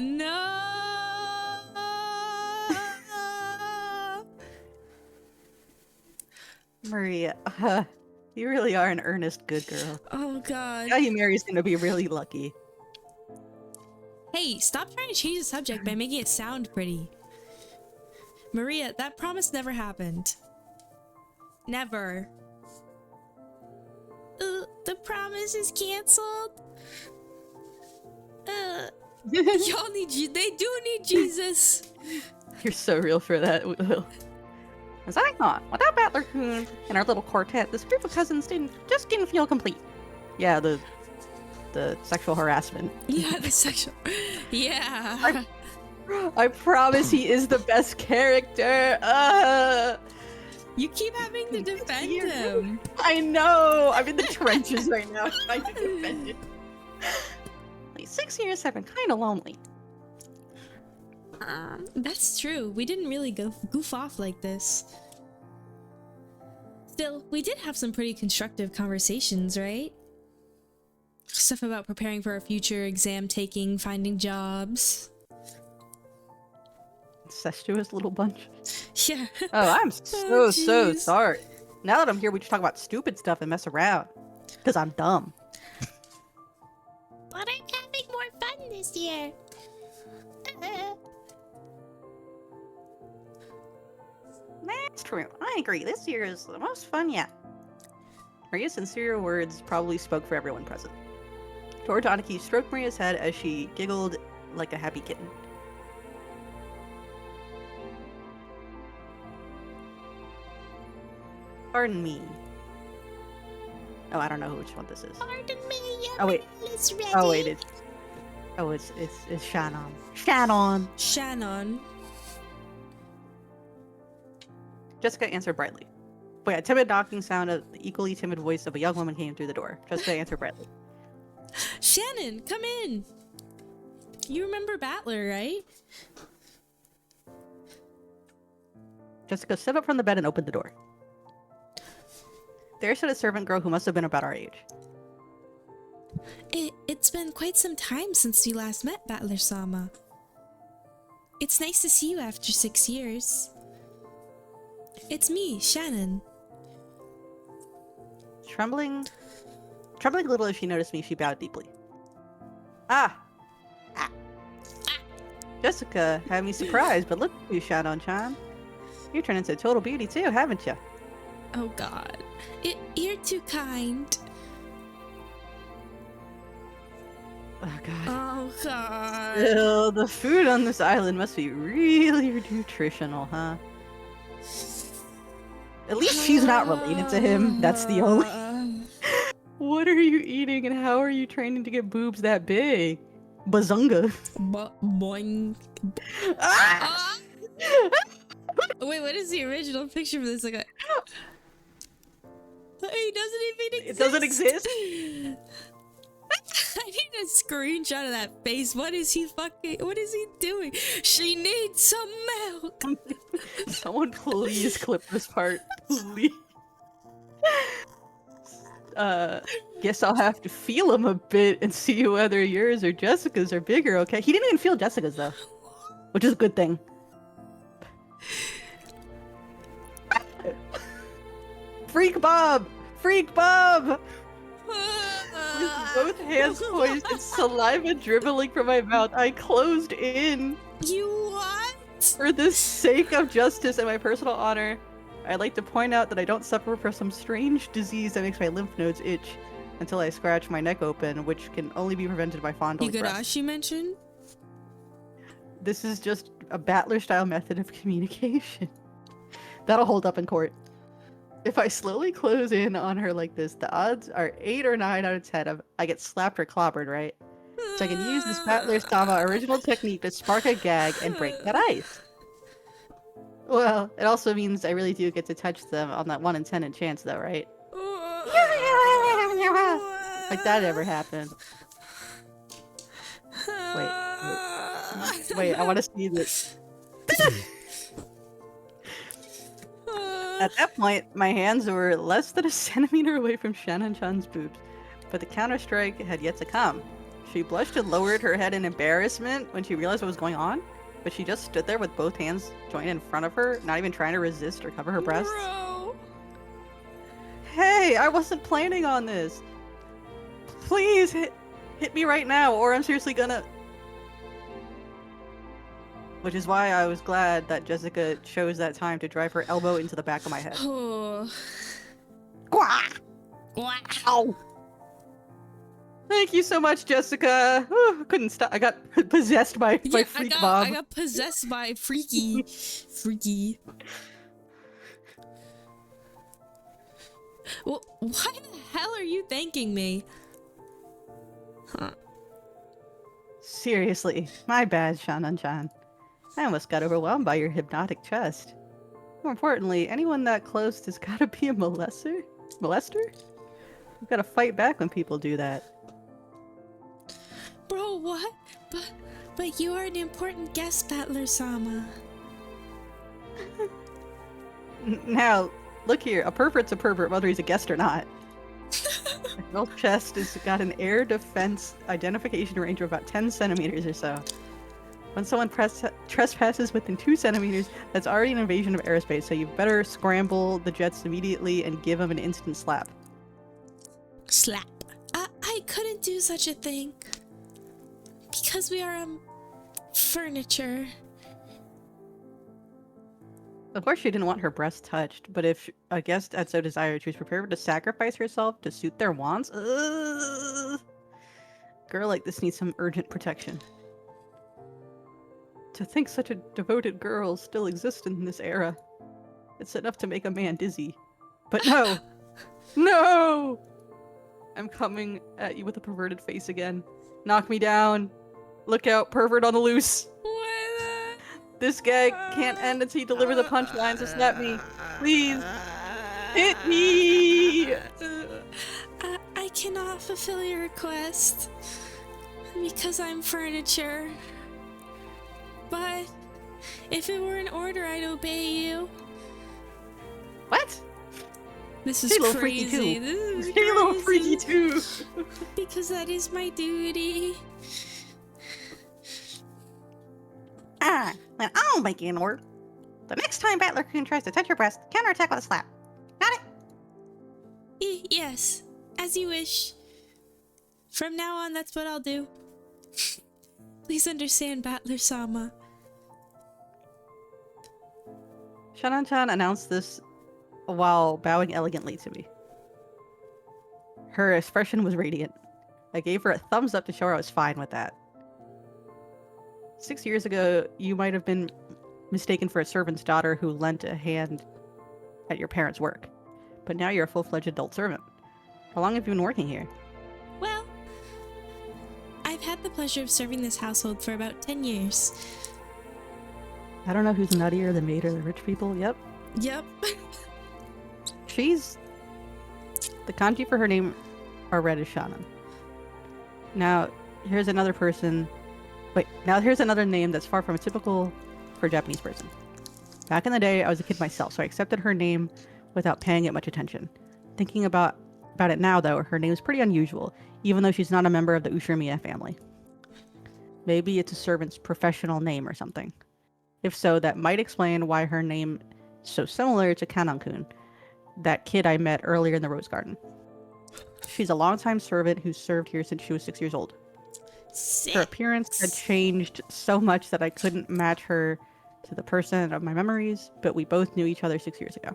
No. Maria, you really are an earnest good girl. Oh God. The guy you marry is gonna be really lucky. Hey, stop trying to change the subject by making it sound pretty. Maria, that promise never happened. Never. The promise is canceled. Y'all need they do need Jesus. You're so real for that, Will. As I thought, without Battler-kun and our little quartet, this group of cousins didn't feel complete. Yeah, the sexual harassment. Yeah, the sexual. Yeah. I promise he is the best character. You keep having to defend him. I know. I'm in the trenches right now trying to defend it. Like 6 years have been kind of lonely. That's true. We didn't really goof off like this. Still, we did have some pretty constructive conversations, right? Stuff about preparing for our future, exam taking, finding jobs. Incestuous little bunch. Yeah. Oh, I'm so jeez. sorry. Now that I'm here, we just talk about stupid stuff and mess around. Because I'm dumb. But I'm having more fun this year. That's true. I agree. This year is the most fun yet. Maria's sincere words probably spoke for everyone present. George Aniki stroked Maria's head as she giggled like a happy kitten. Pardon me. Oh, I don't know which one this is. Pardon me, your Oh, wait. meal is ready. Oh, wait. Oh, it's Shannon. Shannon! Shannon. Jessica answered brightly. But yeah, timid knocking sound of the equally timid voice of a young woman came through the door. Jessica answered brightly. Shannon, come in. You remember Battler, right? Jessica stood up from the bed and opened the door. There stood a servant girl who must have been about our age. It's been quite some time since we last met, Battler-sama. It's nice to see you after 6 years. It's me, Shannon. Trembling a little as she noticed me, she bowed deeply. Ah! Jessica had me surprised, but look at you, Shannon-chan. You turned into a total beauty too, haven't you? Oh god. You're too kind. Oh god. Oh god. Ew, the food on this island must be really nutritional, huh? At least she's not related to him. That's the only... What are you eating and how are you training to get boobs that big? Bazunga. Boing. Ah! Wait, what is the original picture for this? Like, he doesn't even exist. It doesn't exist? I need a screenshot of that face. What is he doing? She needs some milk. Someone please clip this part. Please. Guess I'll have to feel him a bit and see whether yours or Jessica's are bigger, okay? He didn't even feel Jessica's though. Which is a good thing. Freak Bob! Freak Bob! With both hands poised and saliva dribbling from my mouth, I closed in. You what? For the sake of justice and my personal honor, I'd like to point out that I don't suffer from some strange disease that makes my lymph nodes itch until I scratch my neck open, which can only be prevented by fondling breasts. Igarashi mentioned? This is just a battler-style method of communication. That'll hold up in court. If I slowly close in on her like this, the odds are 8 or 9 out of 10 of I get slapped or clobbered, right? So I can use this Battler-sama original technique to spark a gag and break that ice. Well, it also means I really do get to touch them on that 1 in 10 chance though, right? Like that ever happened. Wait, I want to see this. At that point, my hands were less than a centimeter away from Shannon-chan's boobs, but the counter-strike had yet to come. She blushed and lowered her head in embarrassment when she realized what was going on, but she just stood there with both hands joined in front of her, not even trying to resist or cover her breasts. Bro. Hey, I wasn't planning on this. Please hit me right now, or I'm seriously gonna... Which is why I was glad that Jessica chose that time to drive her elbow into the back of my head. Oh. Wow! Thank you so much, Jessica. I couldn't stop. I got possessed by Freak Bob. I got possessed by Freaky. Freaky. Well, why the hell are you thanking me? Huh. Seriously, my bad, Shannon-chan. I almost got overwhelmed by your hypnotic chest. More importantly, anyone that close has gotta be a molester? We've gotta fight back when people do that. Bro, what? But you are an important guest, Battler-sama. Now, look here, a pervert's a pervert whether he's a guest or not. The girl's chest has got an air defense identification range of about 10 centimeters or so. When someone trespasses within 2 centimeters, that's already an invasion of airspace, so you better scramble the jets immediately and give them an instant slap. Slap. I couldn't do such a thing. Because we are, furniture. Of course she didn't want her breasts touched, but if a guest had so desired, she was prepared to sacrifice herself to suit their wants? Ugh. Girl like this needs some urgent protection. To think such a devoted girl still exists in this era. It's enough to make a man dizzy. But no! No! I'm coming at you with a perverted face again. Knock me down. Look out, pervert on the loose. What? This guy can't end until you deliver the punchlines, so slap me. Please. Hit me! I cannot fulfill your request because I'm furniture. But if it were an order, I'd obey you. What? This is Hey, little crazy. freaky too. This is Hey, little crazy. freaky too. Because that is my duty. Then I'll make you an order. The next time Battler Coon tries to touch your breast, counterattack with a slap. Got it? Yes, as you wish. From now on, that's what I'll do. Please understand, Battler-sama. Shannon-chan announced this while bowing elegantly to me. Her expression was radiant. I gave her a thumbs up to show her I was fine with that. 6 years ago, you might have been mistaken for a servant's daughter who lent a hand at your parents' work. But now you're a full-fledged adult servant. How long have you been working here? Well, I've had the pleasure of serving this household for about 10 years. I don't know who's nuttier, the maid or the rich people. Yep. Yep. She's... The kanji for her name are read as Shannon. Now, here's another person... Wait, now here's another name that's far from typical for a Japanese person. Back in the day, I was a kid myself, so I accepted her name without paying it much attention. Thinking about it now, though, her name is pretty unusual, even though she's not a member of the Ushirimiya family. Maybe it's a servant's professional name or something. If so, that might explain why her name is so similar to Kanan-kun, that kid I met earlier in the Rose Garden. She's a longtime servant who served here since she was 6 years old. Her appearance had changed so much that I couldn't match her to the person of my memories, but we both knew each other 6 years ago.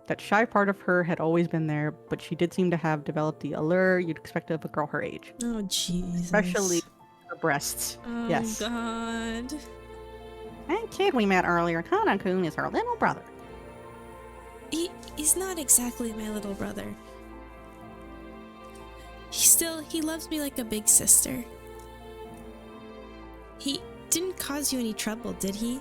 That shy part of her had always been there, but she did seem to have developed the allure you'd expect of a girl her age. Oh, Jesus. Especially her breasts. Oh, Yes. God. That kid we met earlier, Kanan-kun, is her little brother. He's not exactly my little brother. He loves me like a big sister. He didn't cause you any trouble, did he?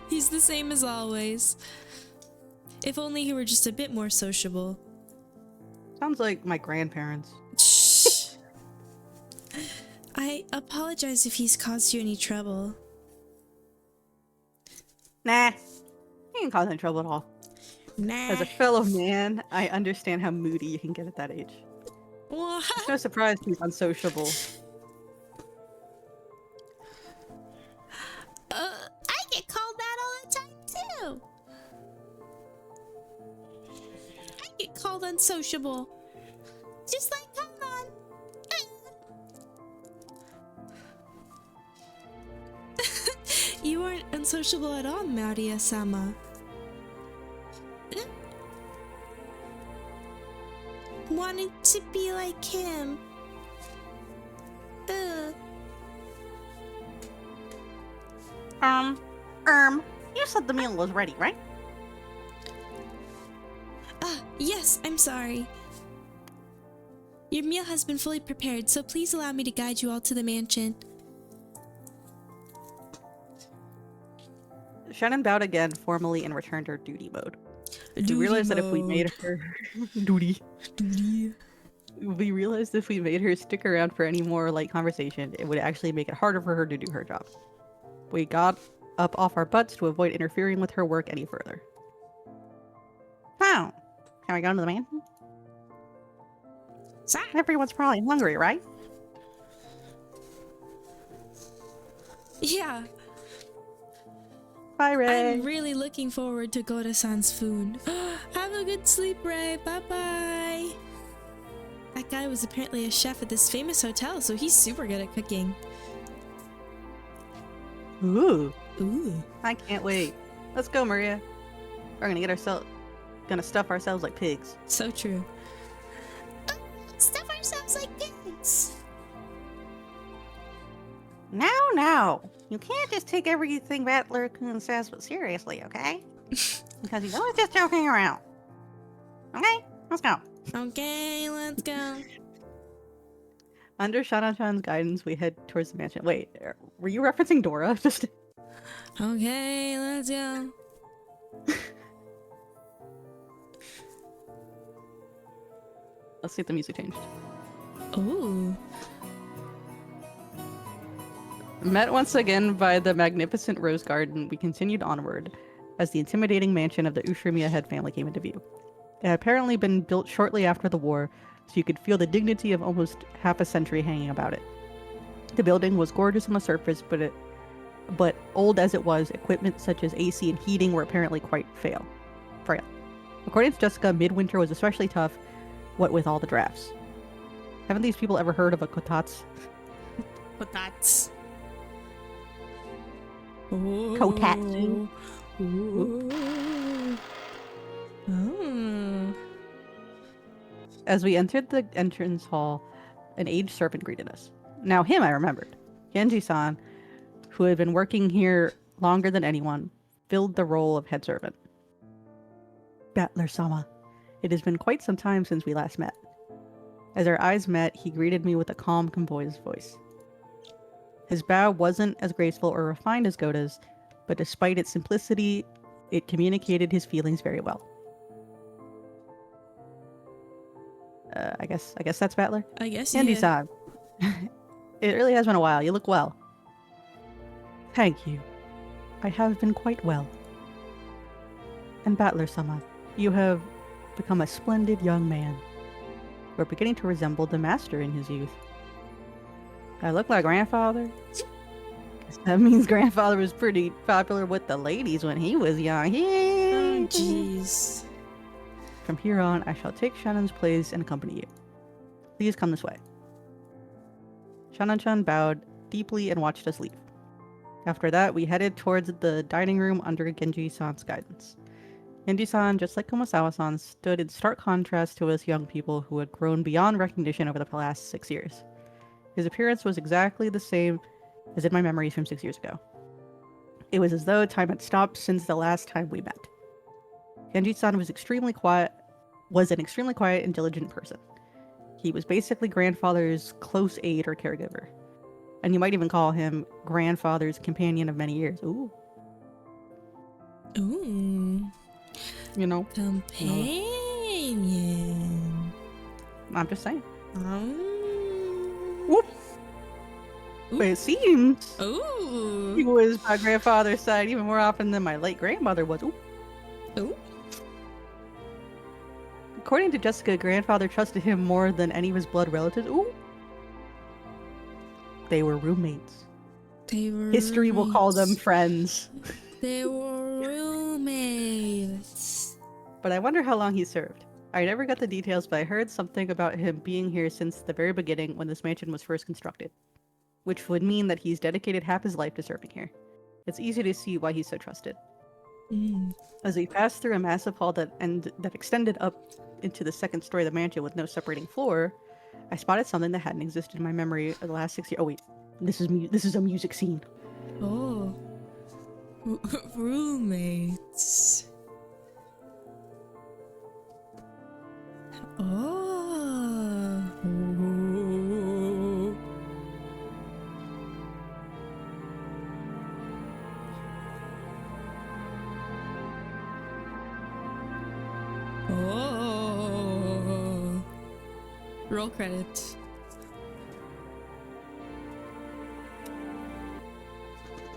He's the same as always. If only he were just a bit more sociable. Sounds like my grandparents. Shh. I apologize if he's caused you any trouble. Nah. He didn't cause any trouble at all. Nah. As a fellow man, I understand how moody you can get at that age. What? It's no surprise he's unsociable. I get called that all the time too. I get called unsociable. Just like Kanan. You aren't unsociable at all, Maria-sama. Wanted to be like him. You said the meal was ready, right? Yes, I'm sorry. Your meal has been fully prepared, so please allow me to guide you all to the mansion. Shannon bowed again formally and returned her duty mode. We realized that if we made her duty. We realized if we made her stick around for any more light conversation, it would actually make it harder for her to do her job. We got up off our butts to avoid interfering with her work any further. Oh, can we go to the mansion? Everyone's probably hungry, right? Yeah, Bye, Ray. I'm really looking forward to Goda-san's food. Have a good sleep, Ray. Bye-bye. That guy was apparently a chef at this famous hotel, so he's super good at cooking. Ooh. Ooh. I can't wait. Let's go, Maria. We're gonna stuff ourselves like pigs. So true. Stuff ourselves like pigs. Now. You can't just take everything Battler Coon says seriously, okay? Because he's always just joking around. Okay? Let's go. Okay, let's go. Under Shana-chan's guidance, we head towards the mansion. Wait, were you referencing Dora? Just Okay, let's go. let's see if the music changed. Ooh. Met once again by the magnificent rose garden, we continued onward as the intimidating mansion of the Ushirimiya head family came into view. It had apparently been built shortly after the war, so you could feel the dignity of almost half a century hanging about it. The building was gorgeous on the surface, but old as it was, equipment such as AC and heating were apparently quite frail. According to Jessica, midwinter was especially tough, what with all the drafts. Haven't these people ever heard of a kotats? Kotats. Kotatsu. Ooh. Oh. As we entered the entrance hall, an aged servant greeted us. Now him I remembered. Genji-san, who had been working here longer than anyone, filled the role of head servant. Battler-sama, it has been quite some time since we last met. As our eyes met, he greeted me with a calm, composed voice. His bow wasn't as graceful or refined as Goda's, but despite its simplicity, it communicated his feelings very well. I guess that's Battler. I guess Andy-san, it really has been a while. You look well. Thank you. I have been quite well. And Battler-sama, you have become a splendid young man. You're beginning to resemble the master in his youth. I look like grandfather? That means grandfather was pretty popular with the ladies when he was young. Oh, jeez. From here on, I shall take Shannon's place and accompany you. Please come this way. Shannon-chan bowed deeply and watched us leave. After that, we headed towards the dining room under Genji-san's guidance. Genji-san, just like Kumasawa-san, stood in stark contrast to us young people who had grown beyond recognition over the past 6 years. His appearance was exactly the same as in my memories from 6 years ago. It was as though time had stopped since the last time we met. Genji-san was an extremely quiet and diligent person. He was basically grandfather's close aide or caregiver. And you might even call him grandfather's companion of many years. Ooh. Ooh. You know. Companion. I'm just saying. Whoop. Whoop. But it seems Ooh. he was my grandfather's side even more often than my late grandmother was. Ooh. Ooh. According to Jessica, grandfather trusted him more than any of his blood relatives. Ooh. They were roommates. History will call them friends. They were roommates. But I wonder how long he served. I never got the details, but I heard something about him being here since the very beginning when this mansion was first constructed. Which would mean that he's dedicated half his life to serving here. It's easy to see why he's so trusted. As we passed through a massive hall that extended up into the second story of the mansion with no separating floor, I spotted something that hadn't existed in my memory of the last 6 years. Oh wait, this is a music scene. Oh. Roommates. Oh. Oh. Roll credits.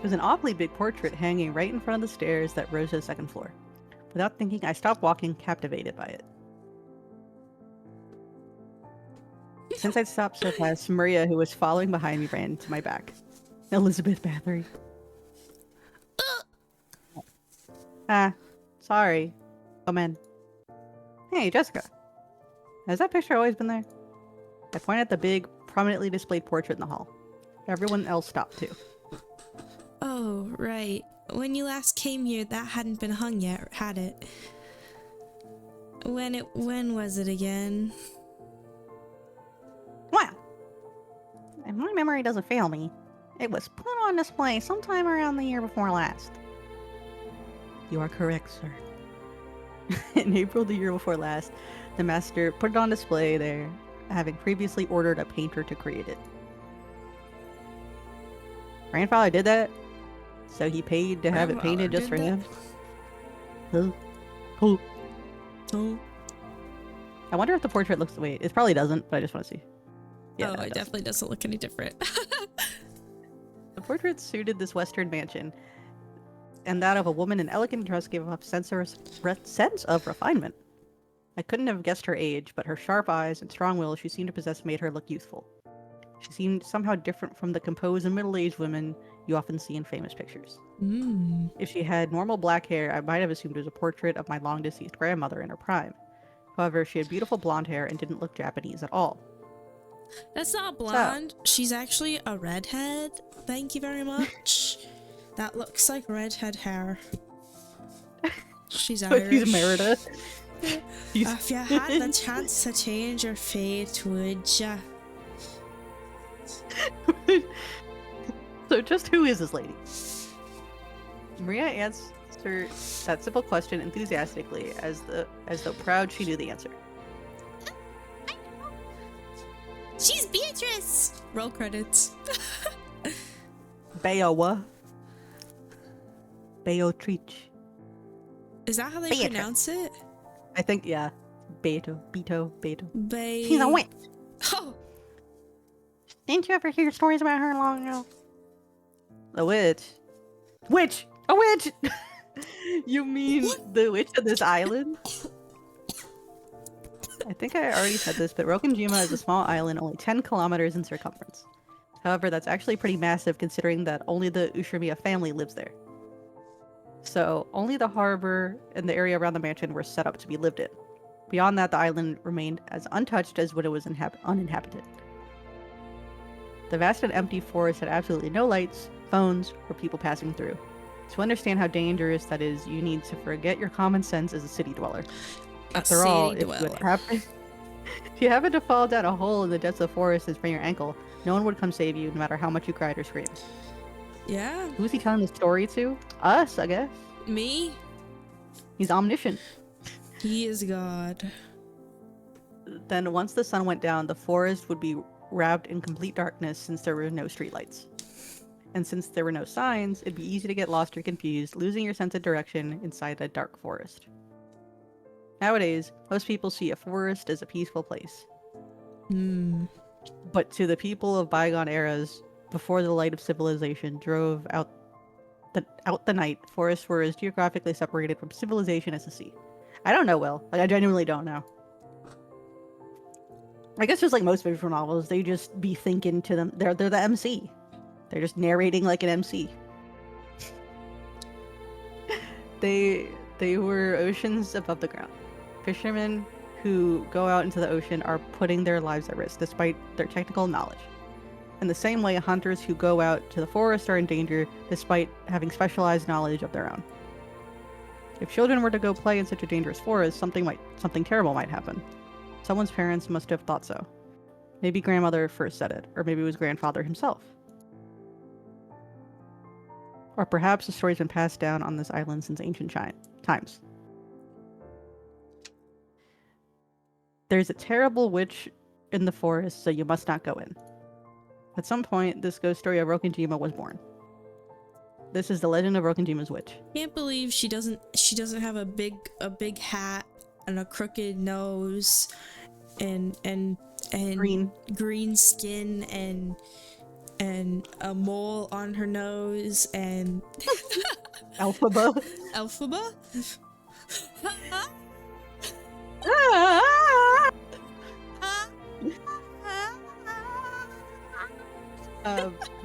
There's an awfully big portrait hanging right in front of the stairs that rose to the second floor. Without thinking, I stopped walking, captivated by it. Since I'd stopped so fast, Maria, who was following behind me, ran to my back. Elizabeth Bathory. Sorry. Come in. Hey, Jessica. Has that picture always been there? I pointed at the big, prominently displayed portrait in the hall. Everyone else stopped too. Oh, right. When you last came here, that hadn't been hung yet, had it? When was it again? Well, if my memory doesn't fail me, it was put on display sometime around the year before last. You are correct, sir. In April the year before last, the master put it on display there, having previously ordered a painter to create it. Grandfather did that? So he paid to have it painted just for him? Huh? Cool. Oh, I wonder if the portrait looks... Wait, it probably doesn't, but I just want to see. Yeah, oh, no, it does. definitely doesn't look any different. The portrait suited this Western mansion, and that of a woman in elegant dress gave off sense of refinement. I couldn't have guessed her age, but her sharp eyes and strong will she seemed to possess made her look youthful. She seemed somehow different from the composed and middle-aged women you often see in famous pictures. If she had normal black hair, I might have assumed it was a portrait of my long-deceased grandmother in her prime. However, she had beautiful blonde hair and didn't look Japanese at all. That's not blonde. She's actually a redhead. Thank you very much. That looks like redhead hair. She's Irish. He's Merida. If you had the chance to change your fate, would ya? So just who is this lady? Maria answered that simple question enthusiastically, as though proud she knew the answer. She's Beatrice! Roll credits. Beowa. Beatrice. Is that how they Beatrice. pronounce it? I think, yeah. Beto. Bay. She's a witch. Oh, Didn't you ever hear stories about her long ago? A witch. Witch! A witch! You mean the witch of this island? I think I already said this, but Rokenjima is a small island only 10 kilometers in circumference. However, that's actually pretty massive considering that only the Ushimiya family lives there. So, only the harbor and the area around the mansion were set up to be lived in. Beyond that, the island remained as untouched as when it was uninhabited. The vast and empty forest had absolutely no lights, phones, or people passing through. To understand how dangerous that is, you need to forget your common sense as a city dweller. After all, if you happen to fall down a hole in the depths of the forest and sprain your ankle, no one would come save you, no matter how much you cried or screamed. yeah. Who's he telling the story to? Us, I guess. Me? He's omniscient. He is God. Then once the sun went down, the forest would be wrapped in complete darkness since there were no streetlights. And since there were no signs, it'd be easy to get lost or confused, losing your sense of direction inside a dark forest. Nowadays, most people see a forest as a peaceful place. But to the people of bygone eras, before the light of civilization drove out the night, forests were as geographically separated from civilization as the sea. I don't know, Will. Like, I genuinely don't know. I guess just like most visual novels, they just be thinking to them. They're the MC. They're just narrating like an MC. They were oceans above the ground. Fishermen who go out into the ocean are putting their lives at risk despite their technical knowledge. In the same way, hunters who go out to the forest are in danger despite having specialized knowledge of their own. If children were to go play in such a dangerous forest, something terrible might happen. Someone's parents must have thought so. Maybe grandmother first said it, or maybe it was grandfather himself. Or perhaps the story's been passed down on this island since ancient times. There's a terrible witch in the forest, so you must not go in. At some point, this ghost story of Rokenjima was born. This is the legend of Rokenjima's witch. Can't believe she doesn't have a big hat and a crooked nose and green skin and a mole on her nose and Alphaba.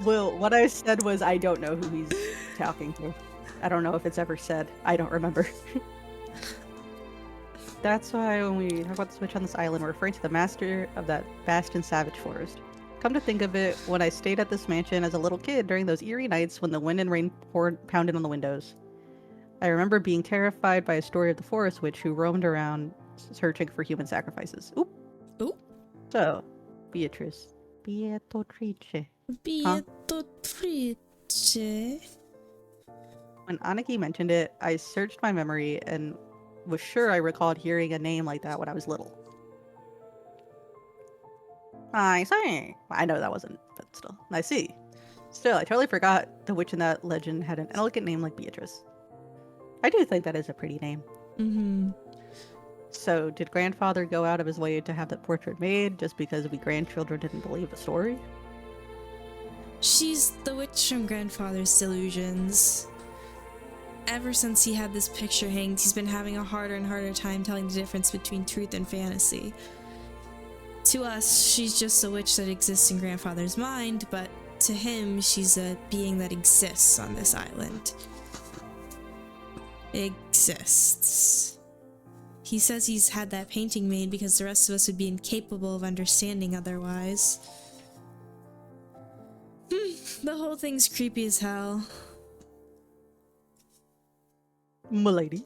Will, what I said was I don't know who he's talking to. I don't know if it's ever said. I don't remember. That's why when we talk about the witch on this island, we're referring to the master of that vast and savage forest. Come to think of it, when I stayed at this mansion as a little kid during those eerie nights when the wind and rain pounded on the windows, I remember being terrified by a story of the forest witch who roamed around searching for human sacrifices. Oop. Oop. So, Beatrice. Beatrice. Beatrice. When Aniki mentioned it, I searched my memory and was sure I recalled hearing a name like that when I was little. I see. I know that wasn't, but still. I see. Still, I totally forgot the witch in that legend had an elegant name like Beatrice. I do think that is a pretty name. Mm-hmm. So, did grandfather go out of his way to have that portrait made just because we grandchildren didn't believe the story? She's the witch from grandfather's delusions. Ever since he had this picture hanged, he's been having a harder and harder time telling the difference between truth and fantasy. To us, she's just a witch that exists in grandfather's mind, but to him, she's a being that exists on this island. Exists. He says he's had that painting made because the rest of us would be incapable of understanding otherwise. The whole thing's creepy as hell. Milady,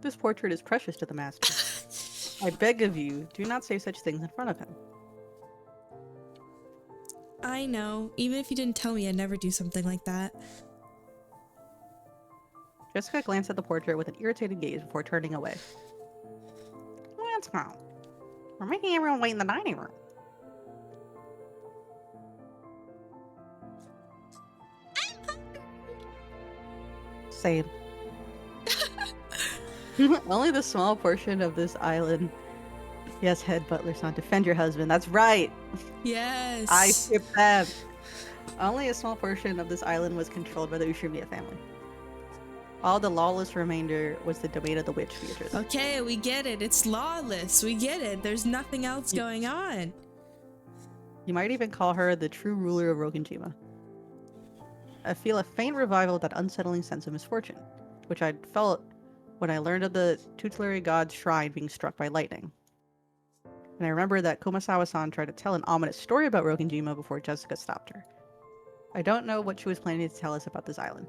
this portrait is precious to the master. I beg of you, do not say such things in front of him. I know. Even if you didn't tell me, I'd never do something like that. Jessica glanced at the portrait with an irritated gaze before turning away. Let's go. We're making everyone wait in the dining room. Same. Only the small portion of this island. Yes, head butler son, defend your husband. That's right. Yes. I ship them. Only a small portion of this island was controlled by the Ushimiya family. All the lawless remainder was the domain of the witch Beatrice. Okay, we get it. It's lawless. We get it. There's nothing else going on. You might even call her the true ruler of Rogenjima. I feel a faint revival of that unsettling sense of misfortune, which I'd felt when I learned of the tutelary god's shrine being struck by lightning. And I remember that Kumasawa-san tried to tell an ominous story about Rogenjima before Jessica stopped her. I don't know what she was planning to tell us about this island.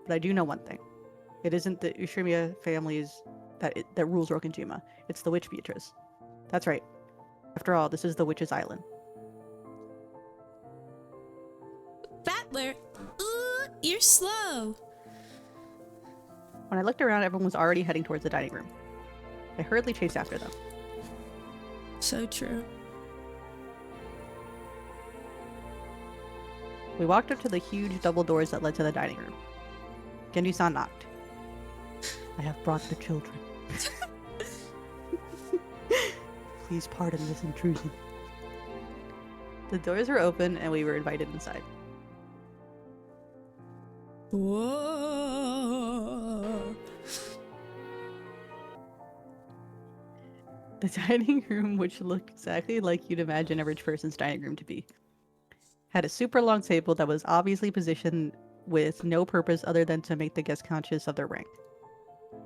But I do know one thing. It isn't the Ushimiya families that rules Rogenjima. It's the witch Beatrice. That's right. After all, this is the witch's island. Battler! Ooh, you're slow. When I looked around, everyone was already heading towards the dining room. I hurriedly chased after them. So true. We walked up to the huge double doors that led to the dining room. Genji-san knocked. I have brought the children. Please pardon this intrusion. The doors were open and we were invited inside. Whoa. The dining room, which looked exactly like you'd imagine a rich person's dining room to be, had a super long table that was obviously positioned with no purpose other than to make the guests conscious of their rank.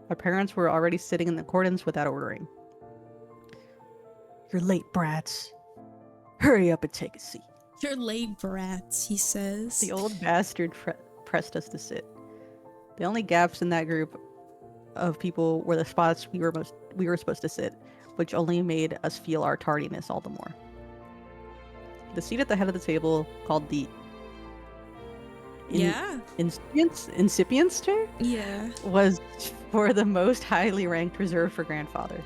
Our parents were already sitting in accordance with that ordering. You're late, brats. Hurry up and take a seat. You're late, brats, he says. The old bastard pressed us to sit. The only gaps in that group of people were the spots we were supposed to sit, which only made us feel our tardiness all the more. The seat at the head of the table, called the incipience chair? Yeah. Was for the most highly ranked reserved for grandfather.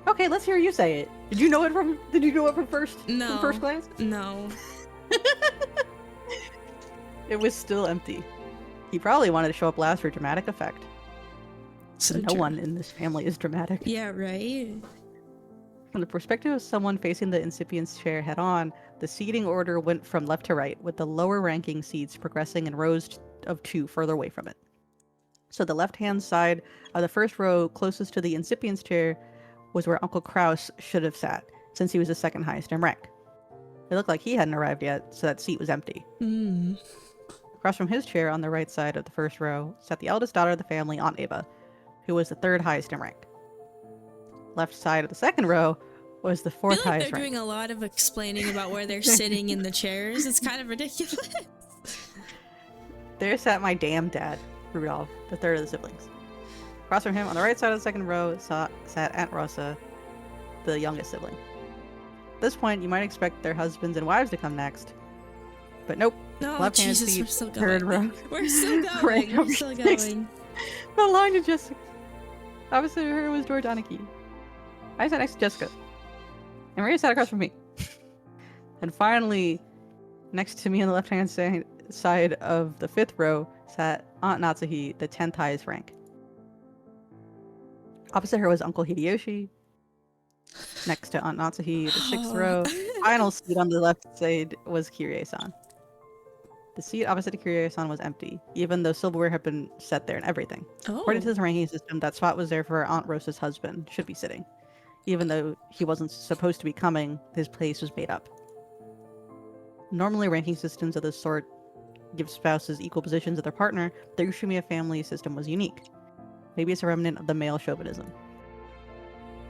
Okay, let's hear you say it. Did you know it from first? No. From first glance? No. It was still empty. He probably wanted to show up last for dramatic effect. So no one in this family is dramatic. Yeah, right? From the perspective of someone facing the incipience chair head on, the seating order went from left to right, with the lower ranking seats progressing in rows of two further away from it. So the left-hand side of the first row closest to the incipience chair was where Uncle Kraus should have sat, since he was the second highest in rank. It looked like he hadn't arrived yet, so that seat was empty. Across from his chair on the right side of the first row sat the eldest daughter of the family, Aunt Ava, who was the third highest in rank. Left side of the second row was the fourth I feel like highest they're rank. doing a lot of explaining about where they're sitting in the chairs. It's kind of ridiculous. There sat my damn dad, Rudolph, the third of the siblings. Across from him, on the right side of the second row, sat Aunt Rosa, the youngest sibling. At this point, you might expect their husbands and wives to come next. But nope. No, Left-hand Jesus, seat, we're still third going. row. We're still Right going. We're over still six. going. The line of Jessica. Opposite of her was George Aniki. I sat next to Jessica. And Maria sat across from me. And finally, next to me on the left-hand side of the 5th row sat Aunt Natsuhi, the 10th highest rank. Opposite her was Uncle Hideyoshi. Next to Aunt Natsuhi, the 6th row. Final seat on the left side was Kirie-san. The seat opposite to Kirie-san was empty, even though silverware had been set there and everything. Oh. According to this ranking system, that spot was there for Aunt Rosa's husband, should be sitting. Even though he wasn't supposed to be coming, his place was made up. Normally, ranking systems of this sort give spouses equal positions with their partner, but the Ushumiya family system was unique. Maybe it's a remnant of the male chauvinism.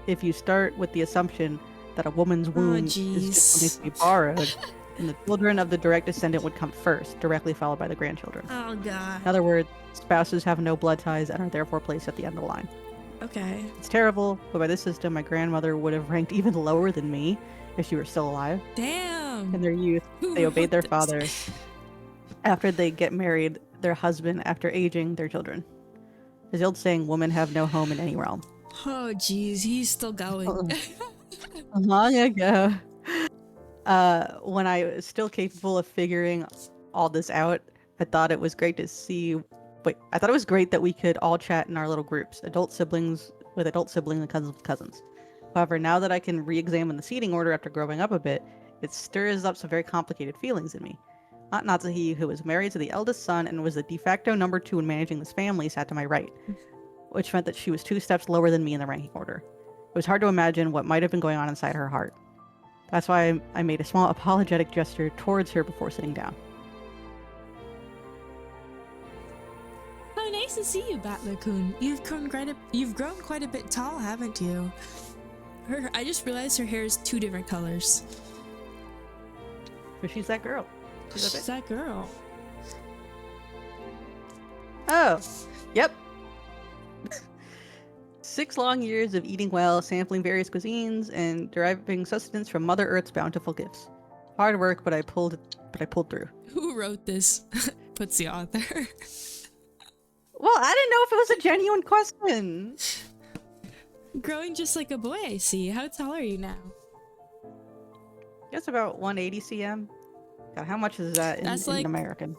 If you start with the assumption that a woman's womb is just something to be borrowed, and the children of the direct descendant would come first, directly followed by the grandchildren. Oh god. In other words, spouses have no blood ties and are therefore placed at the end of the line. Okay. It's terrible, but by this system, my grandmother would have ranked even lower than me if she were still alive. Damn. In their youth, they obeyed their father. After they get married, their husband, after aging, their children. There's the old saying, women have no home in any realm. Oh jeez, he's still going. Long ago, when I was still capable of figuring all this out, I thought it was great to see. I thought it was great that we could all chat in our little groups, adult siblings with adult siblings and cousins with cousins. However, now that I can re-examine the seating order after growing up a bit, it stirs up some very complicated feelings in me. Aunt Natsuhi, who was married to the eldest son and was the de facto number 2 in managing this family, sat to my right, which meant that she was 2 steps lower than me in the ranking order. It was hard to imagine what might have been going on inside her heart. That's why I made a small apologetic gesture towards her before sitting down. Oh, nice to see you, Battler-kun. You've grown quite a bit tall, haven't you? I just realized her hair is 2 different colors. But she's that girl. She's that girl. Oh, yep. 6 long years of eating well, sampling various cuisines, and deriving sustenance from Mother Earth's bountiful gifts. Hard work, but I pulled through. Who wrote this? Puts the author. Well, I didn't know if it was a genuine question. Growing just like a boy, I see. How tall are you now? Guess about 180 cm. God, how much is that in American?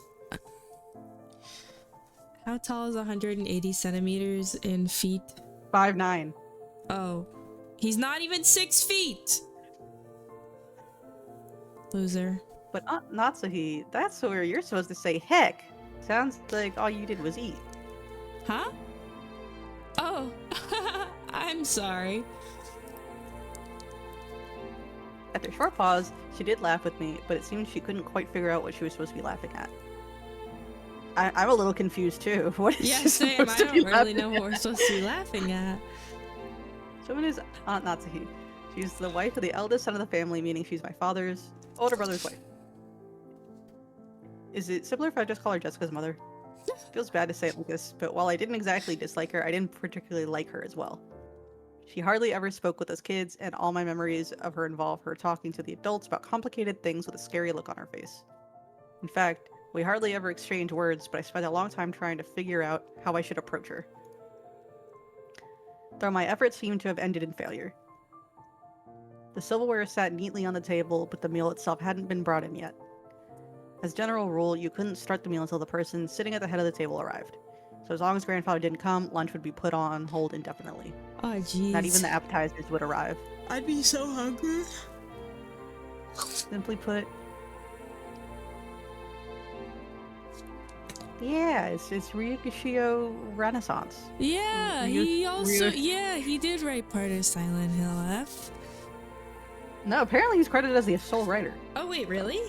How tall is 180 centimeters in feet? 5'9". Oh. He's not even 6 feet! Loser. But Natsuhi, that's where you're supposed to say heck. Sounds like all you did was eat. Huh? Oh. I'm sorry. After a short pause, she did laugh with me, but it seemed she couldn't quite figure out what she was supposed to be laughing at. I'm a little confused too. What is she same. supposed I to don't be really know laughing what we're supposed to be laughing at. Someone is Aunt Natsuhi. She's the wife of the eldest son of the family, meaning she's my father's older brother's wife. Is it similar if I just call her Jessica's mother? Feels bad to say it like this, but while I didn't exactly dislike her, I didn't particularly like her as well. She hardly ever spoke with us kids, and all my memories of her involve her talking to the adults about complicated things with a scary look on her face. In fact, we hardly ever exchanged words, but I spent a long time trying to figure out how I should approach her. Though my efforts seemed to have ended in failure. The silverware sat neatly on the table, but the meal itself hadn't been brought in yet. As a general rule, you couldn't start the meal until the person sitting at the head of the table arrived. So as long as grandfather didn't come, lunch would be put on hold indefinitely. Oh, jeez. Not even the appetizers would arrive. I'd be so hungry. Simply put, yeah, it's Ryukushio Renaissance. Yeah, he did write part of Silent Hill F. No, apparently he's credited as the sole writer. Oh, wait, really?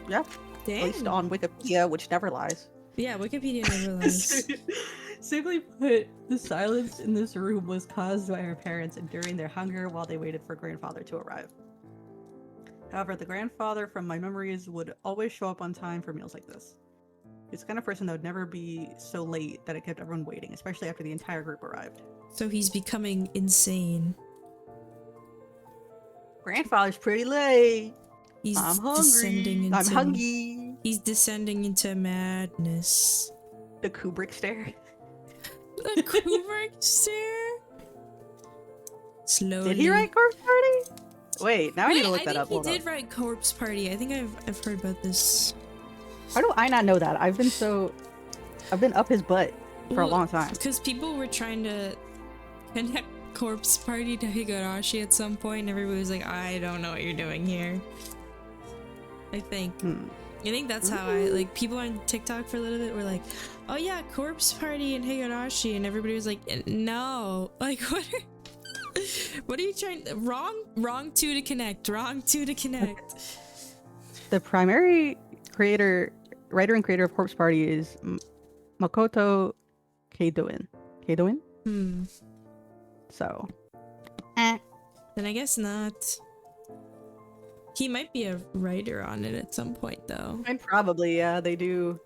Yeah. Dang. At least on Wikipedia, which never lies. Yeah, Wikipedia never lies. Simply put, the silence in this room was caused by our parents enduring their hunger while they waited for grandfather to arrive. However, the grandfather from my memories would always show up on time for meals like this. He's the kind of person that would never be so late that it kept everyone waiting, especially after the entire group arrived. So he's becoming insane. Grandfather's pretty late. He's I'm hungry. descending into I'm hungry. He's descending into madness. The Kubrick stare. The Kubrick stare? Slowly. Did he write Corpse Party? Wait, now I need to look that up. I think Hold he did write Corpse Party. I think I've heard about this. How do I not know that? I've been up his butt for a long time. Because people were trying to connect Corpse Party to Higurashi at some point, and everybody was like, I don't know what you're doing here. I think. I think that's how like, people on TikTok for a little bit were like, oh yeah, Corpse Party and Higurashi, and everybody was like, no. Like, what are you trying? Wrong two to connect. Wrong two to connect. The primary writer and creator of Corpse Party is Makoto Keidoin. Keidoin? So. Then I guess not. He might be a writer on it at some point, though. And probably, yeah, they do.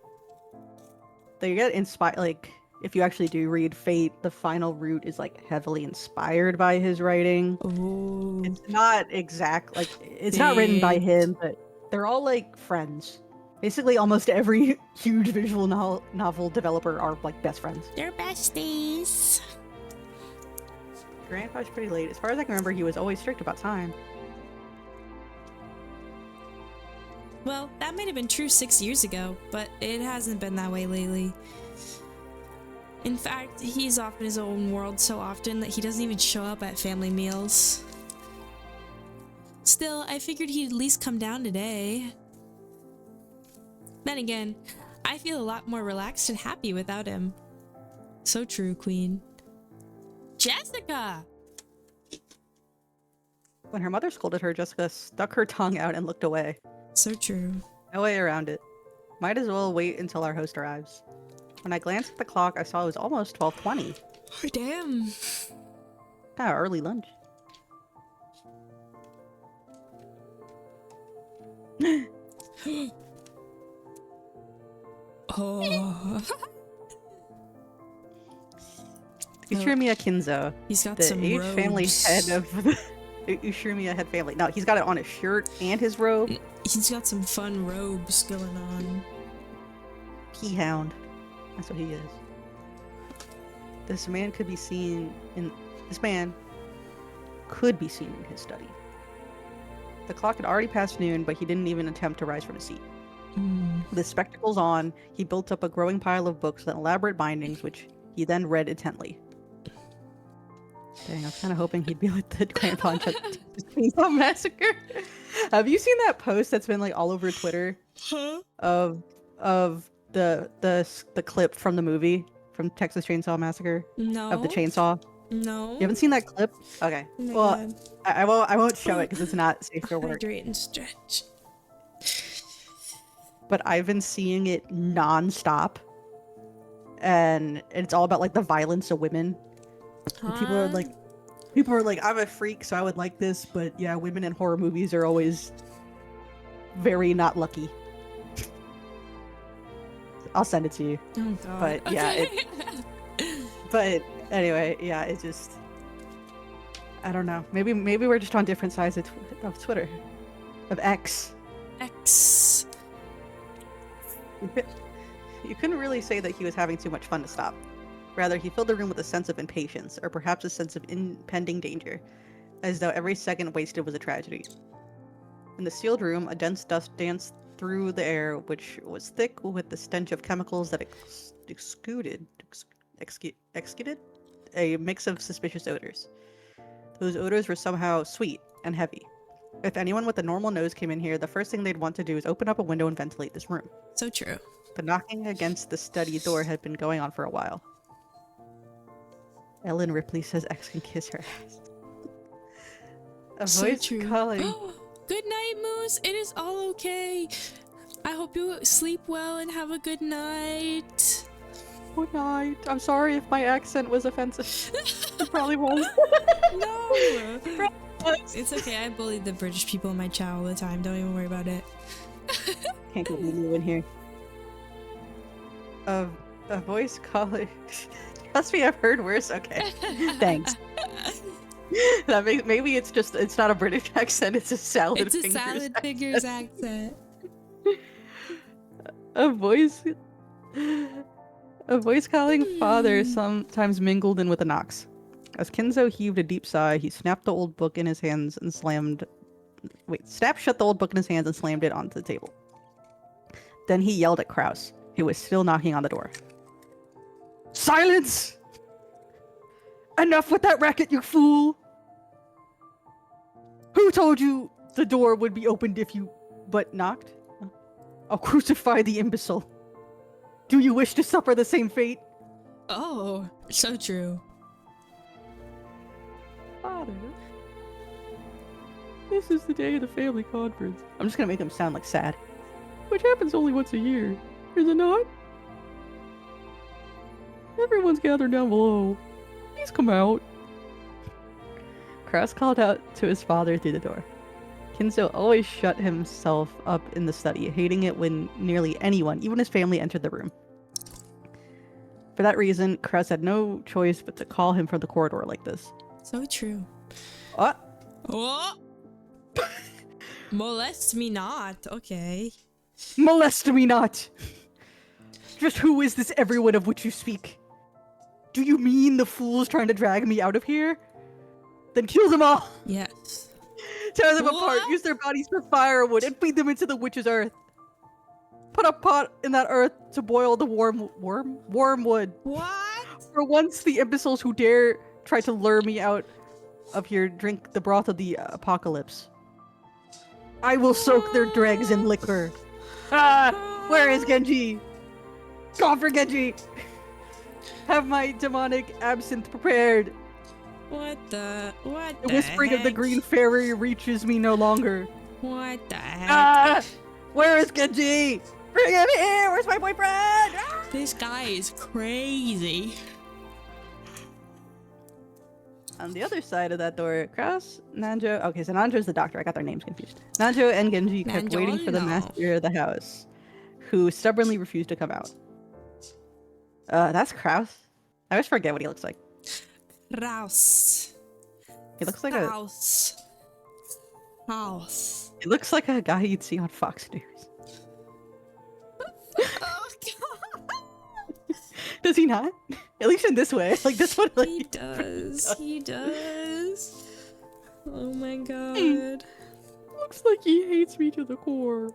They get inspired, like, if you actually do read Fate, the final route is, like, heavily inspired by his writing. Oh. It's not exact, like, it's not written by him, but they're all, like, friends. Basically, almost every huge visual novel developer are, like, best friends. They're besties. Grandpa's pretty late. As far as I can remember, he was always strict about time. Well, that might have been true 6 years ago, but it hasn't been that way lately. In fact, he's off in his own world so often that he doesn't even show up at family meals. Still, I figured he'd at least come down today. Then again, I feel a lot more relaxed and happy without him. So true, Queen. Jessica! When her mother scolded her, Jessica stuck her tongue out and looked away. So true. No way around it. Might as well wait until our host arrives. When I glanced at the clock, I saw it was almost 12:20. Oh, damn. Early lunch. Oh. Ushiromiya Kinzo. He's got the some age robes. family head of the Ushiromiya head family. No, he's got it on his shirt and his robe. He's got some fun robes going on. Peahound. That's what he is. This man could be seen in his study. The clock had already passed noon, but he didn't even attempt to rise from his seat. With his spectacles on, he built up a growing pile of books with elaborate bindings, which he then read intently. Dang, I was kind of hoping he'd be like the grandpa in Texas Chainsaw Massacre. Have you seen that post that's been like all over Twitter of the clip from the movie from Texas Chainsaw Massacre? No. Of the chainsaw? No. You haven't seen that clip? Okay. Oh my Well, God. I won't show it because it's not safe for work. Hydrate and stretch. But I've been seeing it non-stop, and it's all about like the violence of women. And people are like, I'm a freak, so I would like this, but yeah, women in horror movies are always very not lucky. I'll send it to you. Oh God. But yeah, but anyway, yeah, it just, I don't know. Maybe we're just on different sides of Twitter, of X. X. You couldn't really say that he was having too much fun to stop. Rather, he filled the room with a sense of impatience, or perhaps a sense of impending danger, as though every second wasted was a tragedy. In the sealed room, a dense dust danced through the air, which was thick with the stench of chemicals that exuded a mix of suspicious odors. Those odors were somehow sweet and heavy. If anyone with a normal nose came in here, the first thing they'd want to do is open up a window and ventilate this room. So true. The knocking against the study door had been going on for a while. Ellen Ripley says X can kiss her ass. A So voice true. calling. Good night, Moose. It is all okay. I hope you sleep well and have a good night. Good night. I'm sorry if my accent was offensive. It probably was. No. It's okay. I bullied the British people in my chat all the time. Don't even worry about it. Can't get Lulu in here. A voice calling. Trust me, I've heard worse. Okay. Thanks. That maybe it's not a British accent, it's a salad It's a fingers salad accent. fingers accent. A voice calling father sometimes mingled in with the knocks. As Kinzo heaved a deep sigh, he snapped the old book in his hands and snapped shut the old book in his hands and slammed it onto the table. Then he yelled at Kraus, who was still knocking on the door. Silence! Enough with that racket, you fool! Who told you the door would be opened if you but knocked? I'll crucify the imbecile. Do you wish to suffer the same fate? Oh, so true. Father, this is the day of the family conference, I'm just gonna make him sound like sad. which happens only once a year, is it not? Everyone's gathered down below. Please come out. Kraus called out to his father through the door. Kinzo always shut himself up in the study, hating it when nearly anyone, even his family, entered the room. For that reason, Kraus had no choice but to call him from the corridor like this. So true. What? Oh! Molest me not. Okay. Molest me not! Just who is this everyone of which you speak? Do you mean the fools trying to drag me out of here? Then kill them all! Yes. Tear them apart, What? use their bodies for firewood, and feed them into the witch's earth. Put a pot in that earth to boil the wormwood. What? For once, the imbeciles who dare try to lure me out of here drink the broth of the apocalypse. I will soak their dregs in liquor. Ah! Where is Genji? Call for Genji! Have my demonic absinthe prepared. What the The whispering of the heck? green fairy reaches me no longer. What the heck? Ah! Where is Genji? Bring him here! Where's my boyfriend? Ah! This guy is crazy. On the other side of that door, Kraus, Nanjo... Okay, so Nanjo's the doctor. I got their names confused. Nanjo and Genji kept waiting for the Nanjo. master of the house, who stubbornly refused to come out. That's Kraus. I always forget what he looks like. Raus. He looks like House. House. He looks like a guy you'd see on Fox News. Oh god. Does he not? At least in this way. Like this one, like He does. He does. Oh my god. Looks like he hates me to the core.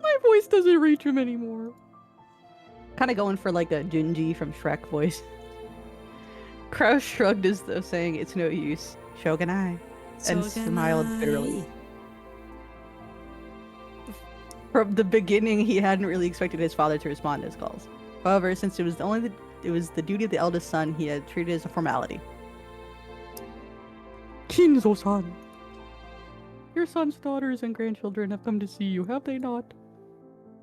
My voice doesn't reach him anymore. kind of going for like a Junji from Shrek voice. Kraus shrugged as though saying it's no use. Shogunai. And smiled bitterly. From the beginning, he hadn't really expected his father to respond to his calls. However, since it was the duty of the eldest son, he had treated it as a formality. Kinzo-san. Your son's daughters and grandchildren have come to see you, have they not?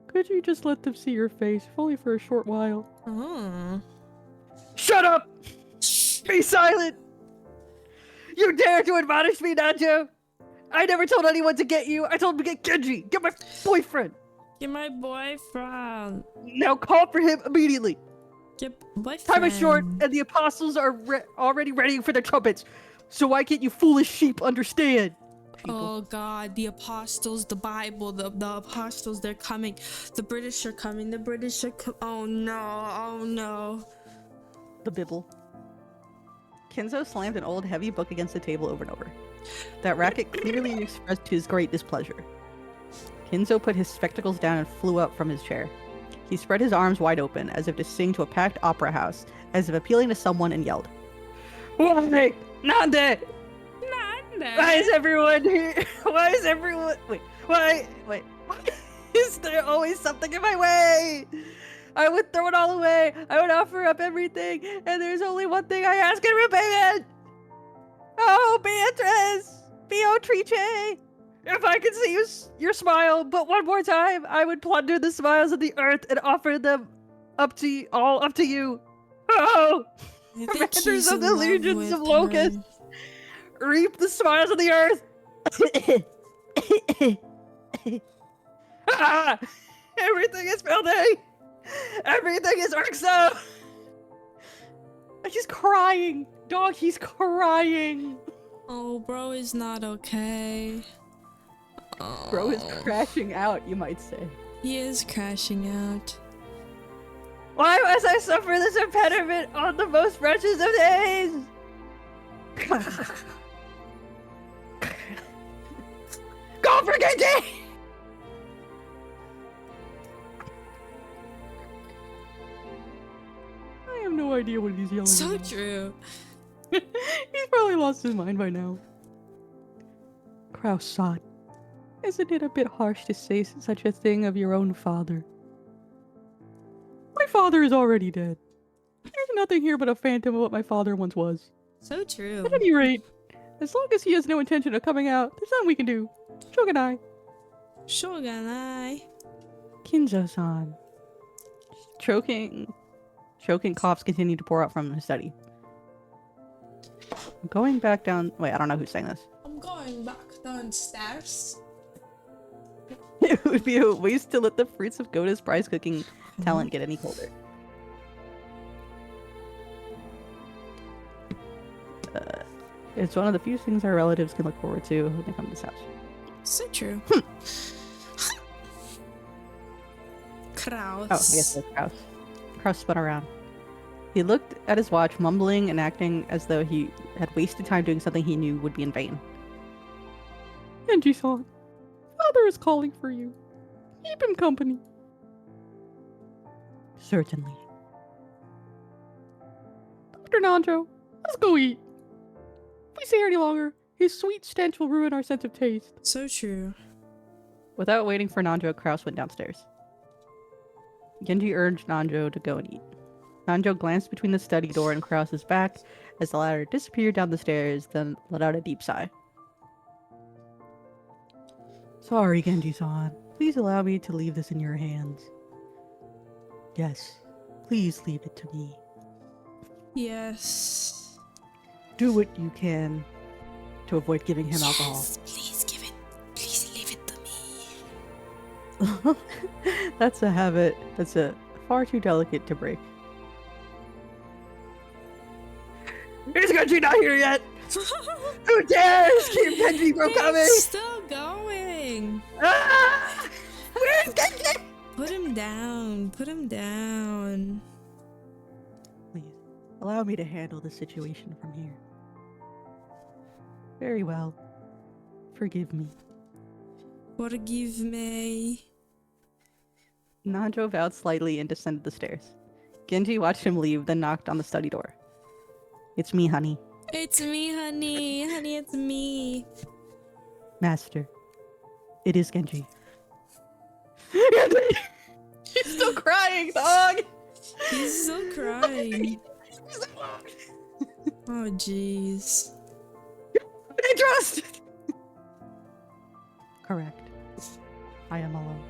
Could you just let them see your face, if only for a short while? Oh. Shut up! Be silent! You dare to admonish me, Nacho? I never told anyone to get you. I told him to get Genji. Get my boyfriend. Get my boyfriend. Now call for him immediately. Get boyfriend. Time is short, and the apostles are already ready for their trumpets. So why can't you foolish sheep understand? People. Oh god, the apostles, the Bible, the apostles, they're coming. The British are coming. The British are oh no, oh no. The Bible. Kinzo slammed an old heavy book against the table over and over. That racket clearly expressed his great displeasure. Kinzo put his spectacles down and flew up from his chair. He spread his arms wide open, as if to sing to a packed opera house, as if appealing to someone, and yelled. Why? Nande! Why is everyone here? Why is everyone... Wait. Why is there always something in my way? I would throw it all away. I would offer up everything. And there's only one thing I ask in repayment. Oh, Beatrice! Beatrice! If I could see your smile but one more time, I would plunder the smiles of the earth and offer them up to you. Oh! I think Commanders he's of in the love legions with of locusts! her. Reap the smiles of the earth! Ah! Everything is filthy! Everything is irksome! He's crying! Dog, he's crying! Oh, bro is not okay. Oh, Bro is crashing out, you might say. He is crashing out. Why must I suffer this impediment on the most precious of days? Go for Genji! I have no idea what he's yelling So about. true. He's probably lost his mind by now. Kraus-san, isn't it a bit harsh to say such a thing of your own father? My father is already dead. There's nothing here but a phantom of what my father once was. So true. At any rate, as long as he has no intention of coming out, there's nothing we can do. Shogunai. Shogunai. Kinzo-san. Choking coughs continue to pour out from his study. Going back down. Wait, I don't know who's saying this. I'm going back downstairs. It would be a waste to let the fruits of Goda's prize cooking talent get any colder. It's one of the few things our relatives can look forward to when they come to this house. So true. Kraus. Oh, I guess that's Kraus. Kraus spun around. He looked at his watch, mumbling and acting as though he had wasted time doing something he knew would be in vain. Genji-san, father is calling for you. Keep him company. Certainly. Dr. Nanjo, let's go eat. If we stay here any longer, his sweet stench will ruin our sense of taste. So true. Without waiting for Nanjo, Kraus went downstairs. Genji urged Nanjo to go and eat. Nanjo glanced between the study door and Kraus's back as the latter disappeared down the stairs, then let out a deep sigh. Sorry, Genji-san. Please allow me to leave this in your hands. Yes, please leave it to me. Yes. Do what you can to avoid giving him alcohol. Yes, please give it. Please leave it to me. That's a habit that's far too delicate to break. Is Genji not here yet? Who dares keep Genji from coming? It's still going. Ah! Where's Genji? Put him down. Put him down. Please, allow me to handle the situation from here. Very well. Forgive me. Forgive me. Nanjo bowed slightly and descended the stairs. Genji watched him leave, then knocked on the study door. It's me, honey. It's me, honey. Honey, it's me. Master. It is Genji. She's still crying, dog! He's still crying. Oh, jeez. I trust! Correct. I am alone.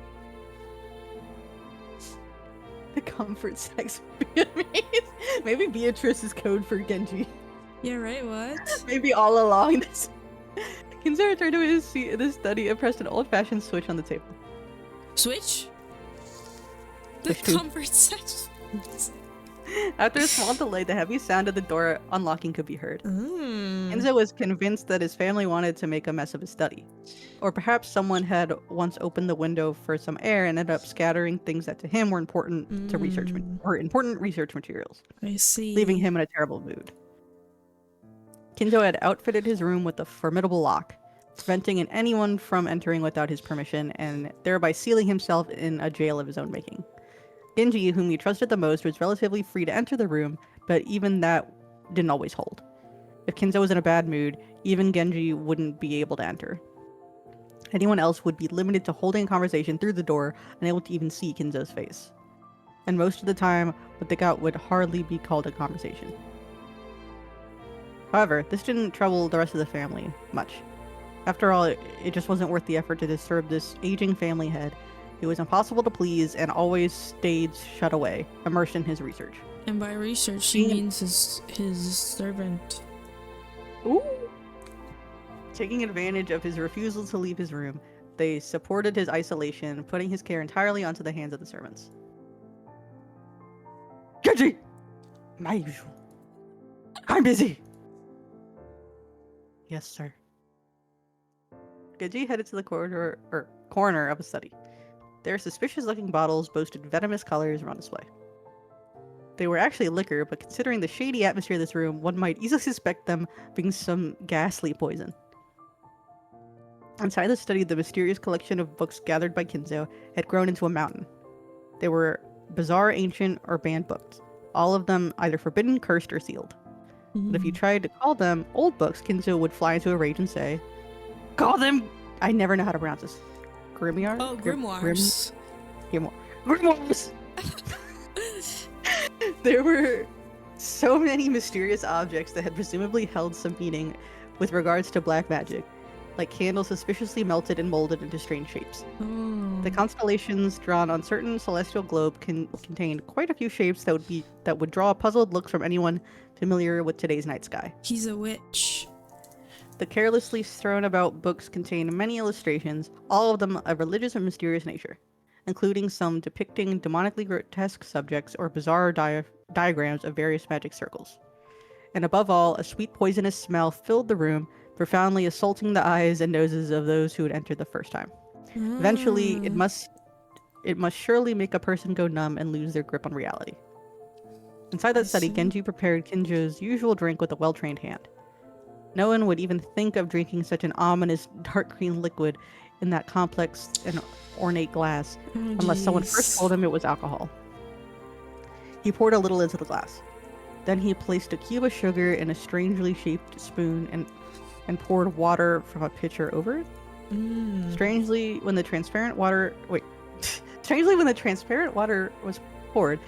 The comfort sex Vietnamese. Maybe Beatrice is code for Genji. Yeah, right, what? Maybe all along this. Kinzo returned to his seat in the study and pressed an old-fashioned switch on the table. Switch? The Switch to- comfort section. After a small delay, the heavy sound of the door unlocking could be heard. Mm. Kinzo was convinced that his family wanted to make a mess of his study. Or perhaps someone had once opened the window for some air and ended up scattering things that to him were important to important research materials, I see. leaving him in a terrible mood. Kinzo had outfitted his room with a formidable lock, preventing anyone from entering without his permission and thereby sealing himself in a jail of his own making. Genji, whom he trusted the most, was relatively free to enter the room, but even that didn't always hold. If Kinzo was in a bad mood, even Genji wouldn't be able to enter. Anyone else would be limited to holding a conversation through the door, unable to even see Kinzo's face. And most of the time, what they got would hardly be called a conversation. However, this didn't trouble the rest of the family much. After all, it just wasn't worth the effort to disturb this aging family head. He was impossible to please and always stayed shut away, immersed in his research. And by research, she means his servant. Ooh. Taking advantage of his refusal to leave his room, they supported his isolation, putting his care entirely onto the hands of the servants. Genji! My usual. I'm busy! Yes, sir. Genji headed to the corner of a study. Their suspicious-looking bottles boasted venomous colors were on display. They were actually liquor, but considering the shady atmosphere of this room, one might easily suspect them being some ghastly poison. Inside the study, the mysterious collection of books gathered by Kinzo had grown into a mountain. They were bizarre, ancient, or banned books, all of them either forbidden, cursed, or sealed. But if you tried to call them old books, Kinzo would fly into a rage and say, "Call them..." I never know how to pronounce this. Grimoire? Oh, grimoires. Grimoires! There were so many mysterious objects that had presumably held some meaning with regards to black magic, like candles suspiciously melted and molded into strange shapes. The constellations drawn on certain celestial globe contained quite a few shapes that would draw puzzled looks from anyone familiar with today's night sky. He's a witch. The carelessly thrown about books contain many illustrations, all of them of religious and mysterious nature, including some depicting demonically grotesque subjects or bizarre diagrams of various magic circles. And above all, a sweet poisonous smell filled the room, profoundly assaulting the eyes and noses of those who had entered the first time. Eventually, it must surely make a person go numb and lose their grip on reality. Inside that study, Genji prepared Kinjo's usual drink with a well-trained hand. No one would even think of drinking such an ominous dark green liquid in that complex and ornate glass, unless someone first told him it was alcohol. He poured a little into the glass. Then he placed a cube of sugar in a strangely shaped spoon and poured water from a pitcher over it. Strangely, when the transparent water was poured,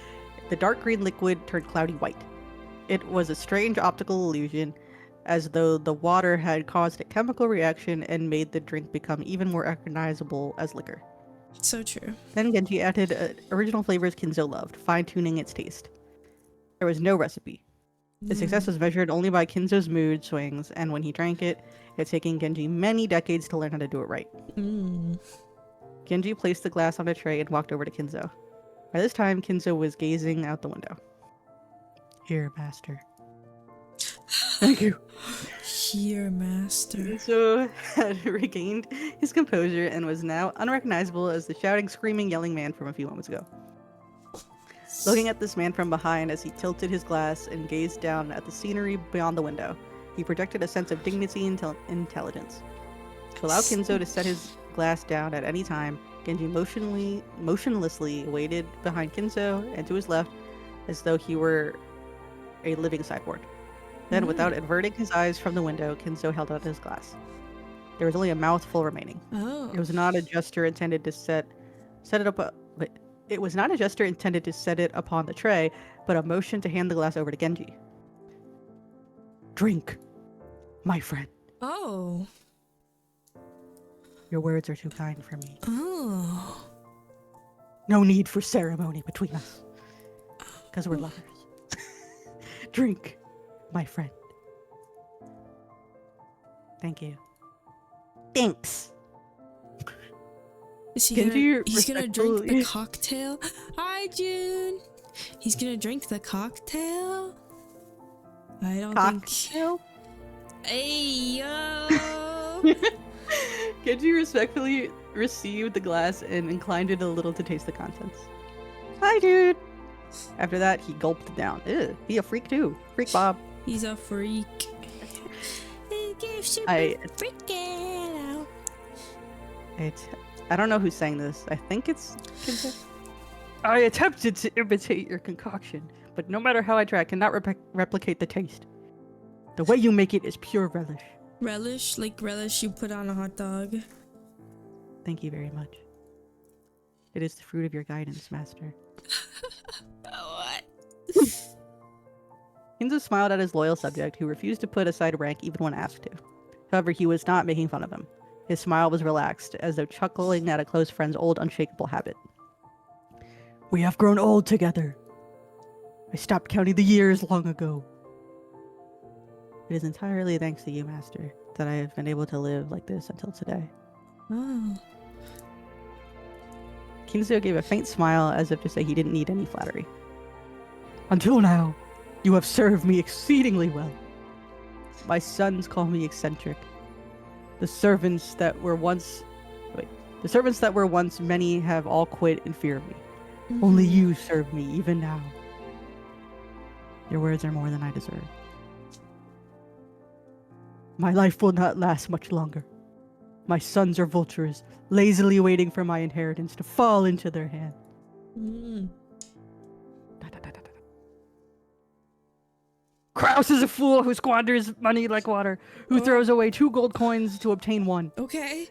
the dark green liquid turned cloudy white. It was a strange optical illusion, as though the water had caused a chemical reaction and made the drink become even more recognizable as liquor. So true. Then Genji added original flavors Kinzo loved, fine-tuning its taste. There was no recipe. Its success was measured only by Kinzo's mood swings, and when he drank it, it had taken Genji many decades to learn how to do it right. Genji placed the glass on a tray and walked over to Kinzo. By this time, Kinzo was gazing out the window. "Here, master." "Thank you." Here, master. Kinzo had regained his composure and was now unrecognizable as the shouting, screaming, yelling man from a few moments ago. Looking at this man from behind as he tilted his glass and gazed down at the scenery beyond the window, he projected a sense of dignity and intelligence. To allow Kinzo to set his glass down at any time, Genji motionlessly waited behind Kinzo and to his left as though he were a living sideboard. Then, without averting his eyes from the window, Kinzo held out his glass. There was only a mouthful remaining. It was not a gesture intended to set it up. It was not a gesture intended to set it upon the tray, but a motion to hand the glass over to Genji. "Drink, my friend. Oh. Your words are too kind for me. Oh. No need for ceremony between us, because we're lovers. Drink, my friend." "Thank you." "Thanks." Is he Genji he's gonna drink the respectfully- cocktail? Hi, June. He's gonna drink the cocktail? I don't think... Cocktail? Hey, yo! Genji respectfully received the glass and inclined it a little to taste the contents. "Hi, dude." After that, he gulped it down. Ew, he a freak too. Freak Bob. He's a freak. I don't know who sang this. I think it's Kinzo. "I attempted to imitate your concoction, but no matter how I try, I cannot replicate the taste. The way you make it is pure relish." Relish? Like relish you put on a hot dog? "Thank you very much. It is the fruit of your guidance, master." What? Kinzo smiled at his loyal subject, who refused to put aside rank even when asked to. However, he was not making fun of him. His smile was relaxed, as though chuckling at a close friend's old unshakable habit. "We have grown old together. I stopped counting the years long ago. It is entirely thanks to you, master, that I have been able to live like this until today." Oh. Kinzo gave a faint smile as if to say he didn't need any flattery. "Until now, you have served me exceedingly well. My sons call me eccentric. The servants that were once many have all quit in fear of me. Only you serve me even now. Your words are more than I deserve. My life will not last much longer. My sons are vultures, lazily waiting for my inheritance to fall into their hand. Mm. Kraus is a fool who squanders money like water, who throws away 2 gold coins to obtain 1, Okay.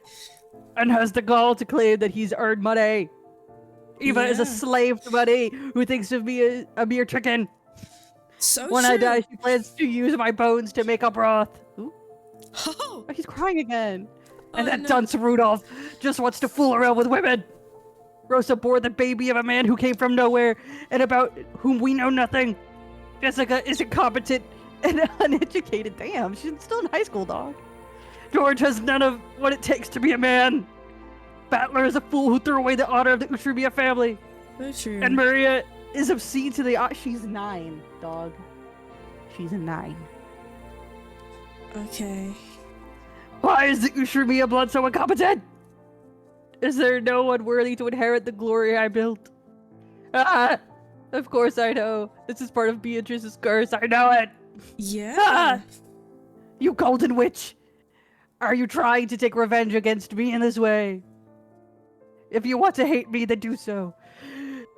and has the gall to claim that he's earned money. Eva is a Yeah. slave to money who thinks of me a mere chicken. So When true. I die, she plans to use my bones to make a broth. Ooh, Oh, he's crying again. And oh, that no. dunce Rudolph just wants to fool around with women. Rosa bore the baby of a man who came from nowhere and about whom we know nothing. Jessica is incompetent and uneducated. Damn, she's still in high school, dog. George has none of what it takes to be a man. Battler is a fool who threw away the honor of the Utrubia family. So true. And Maria is obscene to the... she's 9, dog. She's a 9. Okay. Why is the Utrubia blood so incompetent? Is there no one worthy to inherit the glory I built? Ah! Of course I know. This is part of Beatrice's curse. I know it. Yeah. Ah! You golden witch! Are you trying to take revenge against me in this way? If you want to hate me, then do so.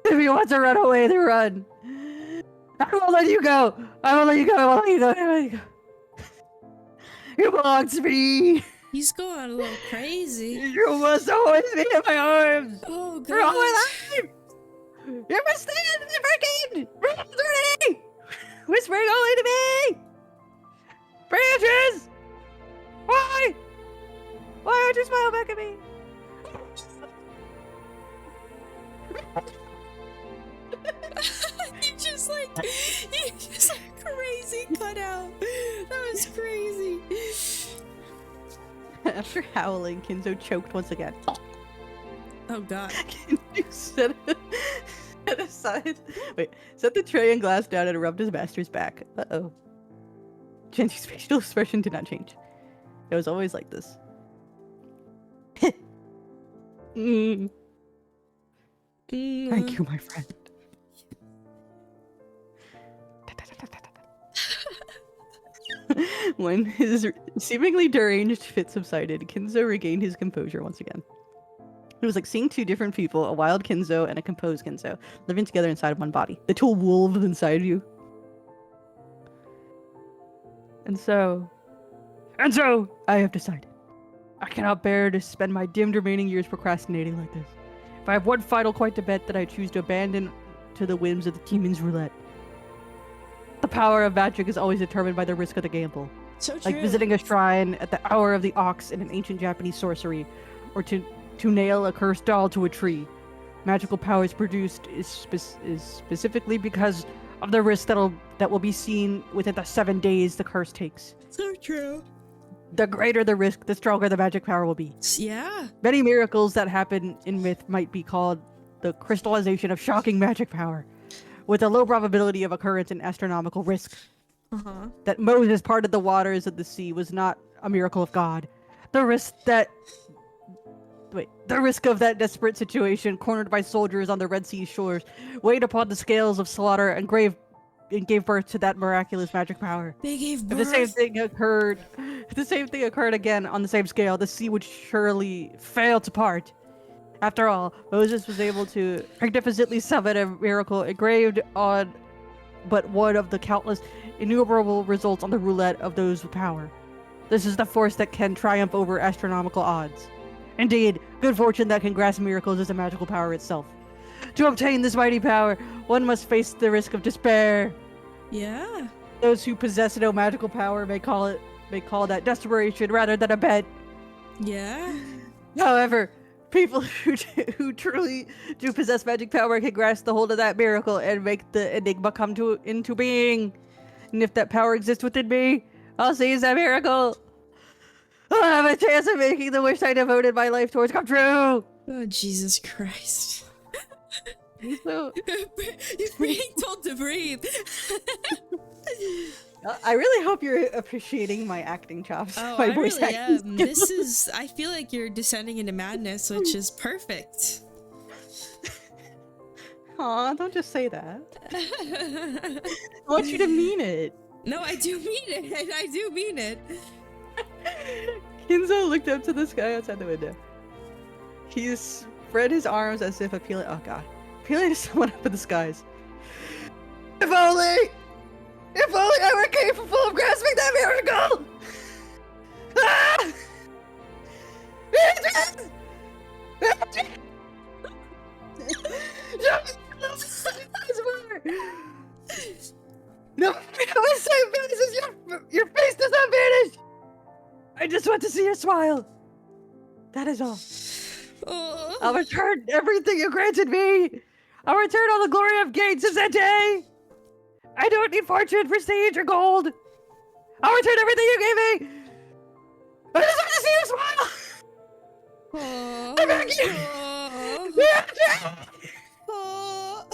If you want to run away, then run. I won't let you go. I won't let you go. I won't let you go. I won't let you go. You belong to me. He's going a little crazy. You must always be in my arms. Oh For all my god. life. You must stand in the hurricane. Whispering only to me. Beatrice! Why? Why don't you smile back at me? You just like crazy cut out. That was crazy. After howling, Kinzo choked once again. Oh god. Kinzo set aside. Wait, set the tray and glass down and rubbed his master's back. Uh-oh. Genji's facial expression did not change. It was always like this. Mm. Thank you, my friend. When his seemingly deranged fit subsided, Kinzo regained his composure once again. It was like seeing 2 different people, a wild Kinzo and a composed Kinzo, living together inside of one body. The 2 wolves inside you. And so, I have decided. I cannot bear to spend my dimmed remaining years procrastinating like this. If I have one final coin to bet, that I choose to abandon to the whims of the demon's roulette. The power of magic is always determined by the risk of the gamble. So true. Like visiting a shrine at the hour of the ox in an ancient Japanese sorcery, or to nail a cursed doll to a tree. Magical powers produced is specifically because of the risk that will be seen within the 7 days the curse takes. So true. The greater the risk, the stronger the magic power will be. Yeah. Many miracles that happen in myth might be called the crystallization of shocking magic power, with a low probability of occurrence and astronomical risk. Uh-huh. That Moses parted the waters of the sea was not a miracle of God. The risk of that desperate situation, cornered by soldiers on the Red Sea shores, weighed upon the scales of slaughter and gave birth to that miraculous magic power. They gave If birth. the same thing occurred again on the same scale, the sea would surely fail to part. After all, Moses was able to magnificently summon a miracle engraved on but one of the countless innumerable results on the roulette of those with power. This is the force that can triumph over astronomical odds. Indeed, good fortune that can grasp miracles is a magical power itself. To obtain this mighty power, one must face the risk of despair. Yeah. Those who possess no magical power may call that desperation rather than a bet. Yeah. However, people who truly do possess magic power can grasp the hold of that miracle and make the enigma come into being. And if that power exists within me, I'll seize that miracle. I'll have a chance of making the wish I devoted my life towards come true. Oh, Jesus Christ. So, You're being told to breathe. I really hope you're appreciating my acting chops. Oh, my I voice really acting am. skills. I feel like you're descending into madness, which is perfect. Aw, don't just say that. I want you to mean it. No, I do mean it. I do mean it. Kinzo looked up to the sky outside the window. He spread his arms as if appealing. Oh god, appealing to someone up in the skies. If only I were capable of grasping that miracle! Ah! No, your face does not vanish! I just want to see your smile. That is all. Oh. I'll return everything you granted me. I'll return all the glory I've gained since that day. I don't need fortune, prestige, or gold. I'll return everything you gave me. I just want to see you smile. Oh. I'm back here. Oh.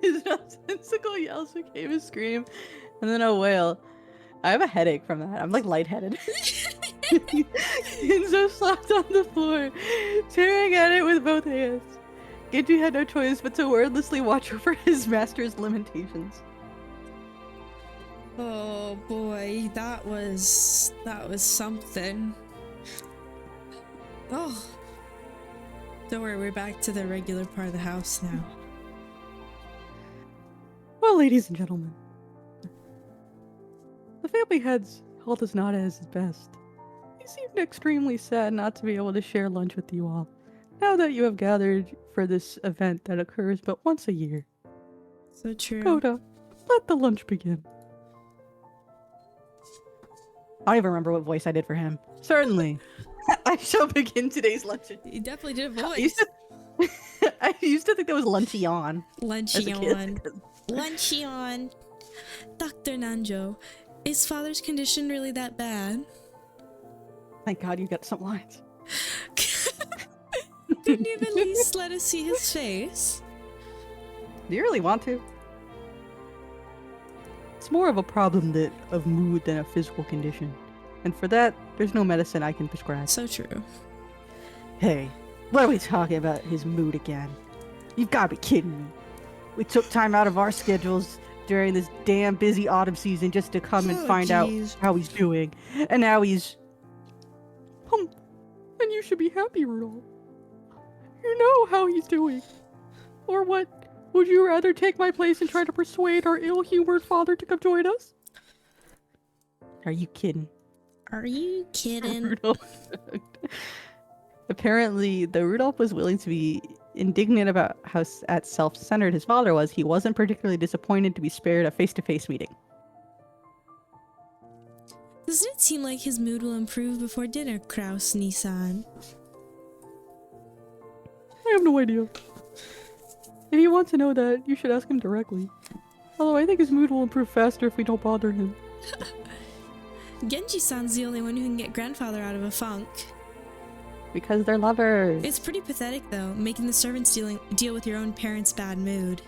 His nonsensical yells became a scream, and then a wail. I have a headache from that. I'm like lightheaded. Kinzo slapped on the floor, tearing at it with both hands. Genji had no choice but to wordlessly watch over his master's limitations. Oh boy, that was something. Oh. Don't worry, we're back to the regular part of the house now. Well, ladies and gentlemen, the family head's health is not at his best. He seemed extremely sad not to be able to share lunch with you all, now that you have gathered for this event that occurs but once a year. So true. Coda, let the lunch begin. I don't even remember what voice I did for him. Certainly. I shall begin today's luncheon. You definitely did a I used voice. I used to think that was Luncheon. Luncheon. Luncheon. Dr. Nanjo, is father's condition really that bad? Thank God you got some lines. Couldn't you at least let us see his face? Do you really want to? It's more of a problem of mood than a physical condition. And for that, there's no medicine I can prescribe. So true. Hey, what are we talking about his mood again? You've got to be kidding me. We took time out of our schedules during this damn busy autumn season just to come and find out how he's doing. And now he's... And you should be happy, Rudolph. You know how he's doing. Or what? Would you rather take my place and try to persuade our ill-humored father to come join us? Are you kidding? Are you kidding? Rudolph. Apparently, though Rudolph was willing to be indignant about how self-centered his father was, he wasn't particularly disappointed to be spared a face-to-face meeting. Doesn't it seem like his mood will improve before dinner, Kraus Nissan? I have no idea. If you want to know that, you should ask him directly. Although I think his mood will improve faster if we don't bother him. Genji-san's the only one who can get grandfather out of a funk. Because they're lovers. It's pretty pathetic, though, making the servants deal with your own parents' bad mood.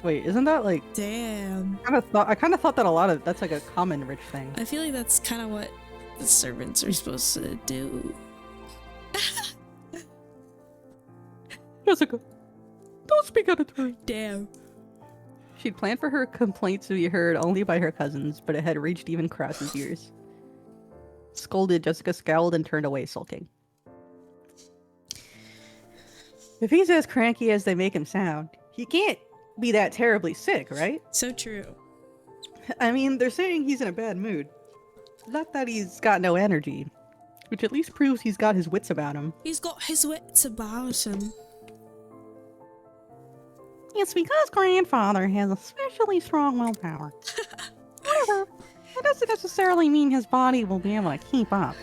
Wait, isn't that like... Damn. I kind of thought that that's like a common rich thing. I feel like that's kind of what the servants are supposed to do. Jessica, don't speak out of turn. Damn. She'd planned for her complaints to be heard only by her cousins, but it had reached even Krause's ears. Scolded, Jessica scowled and turned away, sulking. If he's as cranky as they make him sound, he can't be that terribly sick, right? So true. I mean, they're saying he's in a bad mood. Not that he's got no energy, which at least proves he's got his wits about him. He's got his wits about him. It's because grandfather has especially strong willpower. However, that doesn't necessarily mean his body will be able to keep up.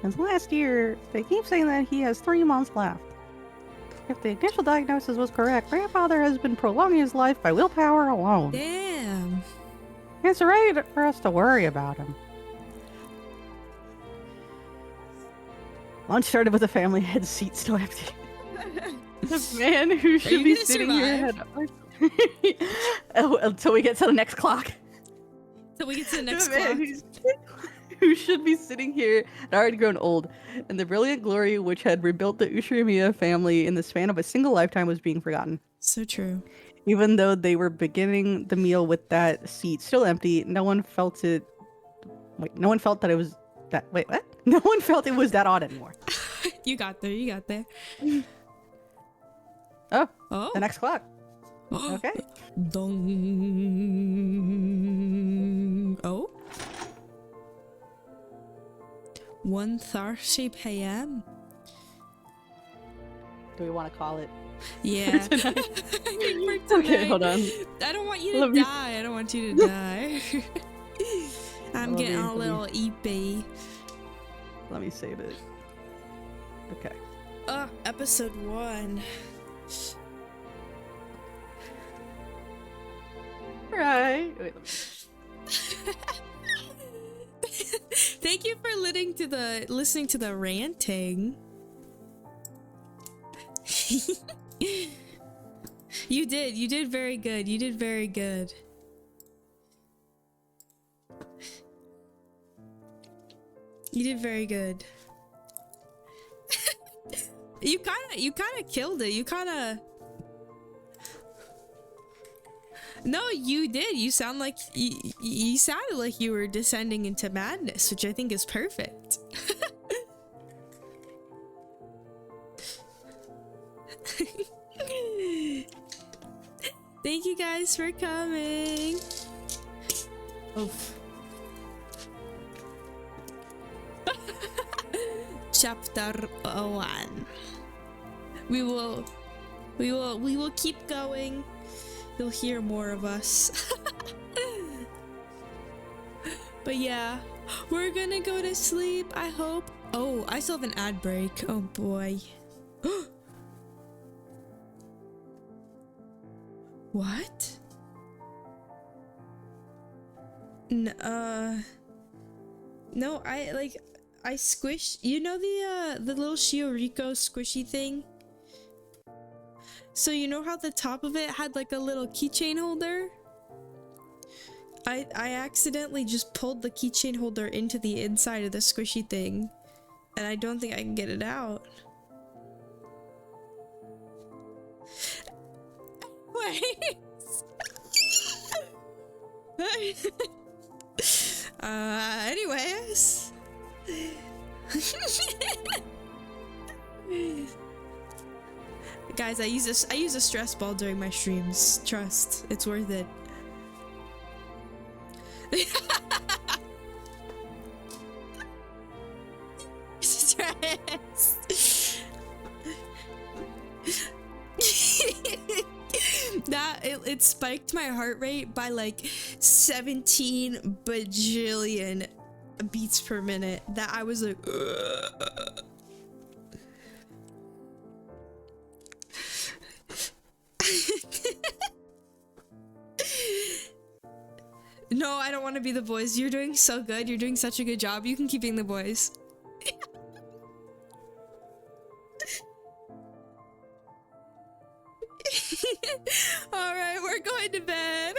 As last year, they keep saying that he has 3 months left. If the initial diagnosis was correct, grandfather has been prolonging his life by willpower alone. Damn. It's right for us to worry about him. Lunch started with the family head seat still empty. The man who should be sitting here had... Oh, until we get to the next clock. So we get to the next The man clock. who should be sitting here had already grown old, and the brilliant glory which had rebuilt the Ushirimiya family in the span of a single lifetime was being forgotten. So true. Even though they were beginning the meal with that seat still empty, no one felt it. Wait, no one felt that it was that. Wait, what? No one felt it was that odd anymore. You got there. You got there. Oh, Oh. the next clock. Okay. Dong. Oh. 1:30 p.m. Do we want to call it? Yeah. For tonight? I think for Okay, tonight. hold on. I don't want you to Let me- die. I don't want you to die. I'm Let getting me- a little EP. Let me save it. Okay. Episode 1. Right. Wait, let me... Thank you for listening to the ranting. You did very good. You did very good. You did very good. You kind of killed it. No, you did. You sound like you sounded like you were descending into madness, which I think is perfect. Thank you guys for coming. Oof. Chapter 1. We will keep going. You'll hear more of us. But yeah, we're gonna go to sleep, I hope. Oh, I still have an ad break. Oh boy. What? No, I squished, you know the little Shioriko squishy thing? So you know how the top of it had like a little keychain holder? I accidentally just pulled the keychain holder into the inside of the squishy thing, and I don't think I can get it out. Wait. Anyways. Guys, I use a stress ball during my streams. Trust, it's worth it. Stress. It spiked my heart rate by like 17 bajillion beats per minute. That I was like, ugh. No, I don't want to be the boys. You're doing so good. You're doing such a good job. You can keep being the boys. All right, we're going to bed.